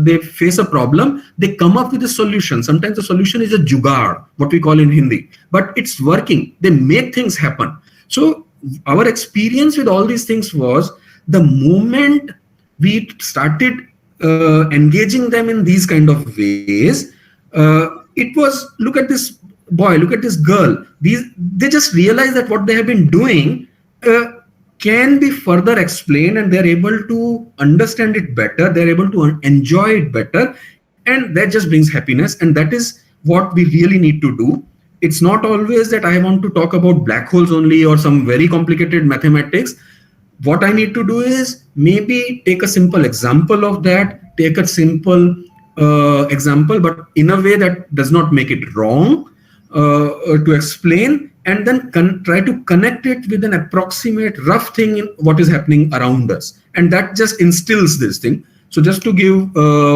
they face a problem, they come up with a solution. Sometimes the solution is a jugaad, what we call in Hindi, but it's working. They make things happen. So our experience with all these things was, the moment we started engaging them in these kind of ways, it was, look at this boy, look at this girl. They just realize that what they have been doing can be further explained, and they're able to understand it better. They're able to enjoy it better, and that just brings happiness. And that is what we really need to do. It's not always that I want to talk about black holes only or some very complicated mathematics. What I need to do is maybe take a simple example of that, take a simple example, but in a way that does not make it wrong to explain, and then try to connect it with an approximate rough thing in what is happening around us. And that just instills this thing. So just to give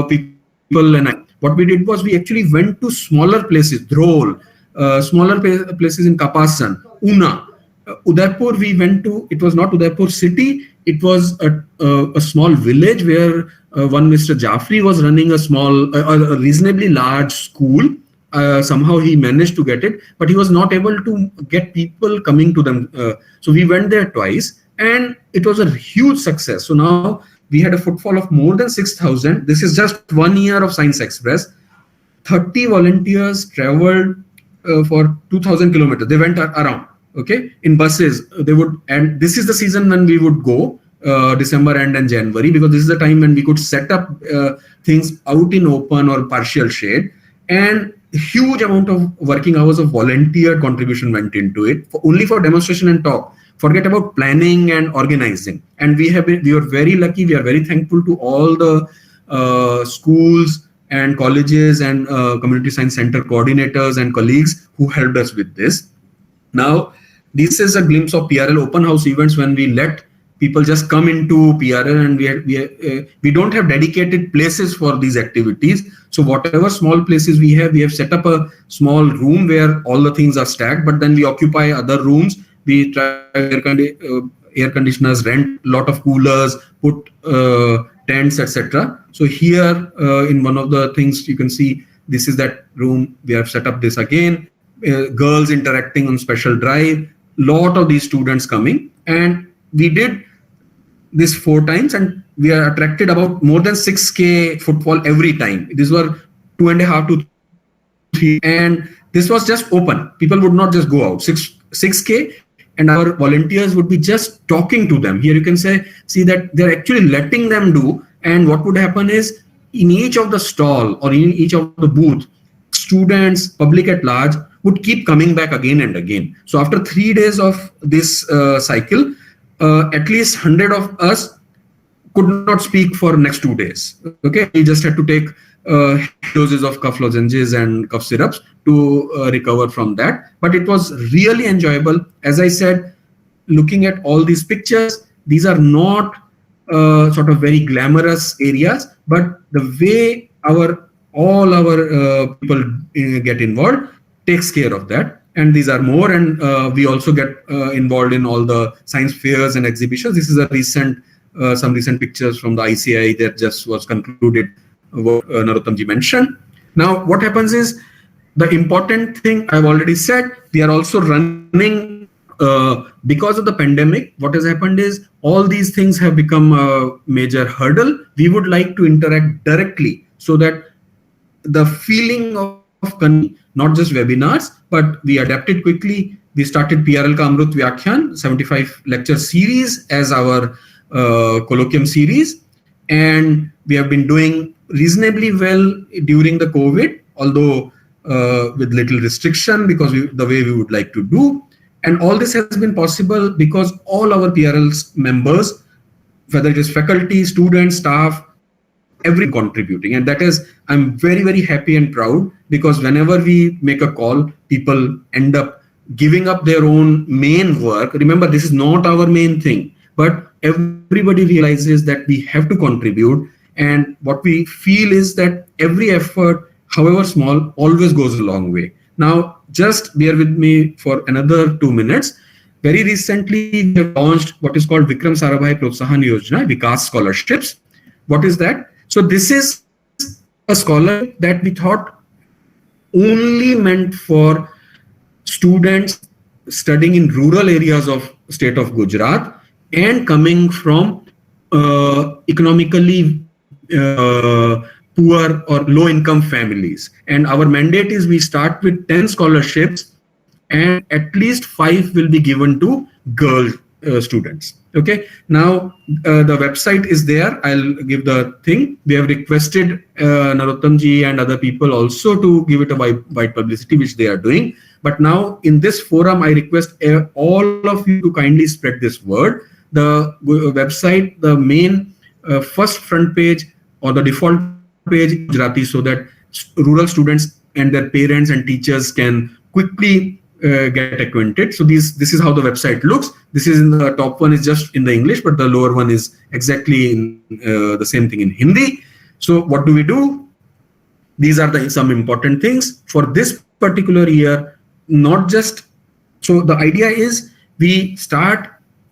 people what we did was we actually went to smaller places, Dhrol, smaller places in Kapasan, Una, Udaipur. We went to, it was not Udaipur city, it was a small village where one Mr. Jaffrey was running a reasonably large school. Somehow he managed to get it, but he was not able to get people coming to them. So we went there twice, and it was a huge success. So now we had a footfall of more than 6,000. This is just 1 year of Science Express. 30 volunteers traveled for 2,000 kilometers. They went around, okay, in buses. They would, and this is the season when we would go, December end and January, because this is the time when we could set up things out in open or partial shade. And huge amount of working hours of volunteer contribution went into it, only for demonstration and talk. Forget about planning and organizing. And we were very lucky. We are very thankful to all the schools and colleges and community science center coordinators and colleagues who helped us with this. Now, this is a glimpse of PRL open house events when we let people just come into PRL, and we don't have dedicated places for these activities. So whatever small places we have set up a small room where all the things are stacked, but then we occupy other rooms. We try air conditioners, rent a lot of coolers, put tents, etc. So here in one of the things you can see, this is that room. We have set up this again. Girls interacting on special drive. Lot of these students coming, and we did this 4 times, and we are attracted about more than 6K footfall every time. These were 2.5 to 3, and this was just open. People would not just go out. 6K, and our volunteers would be just talking to them. Here you can see that they're actually letting them do. And what would happen is, in each of the stall or in each of the booth, students, public at large, would keep coming back again and again. So after 3 days of this cycle, at least 100 of us could not speak for next 2 days. Okay, we just had to take doses of cough lozenges and cough syrups to recover from that. But it was really enjoyable. As I said, looking at all these pictures, these are not sort of very glamorous areas, but the way all our people get involved takes care of that. And these are more, and we also get involved in all the science fairs and exhibitions. This is a some recent pictures from the ICI that just was concluded, what Narottamji mentioned. Now, what happens is, the important thing I've already said, we are also running, because of the pandemic, what has happened is all these things have become a major hurdle. We would like to interact directly so that the feeling of not just webinars, but we adapted quickly. We started PRL Ka Amrit Vyakhyan 75 lecture series as our colloquium series, and we have been doing reasonably well during the COVID, although with little restriction because the way we would like to do. And all this has been possible because all our PRL's members, whether it is faculty, students, staff, every contributing. And that is, I'm very, very happy and proud, because whenever we make a call, people end up giving up their own main work. Remember, this is not our main thing, but everybody realizes that we have to contribute. And what we feel is that every effort, however small, always goes a long way. Now, just bear with me for another 2 minutes. Very recently, we have launched what is called Vikram Sarabhai Protsahan Yojana, Vikas Scholarships. What is that? So this is a scholarship that we thought only meant for students studying in rural areas of state of Gujarat and coming from economically poor or low income families. And our mandate is we start with 10 scholarships and at least 5 will be given to girl students. Okay, now the website is there. I'll give the thing. We have requested Narottamji and other people also to give it a wide publicity, which they are doing. But now in this forum, I request all of you to kindly spread this word. The website, the main first front page or the default page is Gujarati, so that rural students and their parents and teachers can quickly get acquainted. So this is how the website looks. This is in the top one is just in the English, but the lower one is exactly in the same thing in Hindi. So what do? These are some important things for this particular year. Not just, so the idea is we start,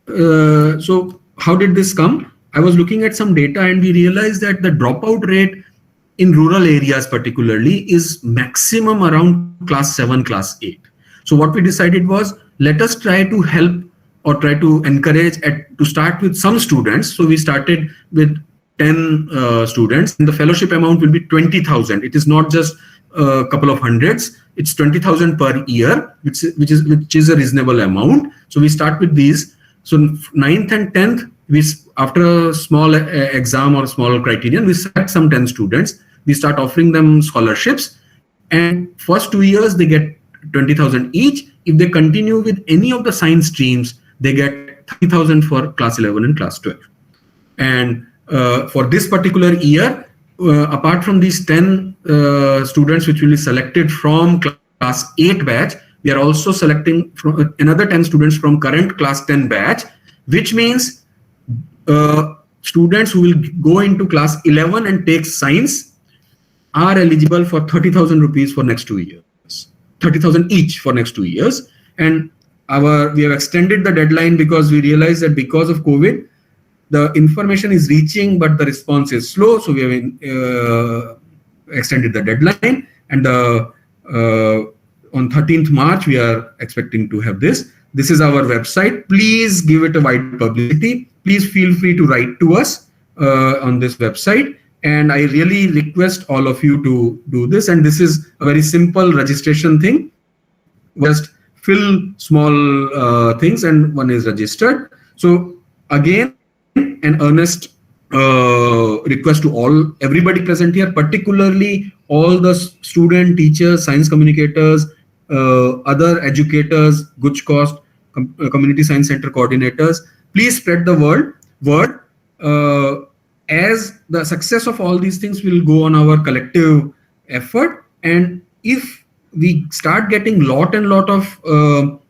so how did this come? I was looking at some data and we realized that the dropout rate in rural areas particularly is maximum around class 7, class 8. So what we decided was, let us try to help or try to encourage to start with some students. So we started with 10 students, and the fellowship amount will be 20,000. It is not just a couple of hundreds. It's 20,000 per year, which is a reasonable amount. So we start with these. So 9th and 10th, after a small exam or small criterion, we select some 10 students. We start offering them scholarships, and first 2 years they get 20,000 each. If they continue with any of the science streams, they get 30,000 for class 11 and class 12. And for this particular year, apart from these 10 students which will be selected from class 8 batch, we are also selecting from another 10 students from current class 10 batch, which means students who will go into class 11 and take science are eligible for 30,000 rupees for next 2 years. 30,000 each for next 2 years. And we have extended the deadline because we realized that because of COVID, the information is reaching, but the response is slow. So we have extended the deadline. And on 13th March, we are expecting to have this. This is our website. Please give it a wide publicity. Please feel free to write to us on this website. And I really request all of you to do this. And this is a very simple registration thing. Just fill small things and one is registered. So again, an earnest request to everybody present here, particularly all the student, teachers, science communicators, other educators, GUJCOST, Community Science Center coordinators. Please spread the word. As the success of all these things will go on our collective effort, and if we start getting lot of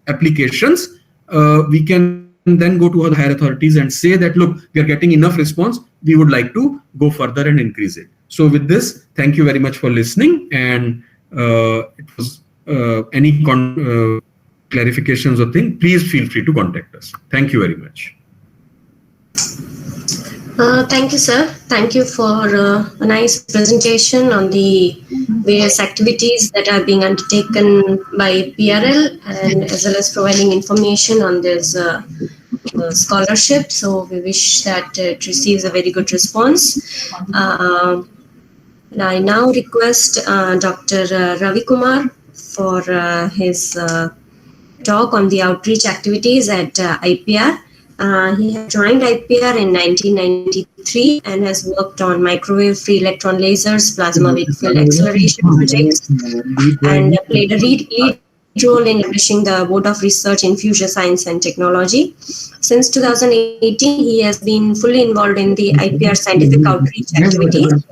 applications, we can then go to the higher authorities and say that, look, we are getting enough response, we would like to go further and increase it. So with this, thank you very much for listening, and it was any clarifications or thing, please feel free to contact us. Thank you very much. Thank you, sir. Thank you for a nice presentation on the various activities that are being undertaken by PRL, and as well as providing information on this scholarship. So we wish that it receives a very good response. I now request Dr. Ravi Kumar for his talk on the outreach activities at IPR. He had joined IPR in 1993 and has worked on microwave free electron lasers, plasma wave field acceleration projects, and played a lead role in establishing the Board of Research in Future Science and Technology. Since 2018, he has been fully involved in the IPR scientific outreach activities.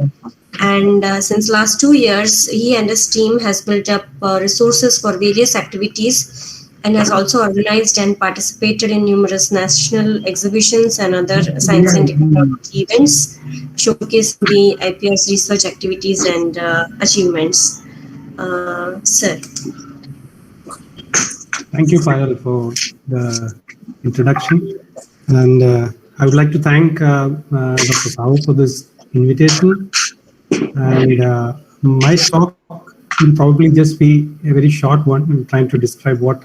And since last 2 years, he and his team has built up resources for various activities, and has also organized and participated in numerous national exhibitions and other science and technology events, showcasing the IPR's research activities and achievements. Sir. Thank you, Payal, for the introduction. And I would like to thank Dr. Sahu for this invitation. And my talk will probably just be a very short one. I'm trying to describe what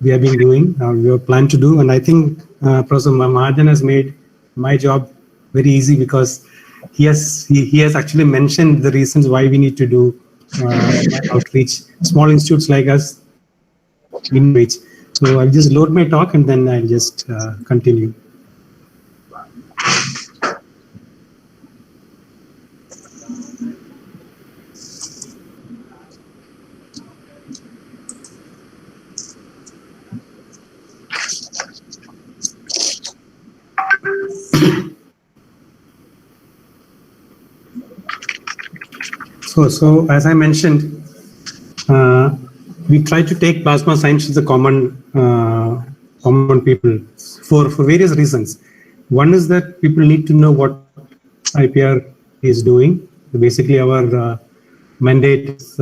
we have been doing, we have planned to do. And I think Professor Mahajan has made my job very easy, because he has actually mentioned the reasons why we need to do outreach. Small institutes like us, we need reach. So I'll just load my talk and then I'll just continue. So as I mentioned, we try to take plasma science to the common people for various reasons. One is that people need to know what IPR is doing. Basically, our mandate is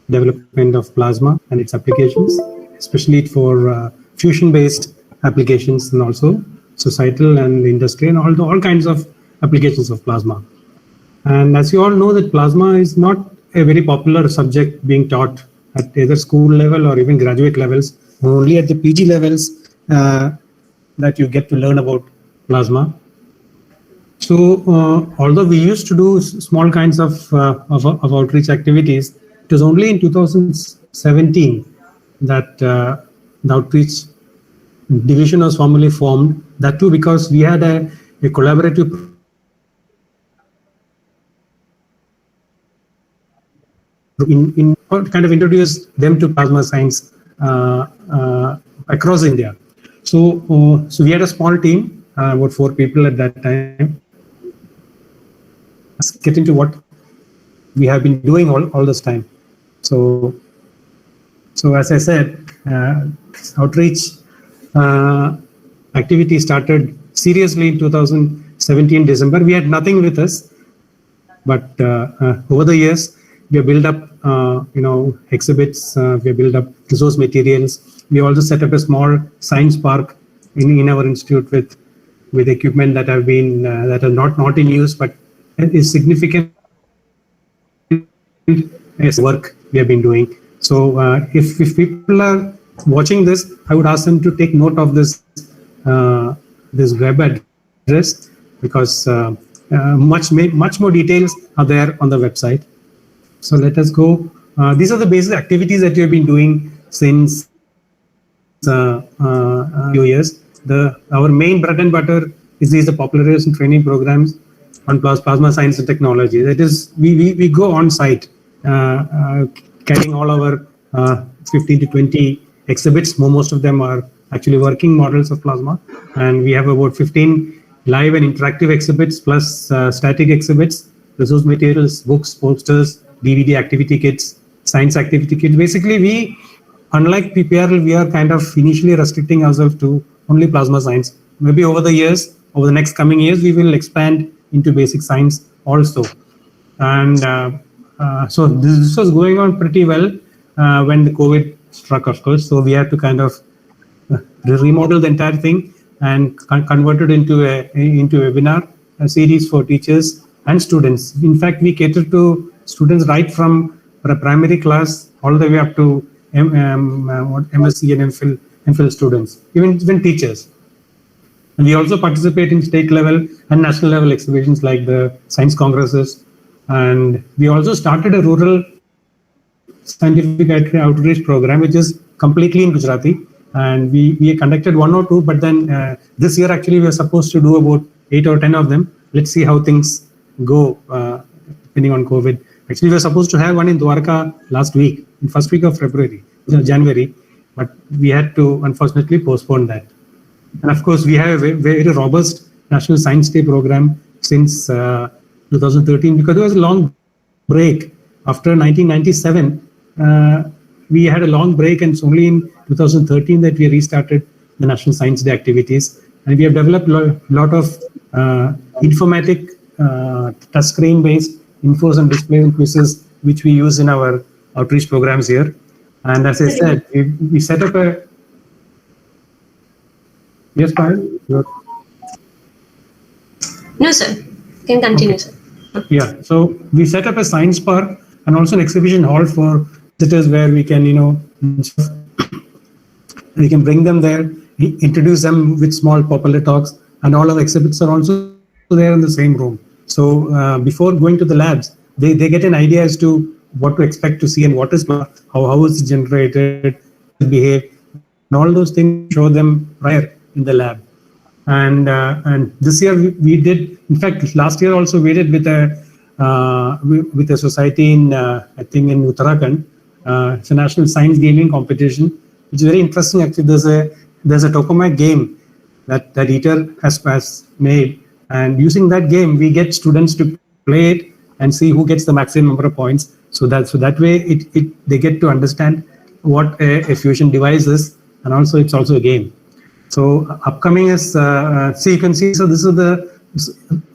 development of plasma and its applications, especially for fusion-based applications and also societal and industrial and all kinds of applications of plasma. And as you all know, that plasma is not a very popular subject being taught at either school level or even graduate levels. Only at the PG levels that you get to learn about plasma. So although we used to do small kinds of outreach activities, it was only in 2017 that the outreach division was formally formed. That too because we had a collaborative in kind of introduce them to plasma science across India. So we had a small team, about 4 people at that time. Let's get into what we have been doing all this time. So as I said, outreach activity started seriously in 2017 December. We had nothing with us, but over the years we have built up exhibits, we have built up resource materials. We also set up a small science park in our institute with equipment that have been that are not in use, but is significant work we have been doing. So if people are watching this, I would ask them to take note of this web address, because much more details are there on the website. So let us go. These are the basic activities that we have been doing since few years. Our main bread and butter is the popularization training programs on plasma science and technology. That is, we go on site, carrying all our 15 to 20 exhibits. Most of them are actually working models of plasma, and we have about 15 live and interactive exhibits plus static exhibits, resource materials, books, posters, DVD activity kits, science activity kits. Basically, we, unlike PPRL, we are kind of initially restricting ourselves to only plasma science. Maybe over the years, over the next coming years, we will expand into basic science also. And so this was going on pretty well when the COVID struck, of course. So we had to kind of remodel the entire thing and convert it into a webinar, a series for teachers and students. In fact, we cater to students right from primary class all the way up to MSc and MPhil students, even teachers. And we also participate in state level and national level exhibitions like the science congresses. And we also started a rural scientific outreach program, which is completely in Gujarati. And we conducted 1 or 2, but then this year actually we are supposed to do about 8 or 10 of them. Let's see how things go depending on COVID. Actually, we were supposed to have one in Dwarka last week, in first week of January, but we had to unfortunately postpone that. And of course, we have a very robust National Science Day program since 2013, because there was a long break. After 1997, we had a long break, and it's only in 2013 that we restarted the National Science Day activities. And we have developed a lot of informatic touchscreen-based infos and displays and quizzes, which we use in our outreach programs here. And as I said, we set up a... Yes, Payal? No, sir. You can continue, sir. Yeah, so we set up a science park and also an exhibition hall for visitors where we can, we can bring them there, introduce them with small popular talks, and all our exhibits are also there in the same room. So before going to the labs, they get an idea as to what to expect to see and what is how is it generated, behave, and all those things show them prior in the lab. And this year we did, in fact, last year also we did with a society in I think in Uttarakhand. It's a national science gaming competition, which is very interesting. Actually, there's a Tokomak game that ITER has made, and using that game we get students to play it and see who gets the maximum number of points. So that way they get to understand what a fusion device is, and also it's also a game. So upcoming is see, you can see. So this is the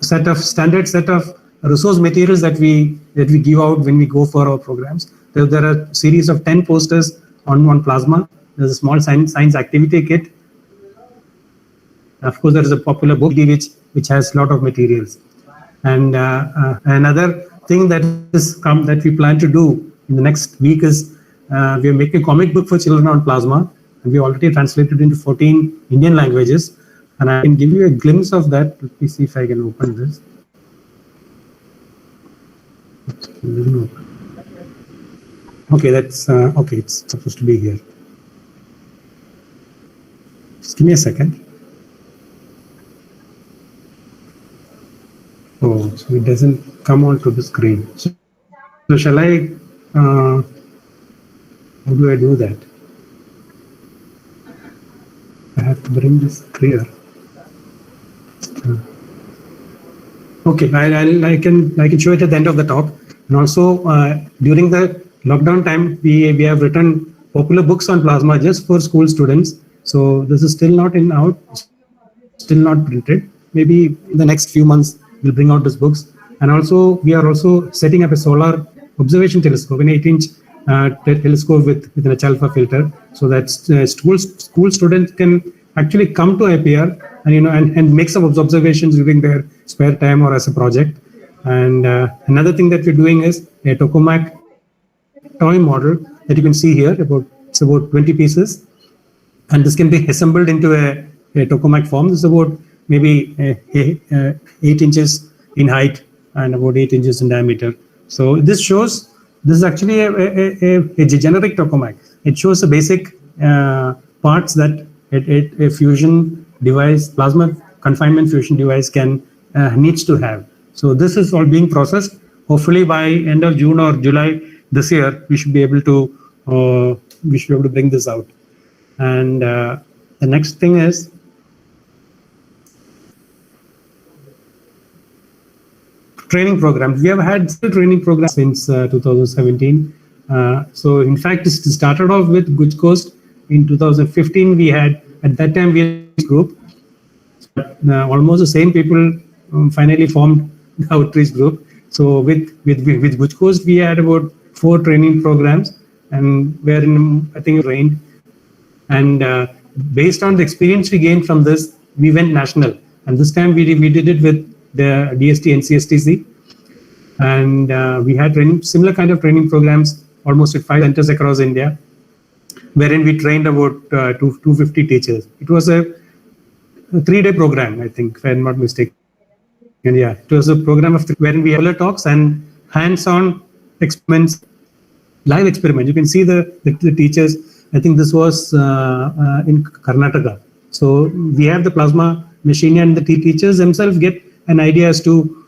standard set of resource materials that we give out when we go for our programs. There are a series of 10 posters on plasma. There's a small science activity kit. Of course, there is a popular book which has a lot of materials. And another thing that we plan to do in the next week is we are making a comic book for children on plasma. And we already translated into 14 Indian languages. And I can give you a glimpse of that. Let me see if I can open this. Okay, that's okay. It's supposed to be here. Just give me a second. Oh, so it doesn't come onto the screen. So shall I? How do I do that? I have to bring this clear. Okay, I can show it at the end of the talk. And also during the lockdown time, we have written popular books on plasma just for school students. So this is still not out, still not printed. Maybe in the next few months we'll bring out these books. And also we are also setting up a solar observation telescope, an 8-inch telescope with an H-alpha filter, so that school students can actually come to IPR and make some observations during their spare time or as a project. And another thing that we're doing is a Tokomak Toy Model that you can see here. It's about 20 pieces, and this can be assembled into a Tokomak form. This is about maybe 8 inches in height and about 8 inches in diameter. So this is actually a generic Tokomak. It shows the basic parts that a fusion device, plasma confinement fusion device needs to have. So this is all being processed. Hopefully by end of June or July this year, we should be able to bring this out. And the next thing is training programs. We have had training programs since 2017. So in fact, it started off with GUJCOST. In 2015, we had, at that time, we had a group. Almost the same people finally formed the outreach group. So with GUJCOST, we had about 4 training programs, and wherein I think it rained. And based on the experience we gained from this, we went national. And this time we did it with the DST and CSTC. And we had similar kind of training programs almost at 5 centers across India, wherein we trained about 250 teachers. It was a 3-day program, I think, if I'm not mistaken. And yeah, it was a program wherein we had talks and hands-on experiments, live experiments. You can see the teachers. I think this was in Karnataka. So we have the plasma machine, and the teachers themselves get an idea as to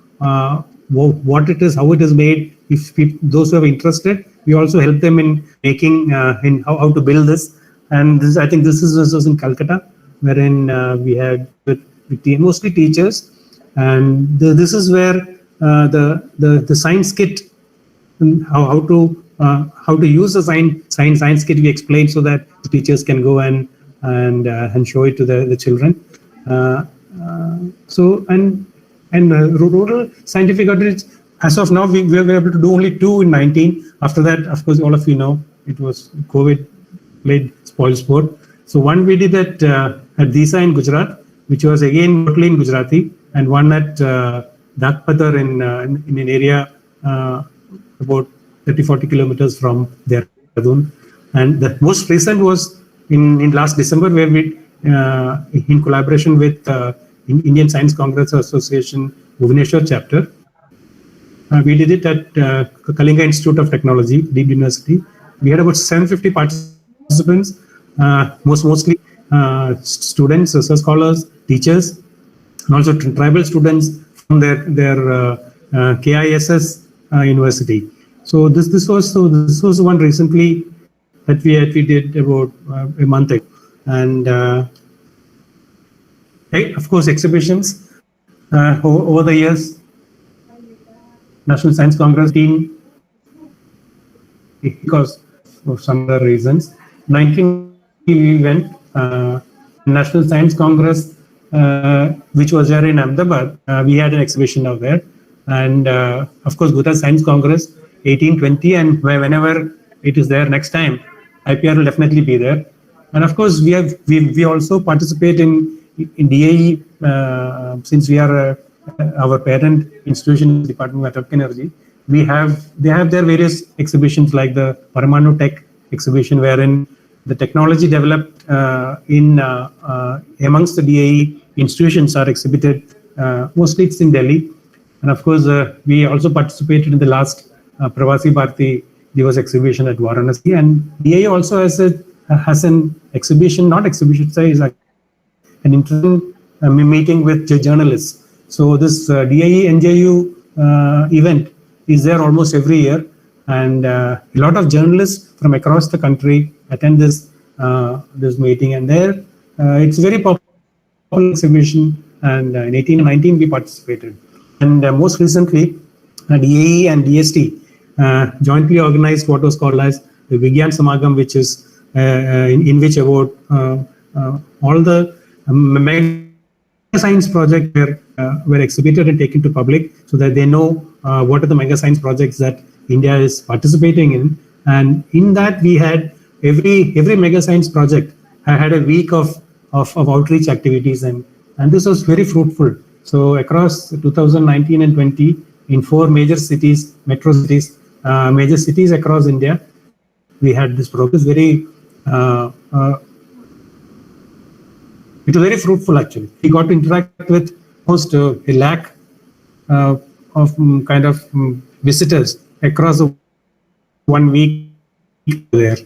what it is, how it is made. If those who are interested, we also help them in making in how to build this. And I think this was in Calcutta, wherein we had with mostly teachers. And this is where the science kit, how to use the science kit we explained, so that the teachers can go and show it to the children. So rural scientific outreach, as of now, we were able to do only 2 in 19. After that, of course, all of you know, it was COVID played spoil sport. So one we did at Disa in Gujarat, which was again totally in Gujarati, and one at Dakpatar in an area about 30-40 kilometers from Dehradun. And the most recent was in last December, where we, in collaboration with Indian Science Congress Association Bhubaneswar chapter. We did it at Kalinga Institute of Technology, Dept University. We had about 750 participants, mostly students, research scholars, teachers, and also tribal students from their KISS university. So this was one recently that we did about a month ago, and of course exhibitions over the years. National Science Congress team, because of some other reasons, 19 we went National Science Congress, which was there in Ahmedabad. We had an exhibition out there, and of course Gujarat Science Congress 1820, and whenever it is there next time, IPR will definitely be there. And of course we also participate in DAE since we are our parent institution, Department of Atomic Energy. They have their various exhibitions like the Paramanu Tech exhibition, wherein the technology developed amongst the DAE institutions are exhibited. Mostly it's in Delhi, and of course we also participated in the last Pravasi Bharati Divas exhibition at Varanasi, and DAE also has an exhibition, not exhibition, say, is an interesting meeting with journalists. So this DAE NJU event is there almost every year, and a lot of journalists from across the country attend this meeting, and there it's a very popular exhibition, and in 18 and 19 we participated. And most recently DAE and DST jointly organized what was called as the Vigyan Samagam, which is in which about all the mega science projects were exhibited and taken to public, so that they know what are the mega science projects that India is participating in. And in that we had every mega science project had a week of outreach activities, and this was very fruitful. So across 2019 and 20, in 4 major cities, metro cities, major cities across India, we had this program. It was very fruitful actually. We got to interact with almost a lakh of kind of visitors across 1 week there.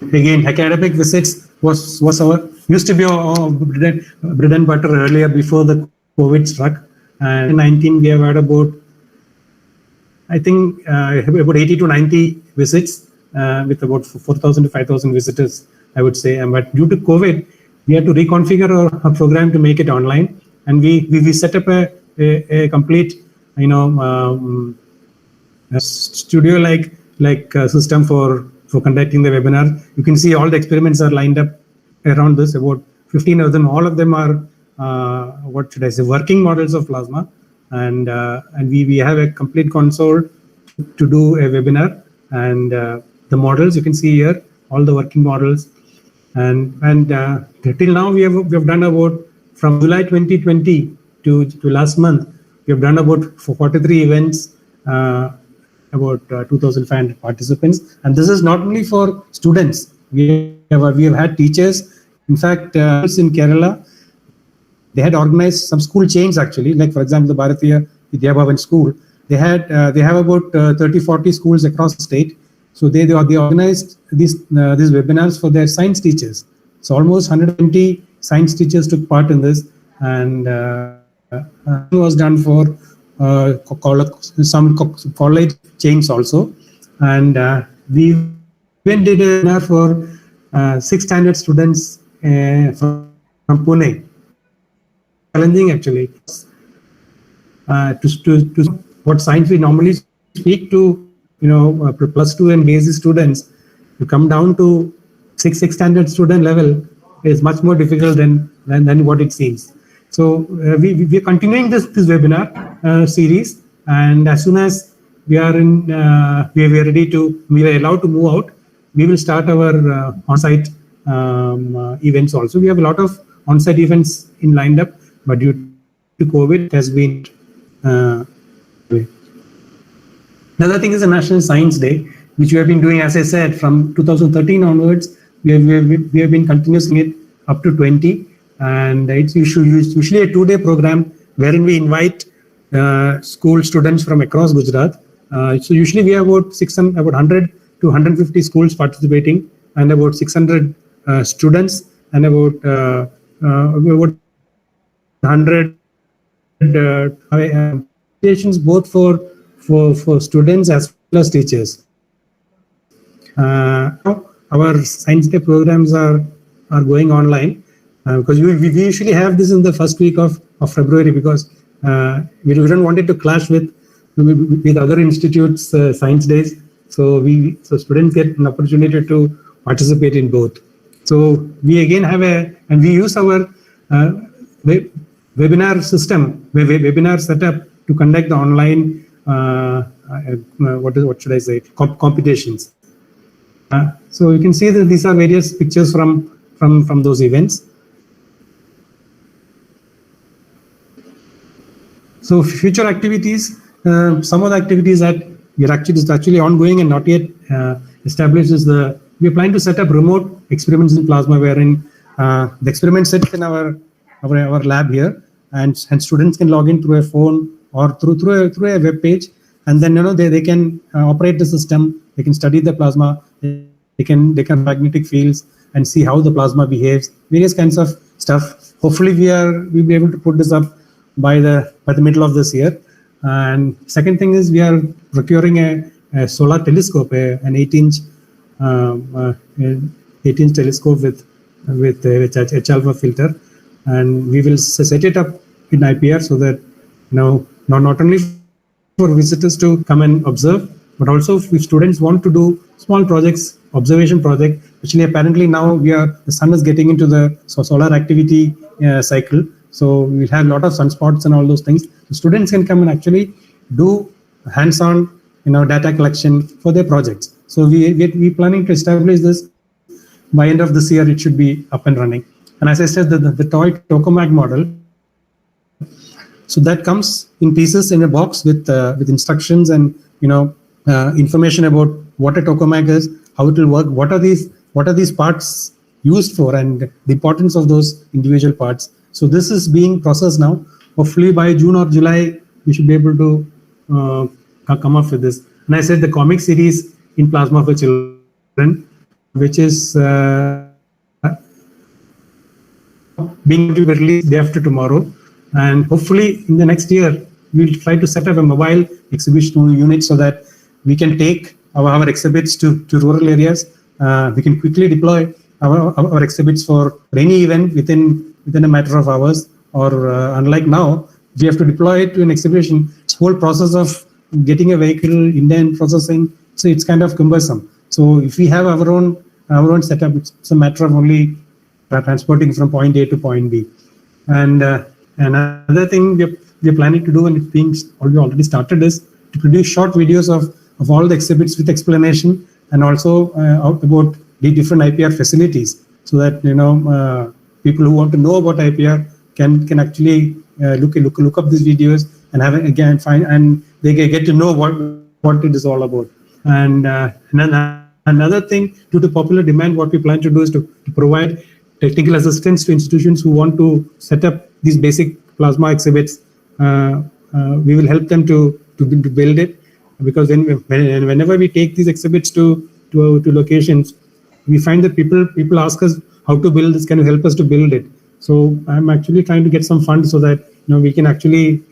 Again, academic visits was our used to be our bread and butter earlier before the COVID struck. And in 19 we have had about, I think, about 80 to 90 visits with about 4,000 to 5,000 visitors, I would say. But due to COVID, we had to reconfigure our program to make it online, and we set up a complete, studio like system for conducting the webinar. You can see all the experiments are lined up around this. About 15 of them, all of them are what should I say, working models of plasma, and we have a complete console to do a webinar, and the models you can see here, all the working models, and till now we have done about, from July 2020 to last month, we have done about 43 events, about 2,500 participants, and this is not only for students. We have had teachers. In fact, in Kerala, they had organized some school chains actually, like for example the Bharatiya Vidya Bhavan school. They have about 30-40 schools across the state. So they organized these webinars for their science teachers. So almost 120 science teachers took part in this, and it was done for some college chains also. And we even did a webinar for 6th standard students from Pune. Challenging actually to what science we normally speak to, plus 2 and basic students, to come down to 6th standard student level is much more difficult than what it seems. So we are continuing this webinar series, and as soon as we are ready to, we are allowed to move out, we will start our on-site events also. We have a lot of on-site events lined up, but due to COVID, it has been. Another thing is the National Science Day, which we have been doing, as I said, from 2013 onwards. We have been continuing it up to 20. and it's usually a 2-day program wherein we invite school students from across Gujarat. So usually we have about 100 to 150 schools participating, and about 600 students, and about 100 applications both for students as well as teachers. Our science day programs are going online because we usually have this in the first week of February, because we don't want it to clash with other institutes' science days. So students get an opportunity to participate in both. So we again have and we use our webinar system, webinar setup to conduct the online what should I say, competitions. So you can see that these are various pictures from those events. So future activities, some of the activities that is actually ongoing and not yet established is we are planning to set up remote experiments in plasma, wherein the experiment sits in our lab here, and students can log in through a phone or through a web page, and then they can operate the system. They can study the plasma. They can magnetic fields and see how the plasma behaves. Various kinds of stuff. Hopefully, we'll be able to put this up by the middle of this year. And second thing is we are procuring a solar telescope, an 8-inch telescope with H-alpha filter, and we will set it up in IPR so that not only for visitors to come and observe, but also if students want to do small projects, observation project. Actually, apparently now the sun is getting into the solar activity cycle, so we'll have a lot of sunspots and all those things. The students can come and actually do hands-on data collection for their projects. So we planning to establish this by end of this year. It should be up and running. And as I said, the toy Tokomak model, so that comes in pieces in a box with instructions and information about what a tokamak is, how it will work, what are these parts used for, and the importance of those individual parts. So this is being processed now. Hopefully by June or July we should be able to come up with this. And I said the comic series in plasma for children, which is being released day after tomorrow, and hopefully in the next year we'll try to set up a mobile exhibition unit so that we can take our exhibits to rural areas. We can quickly deploy our exhibits for any event within a matter of hours, or unlike now, we have to deploy it to an exhibition. It's whole process of getting a vehicle, indent processing, so it's kind of cumbersome. So if we have our own setup, it's a matter of only transporting from point A to point B. And another thing we're planning to do, and it's already started, is to produce short videos of all the exhibits with explanation, and also about the different IPR facilities, so that people who want to know about IPR can actually look up these videos and have it again and they get to know what it is all about. And another thing, due to popular demand, what we plan to do is to provide technical assistance to institutions who want to set up these basic plasma exhibits. We will help them to build it, because whenever we take these exhibits to locations, we find that people ask us how to build this. Can you help us to build it? So I'm actually trying to get some funds so that we can actually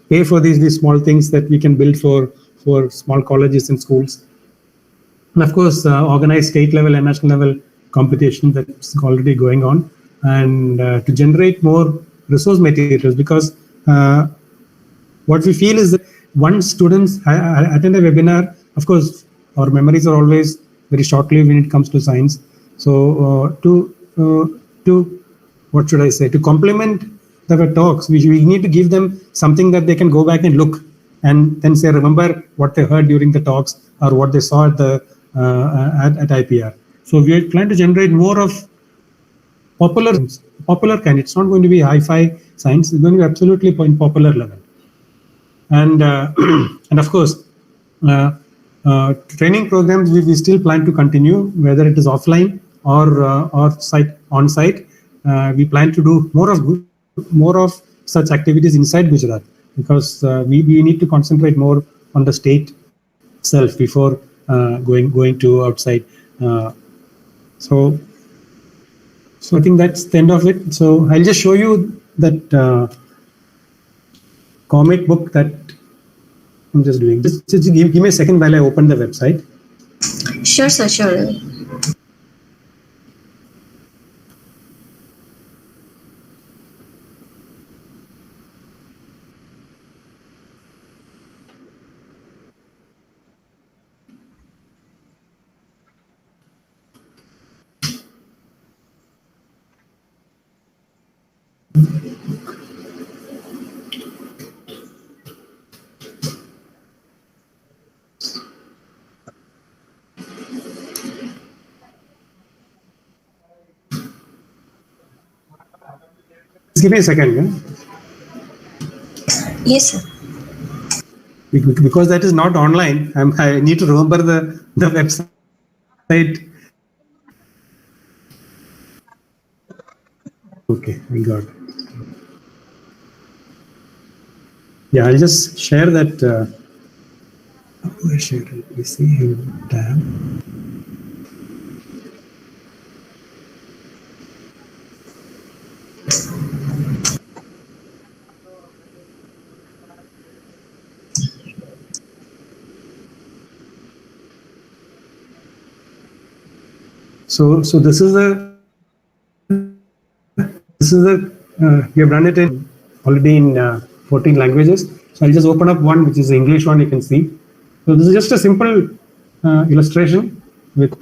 pay for these small things that we can build for small colleges and schools, and of course organize state level and national level competition that's already going on, and to generate more resource materials, because what we feel is that once students attend a webinar, of course our memories are always very short-lived when it comes to science. So what should I say, to complement the talks, we need to give them something that they can go back and look and then say, remember what they heard during the talks or what they saw at IPR. So we are trying to generate more of popular kind. It's not going to be hi-fi science. It's going to be absolutely in popular level. And and of course, training programs we still plan to continue, whether it is offline or on site. we plan to do more of such activities inside Gujarat, because we need to concentrate more on the state itself before going to outside. So I think that's the end of it. So I'll just show you that comic book that I'm just doing. Just give me a second while I open the website. Sure, sir, sure. Just give me a second. Yeah? Yes, sir. Because that is not online, I need to remember the website. Okay, we got it. Yeah, I'll just share that. How do I share it? You see here, tab. So this is a we have run it already in 14 languages. So I'll just open up one, which is the English one. You can see. So this is just a simple illustration with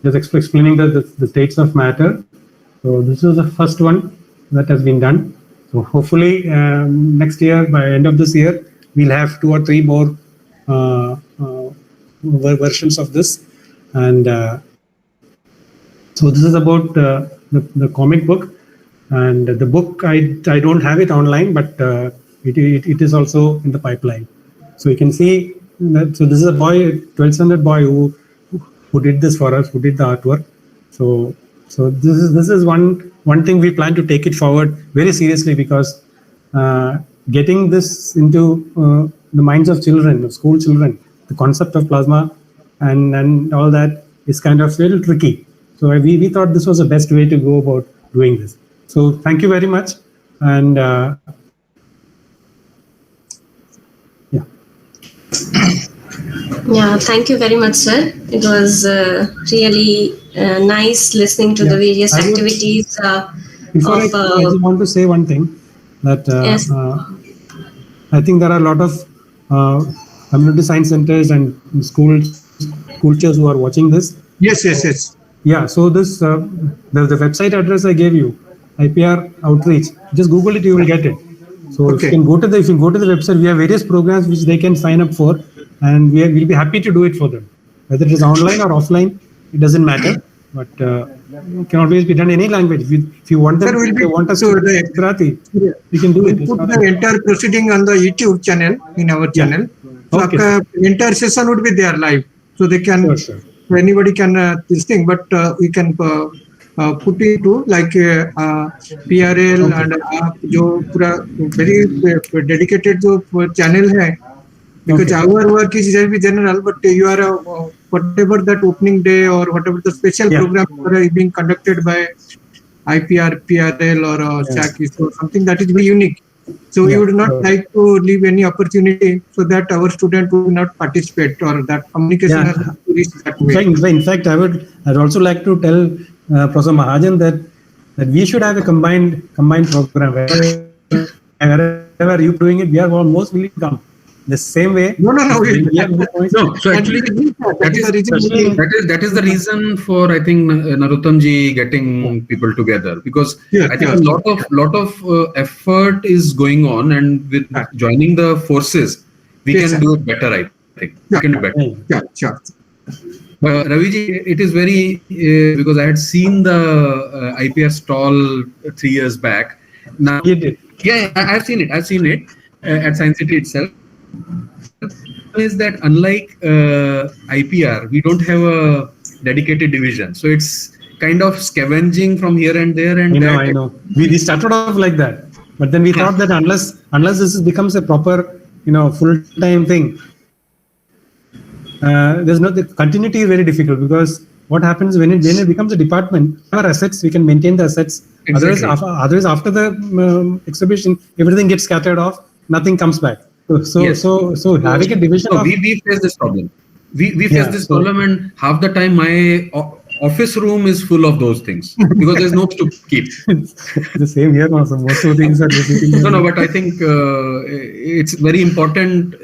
just explaining the states of matter. So this is the first one that has been done. So hopefully next year, by end of this year, we'll have 2 or 3 more versions of this. And so this is about the comic book, and the book I don't have it online, but it is also in the pipeline. So you can see that. So this is a boy, 12th standard boy who did this for us, who did the artwork. So this is one thing we plan to take it forward very seriously, because getting this into the minds of children, of school children, the concept of plasma and all that is kind of a little tricky. So we thought this was the best way to go about doing this. So thank you very much. And yeah. Yeah, thank you very much, sir. It was really nice listening to the various activities. Before I just want to say one thing, that yes. I think there are a lot of community science centers and schools who are watching this. Yes. Yeah, so this the website address I gave you, IPR Outreach. Just Google it, you will get it. So if you go to the website, we have various programs which they can sign up for, and we'll be happy to do it for them. Whether it is online or offline, it doesn't matter. But it can always be done in any language. If you want them, Sir, if they want us to do Gujarati, we can do it. We'll put the entire proceeding on the YouTube channel, in our channel. So the entire session would be there live, so they can. Sure. So anybody can this thing, but we can put into like PRL and जो पूरा very dedicated जो channel है, because our work is general, but you are whatever that opening day or whatever the special program are being conducted by IPR, PRL or SAC, so something that is very unique. So we would not like to leave any opportunity so that our student will not participate, or that communication has to reach that way. In fact, I'd also like to tell Professor Mahajan that we should have a combined program. Wherever you're doing it, we are almost willing to come. The same way. No. So actually, that is the reason for, I think, Narottamji getting people together, because I think a lot of effort is going on, and with joining the forces, we can do it better. I think we can do better. Sure. Raviji, it is very because I had seen the IPR stall 3 years back. Now, I've seen it. I've seen it at Science City itself. Is that unlike IPR, we don't have a dedicated division, so it's kind of scavenging from here and there. And I know. We started off like that, but then we thought that unless this becomes a proper, full-time thing, the continuity is very difficult, because what happens when it becomes a department, our assets, we can maintain the assets. Exactly. Otherwise, after the exhibition, everything gets scattered off, nothing comes back. So having a division of... We face this problem. We face this problem, and half the time my office room is full of those things because there's no to keep. The same here also. Most of the things are No, but I think it's very important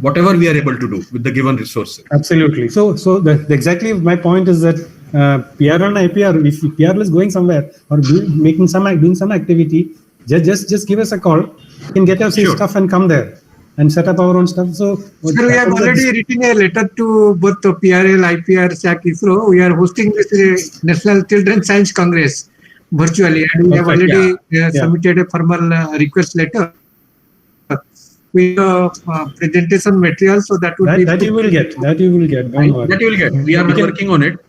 whatever we are able to do with the given resources. Absolutely. So exactly my point is that PRL and IPR, if PRL is going somewhere or doing some activity, just give us a call. We can get our stuff and come there and set up our own stuff. So sir, we have already written a letter to both the PRL, IPR, SAC, ISRO. We are hosting this National Children's Science Congress virtually, and we have already submitted a formal request letter with presentation material. So that would be that you will get. That you will get. We are working on it.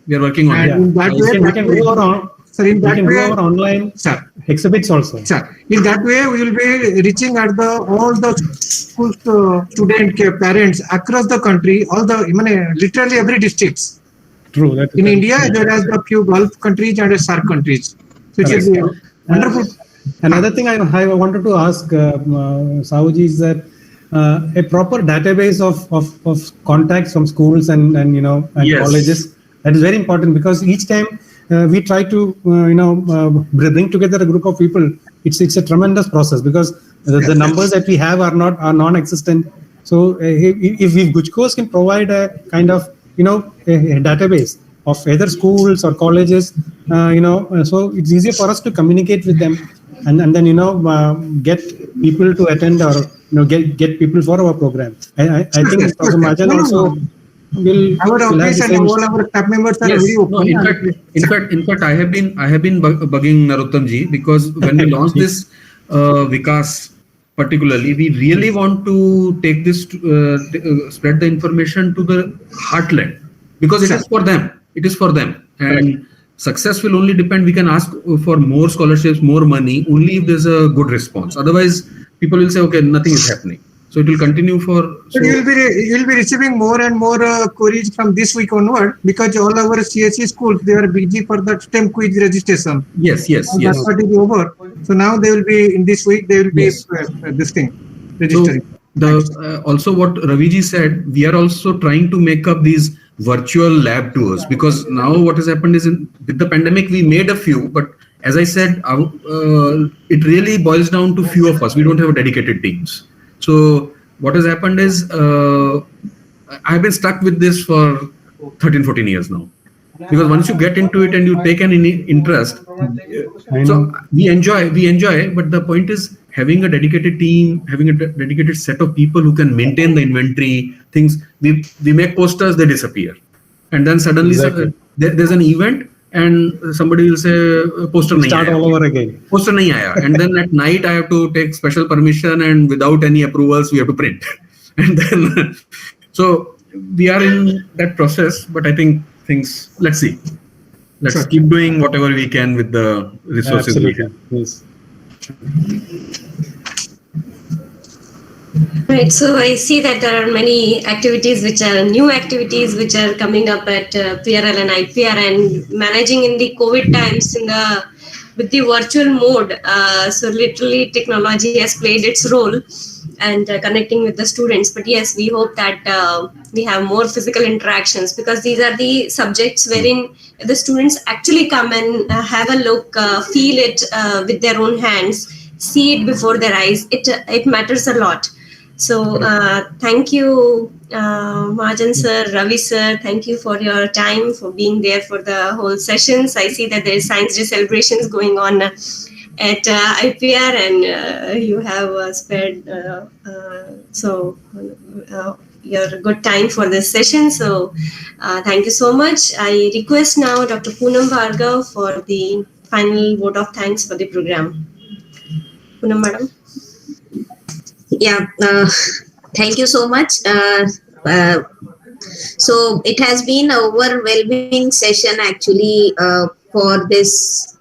We are working on it. In that way, we can go around. Sir, in that way, do our online exhibits also. Sir, in that way, we will be reaching at all the school student parents across the country, literally every district. True. In India, there are a few Gulf countries and SAARC countries. So it is wonderful. Another thing I wanted to ask Sahuji is that a proper database of contacts from schools and colleges, that is very important, because each time we try to bring together a group of people, it's a tremendous process, because the numbers that we have are non-existent. So if GUJCOST can provide a kind of a database of either schools or colleges, so it's easier for us to communicate with them and then get people to attend or get people for our program. I think Dr. Mahajan also our office and all our staff members are very open. No, in fact, I have been bugging Narottam ji, because when we launched this Vikas particularly, we really want to take this spread the information to the heartland, because it is for them. It is for them, and success will only depend. We can ask for more scholarships, more money, only if there's a good response. Otherwise, people will say, okay, nothing is happening. So it will continue for. So you'll be receiving more and more queries from this week onward, because all our CSE schools, they are busy for the STEM quiz registration. Yes. That part is over. So now they will be in this week. They will be this thing registering. So also what Ravi ji said, we are also trying to make up these virtual lab tours, because now what has happened is with the pandemic we made a few, but as I said, it really boils down to few of us. We don't have dedicated teams. So what has happened is I've been stuck with this for 13-14 years now, because once you get into it and you take an interest, so we enjoy, but the point is having a dedicated team, having a dedicated set of people who can maintain the inventory, things. We make posters, they disappear, and then suddenly there's an event and somebody will say poster nahi start aaya. All over again. Poster nahi aaya. And then at night I have to take special permission, and without any approvals we have to print. And then so we are in that process, but I think let's see. Let's keep doing whatever we can with the resources we have. Yes. Right, so I see that there are many activities new activities which are coming up at PRL and IPR, and managing in the COVID times with the virtual mode. So literally technology has played its role and connecting with the students. But yes, we hope that we have more physical interactions, because these are the subjects wherein the students actually come and have a look, feel it with their own hands, see it before their eyes. It matters a lot. So thank you, Mahajan sir, Ravi sir. Thank you for your time, for being there for the whole sessions. I see that there is Science Day celebrations going on at IPR, and you have spared your good time for this session. So thank you so much. I request now Dr. Poonam Bhargav for the final vote of thanks for the program. Poonam madam. Yeah, thank you so much. So it has been an overwhelming session actually for this.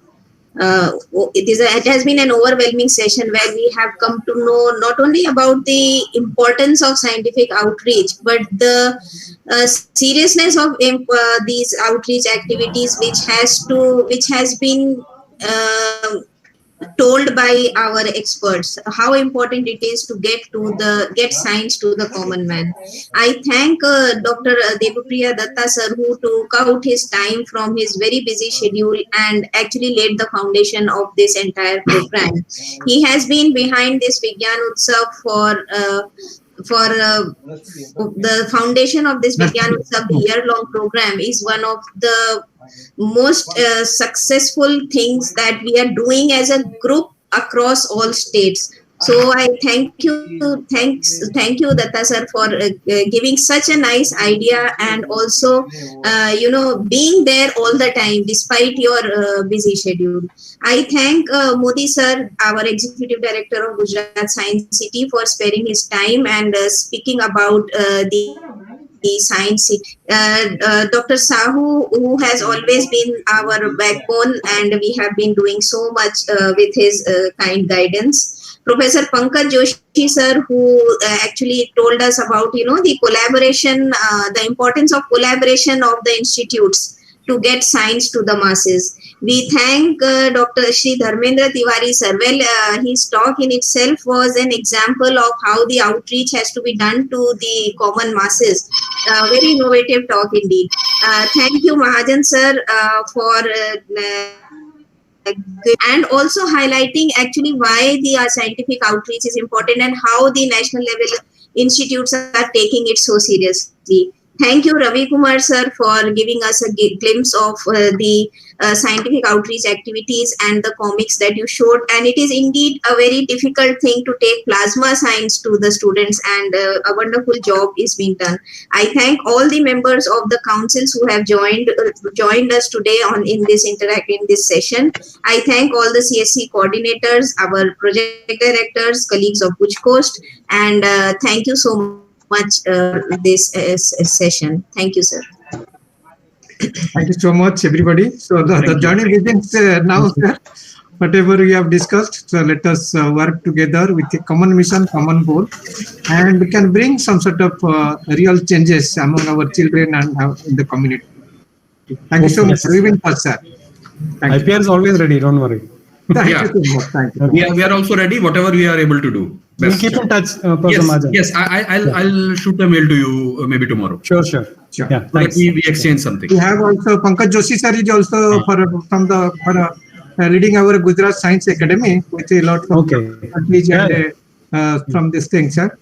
It has been an overwhelming session where we have come to know not only about the importance of scientific outreach, but the seriousness of these outreach activities, which has been told by our experts, how important it is to get science to the common man. I thank Dr. Devapriya Datta sir, who took out his time from his very busy schedule and actually laid the foundation of this entire program. He has been behind this Vigyan Utsav for the foundation of this Vigyan Utsav year-long program is one of the most successful things that we are doing as a group across all states. So I thank you Datta sir for giving such a nice idea and also being there all the time despite your busy schedule. I thank Modi sir, our executive director of Gujarat Science City, for sparing his time and speaking about the science. Dr. Sahu, who has always been our backbone, and we have been doing so much with his kind guidance. Professor Pankaj Joshi sir, who actually told us about the collaboration, the importance of collaboration of the institutes to get science to the masses. We thank Dr. Shri Dharmendra Tiwari sir. Well, his talk in itself was an example of how the outreach has to be done to the common masses. Very innovative talk indeed. Thank you, Mahajan sir, for and also highlighting actually why the scientific outreach is important and how the national level institutes are taking it so seriously. Thank you, Ravi Kumar sir, for giving us a glimpse of the scientific outreach activities and the comics that you showed. And it is indeed a very difficult thing to take plasma science to the students, and a wonderful job is being done. I thank all the members of the councils who have joined us today in this session. I thank all the CSC coordinators, our project directors, colleagues of GUJCOST, and thank you so much this session. Thank you, sir. Thank you so much, everybody. So the journey begins now, sir. Whatever we have discussed, so let us work together with a common mission, common goal, and we can bring some sort of real changes among our children and in the community. Thank you so much. We will pass, sir. IPR is always ready. Don't worry. Thank you so much. Thank you. We are also ready. Whatever we are able to do. We'll keep in touch, Professor Mahajan. Yes. I'll shoot a mail to you maybe tomorrow. Sure. Yeah, thanks. We exchange something. We have also Pankaj Joshi sir is also leading our Gujarat Science Academy with a lot of and from this thing, sir.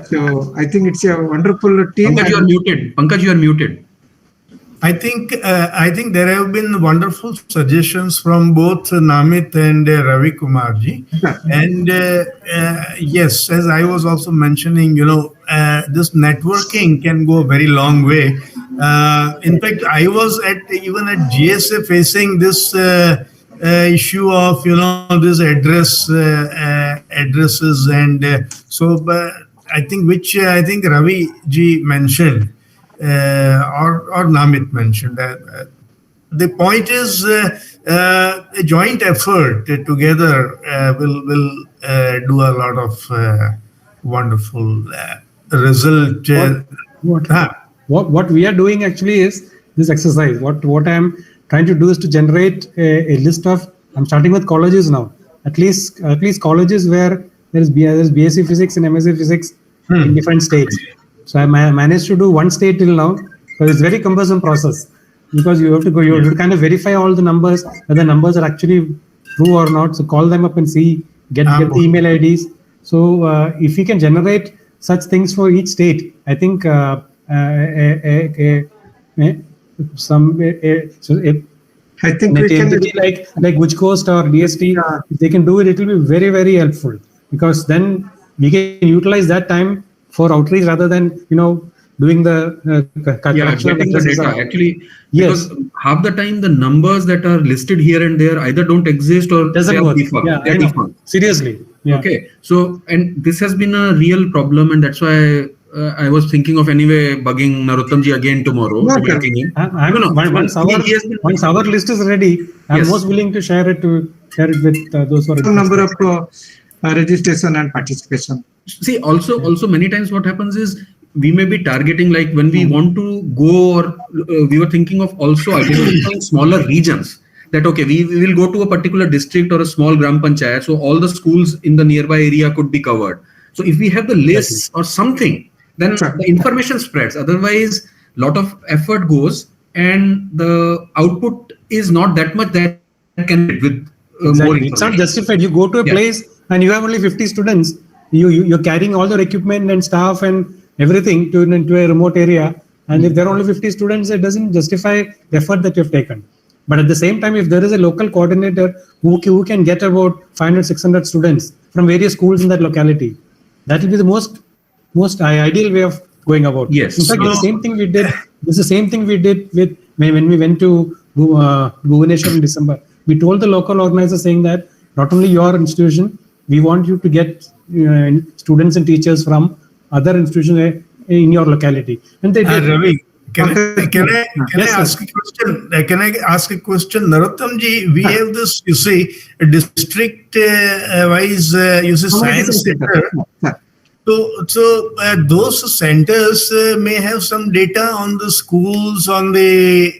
So I think it's a wonderful team. Pankaj, you are muted. I think there have been wonderful suggestions from both Namit and Ravi Kumar ji. And yes, as I was also mentioning, this networking can go a very long way. In fact, I was even at GSA facing this issue of this addresses, and I think Ravi ji mentioned. Or Namit mentioned that the point is a joint effort together will do a lot of wonderful result. What we are doing actually is this exercise. What I am trying to do is to generate a list of. I'm starting with colleges now. At least colleges where there's BSc Physics and MSc Physics in different states. So I managed to do one state till now, but it's a very cumbersome process because you have to kind of verify all the numbers, whether the numbers are actually true or not. So call them up and see, get the email IDs. So if we can generate such things for each state, I think I think we can like GUJCOST or DST, if they can do it, it will be very, very helpful because then we can utilize that time for outreach rather than doing the getting the data actually. Yes, because half the time the numbers that are listed here and there either don't exist or doesn't work. Defunct. Seriously. Okay, so and this has been a real problem, and that's why I was thinking of anyway bugging Narottamji again tomorrow. Once our list is ready, I'm most willing to share it with those who are some number of registration and participation. See, also many times what happens is we may be targeting, like when we want to go, or we were thinking of also identifying smaller regions. That okay, we will go to a particular district or a small gram panchayat, so all the schools in the nearby area could be covered. So if we have the lists or something, then the information spreads. Otherwise, lot of effort goes and the output is not that much that can be with more information. It's not justified. You go to a place and you have only 50 students. You're carrying all their equipment and staff and everything to a remote area. And if there are only 50 students, it doesn't justify the effort that you've taken. But at the same time, if there is a local coordinator who can get about 500, 600 students from various schools in that locality, that will be the most ideal way of going about. Yes. In fact, the same thing we did. This is the same thing we did with when we went to Bhubaneswar in December. We told the local organizer saying that not only your institution, we want you to get students and teachers from other institutions in your locality. And they did. Ravi, can I ask a question? Can I ask a question? Narottamji, we have this, you see, district wise, science center. So those centers may have some data on the schools, on the,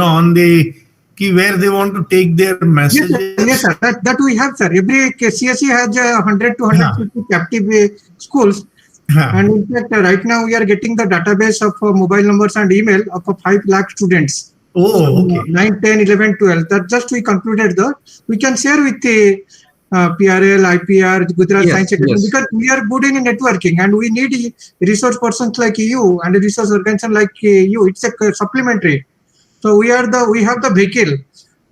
on the key where they want to take their messages. Yes, sir. That we have, sir. Every CSE has 100 to 150 captive schools. And in fact, right now we are getting the database of mobile numbers and email of 5 lakh students. Oh, okay. 9, 10, 11, 12. That just we concluded that we can share with the PRL, IPR, Gujarat Science Academy, because we are good in networking and we need resource persons like you and a resource organization like you. It's a supplementary. So we have the vehicle,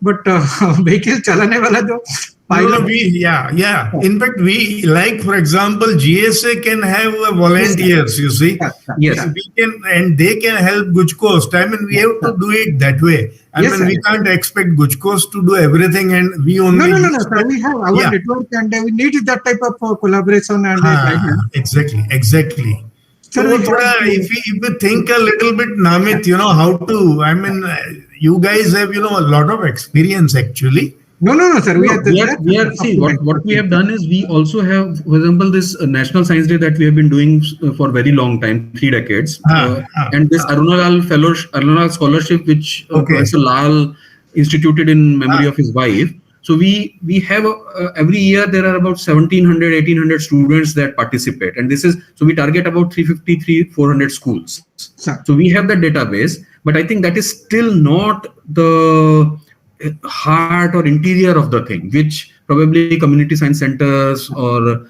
but vehicle chalane wala jo. In fact, we like, for example, GSA can have volunteers, you see. Yes. We can, and they can help GUJCOST. I mean, we have to do it that way. I mean, we can't expect GUJCOST to do everything and we only... No, sir. We have our network and we need that type of collaboration and guidance. Exactly. So if you think a little bit, Namit, how to, I mean, you guys have, a lot of experience actually. No, sir. See, what we have done is we also have, for example, this National Science Day that we have been doing for a very long time, 3 decades. And this Arunalal Scholarship, which Professor Lal instituted in memory of his wife. So we have every year there are about 1,700, 1,800 students that participate, and so we target about 350-400 schools. So we have the database, but I think that is still not the heart or interior of the thing, which probably community science centers or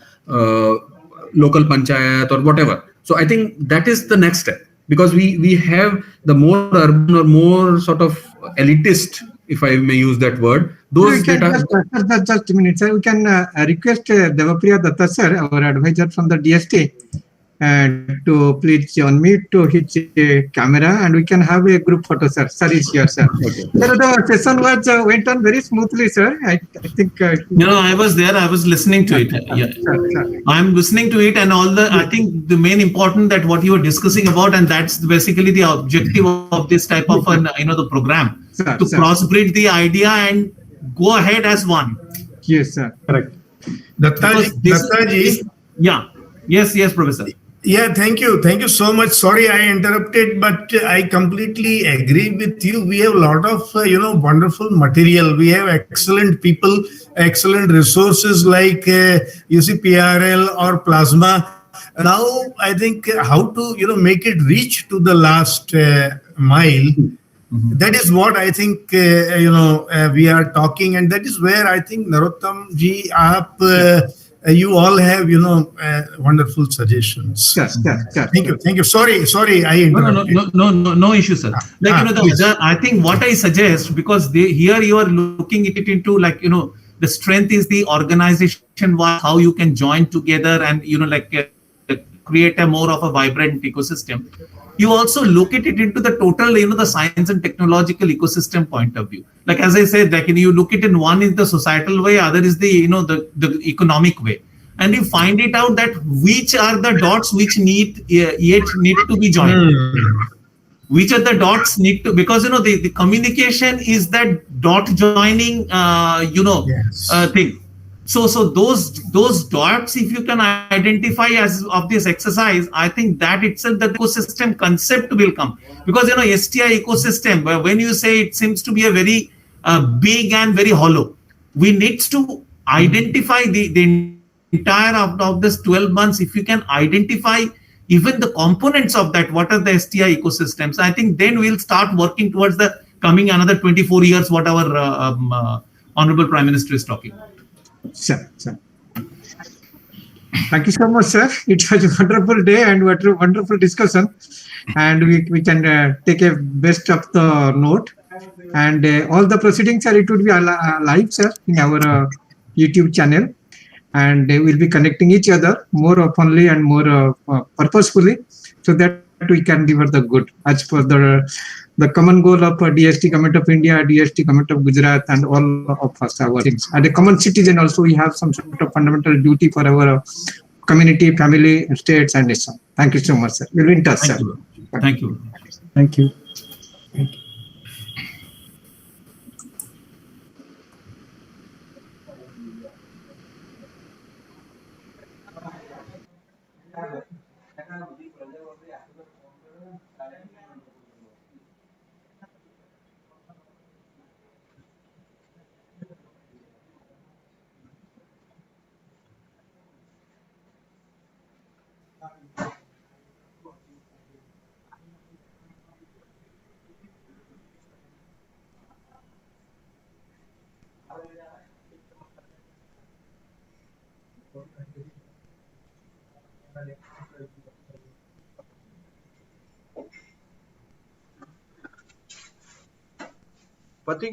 local panchayat or whatever. So I think that is the next step, because we have the more urban or more sort of elitist, if I may use that word, those data. Just a minute, sir. We can request Devapriya Datta sir, our advisor from the DST, to please unmute to his camera, and we can have a group photo, sir. Sir is here, sir. Okay. Sir, the session went on very smoothly, sir. I think. I was there. I was listening to it. Sir. I'm listening to it, and I think the main important that what you were discussing about, and that's basically the objective of this type of the program, to cross-bridge the idea and go ahead as one. Yes, sir. Correct. Dattaji. Yes, Professor. Yeah, thank you so much. Sorry I interrupted, but I completely agree with you. We have a lot of wonderful material. We have excellent people, excellent resources like you see PRL or Plasma. Now I think how to make it reach to the last mile. That is what I think we are talking, and that is where I think Narottam ji, you all have wonderful suggestions. Yes. Thank you. Sorry, I interrupted. No issue, sir. I think what I suggest, because here you are looking at it into the strength is the organization, how you can join together and create a more of a vibrant ecosystem. You also look at it into the total, the science and technological ecosystem point of view. Like as I said, you look at it in one is the societal way, other is the the economic way. and you find it out that which are the dots which yet need to be joined. Which are the dots need to, because the communication is that dot joining thing. So those dots, if you can identify as of this exercise, I think that itself, that the ecosystem concept will come. Because STI ecosystem, when you say, it seems to be a very big and very hollow. We need to identify the entire of this 12 months. If you can identify even the components of that, what are the STI ecosystems, I think then we'll start working towards the coming another 24 years, what our Honorable Prime Minister is talking about. Sir. Thank you so much, sir. It was a wonderful day and wonderful discussion. And we can take a best of the note. And all the proceedings, sir, it would be live, sir, in our YouTube channel. And we'll be connecting each other more openly and more purposefully, so that we can deliver the good as per the common goal of DST Government of India, DST Government of Gujarat, and all of us, our things. And a common citizen also, we have some sort of fundamental duty for our community, family, states, and nation. Thank you so much, sir. We'll be in touch, sir. Thank you. Thank you. पति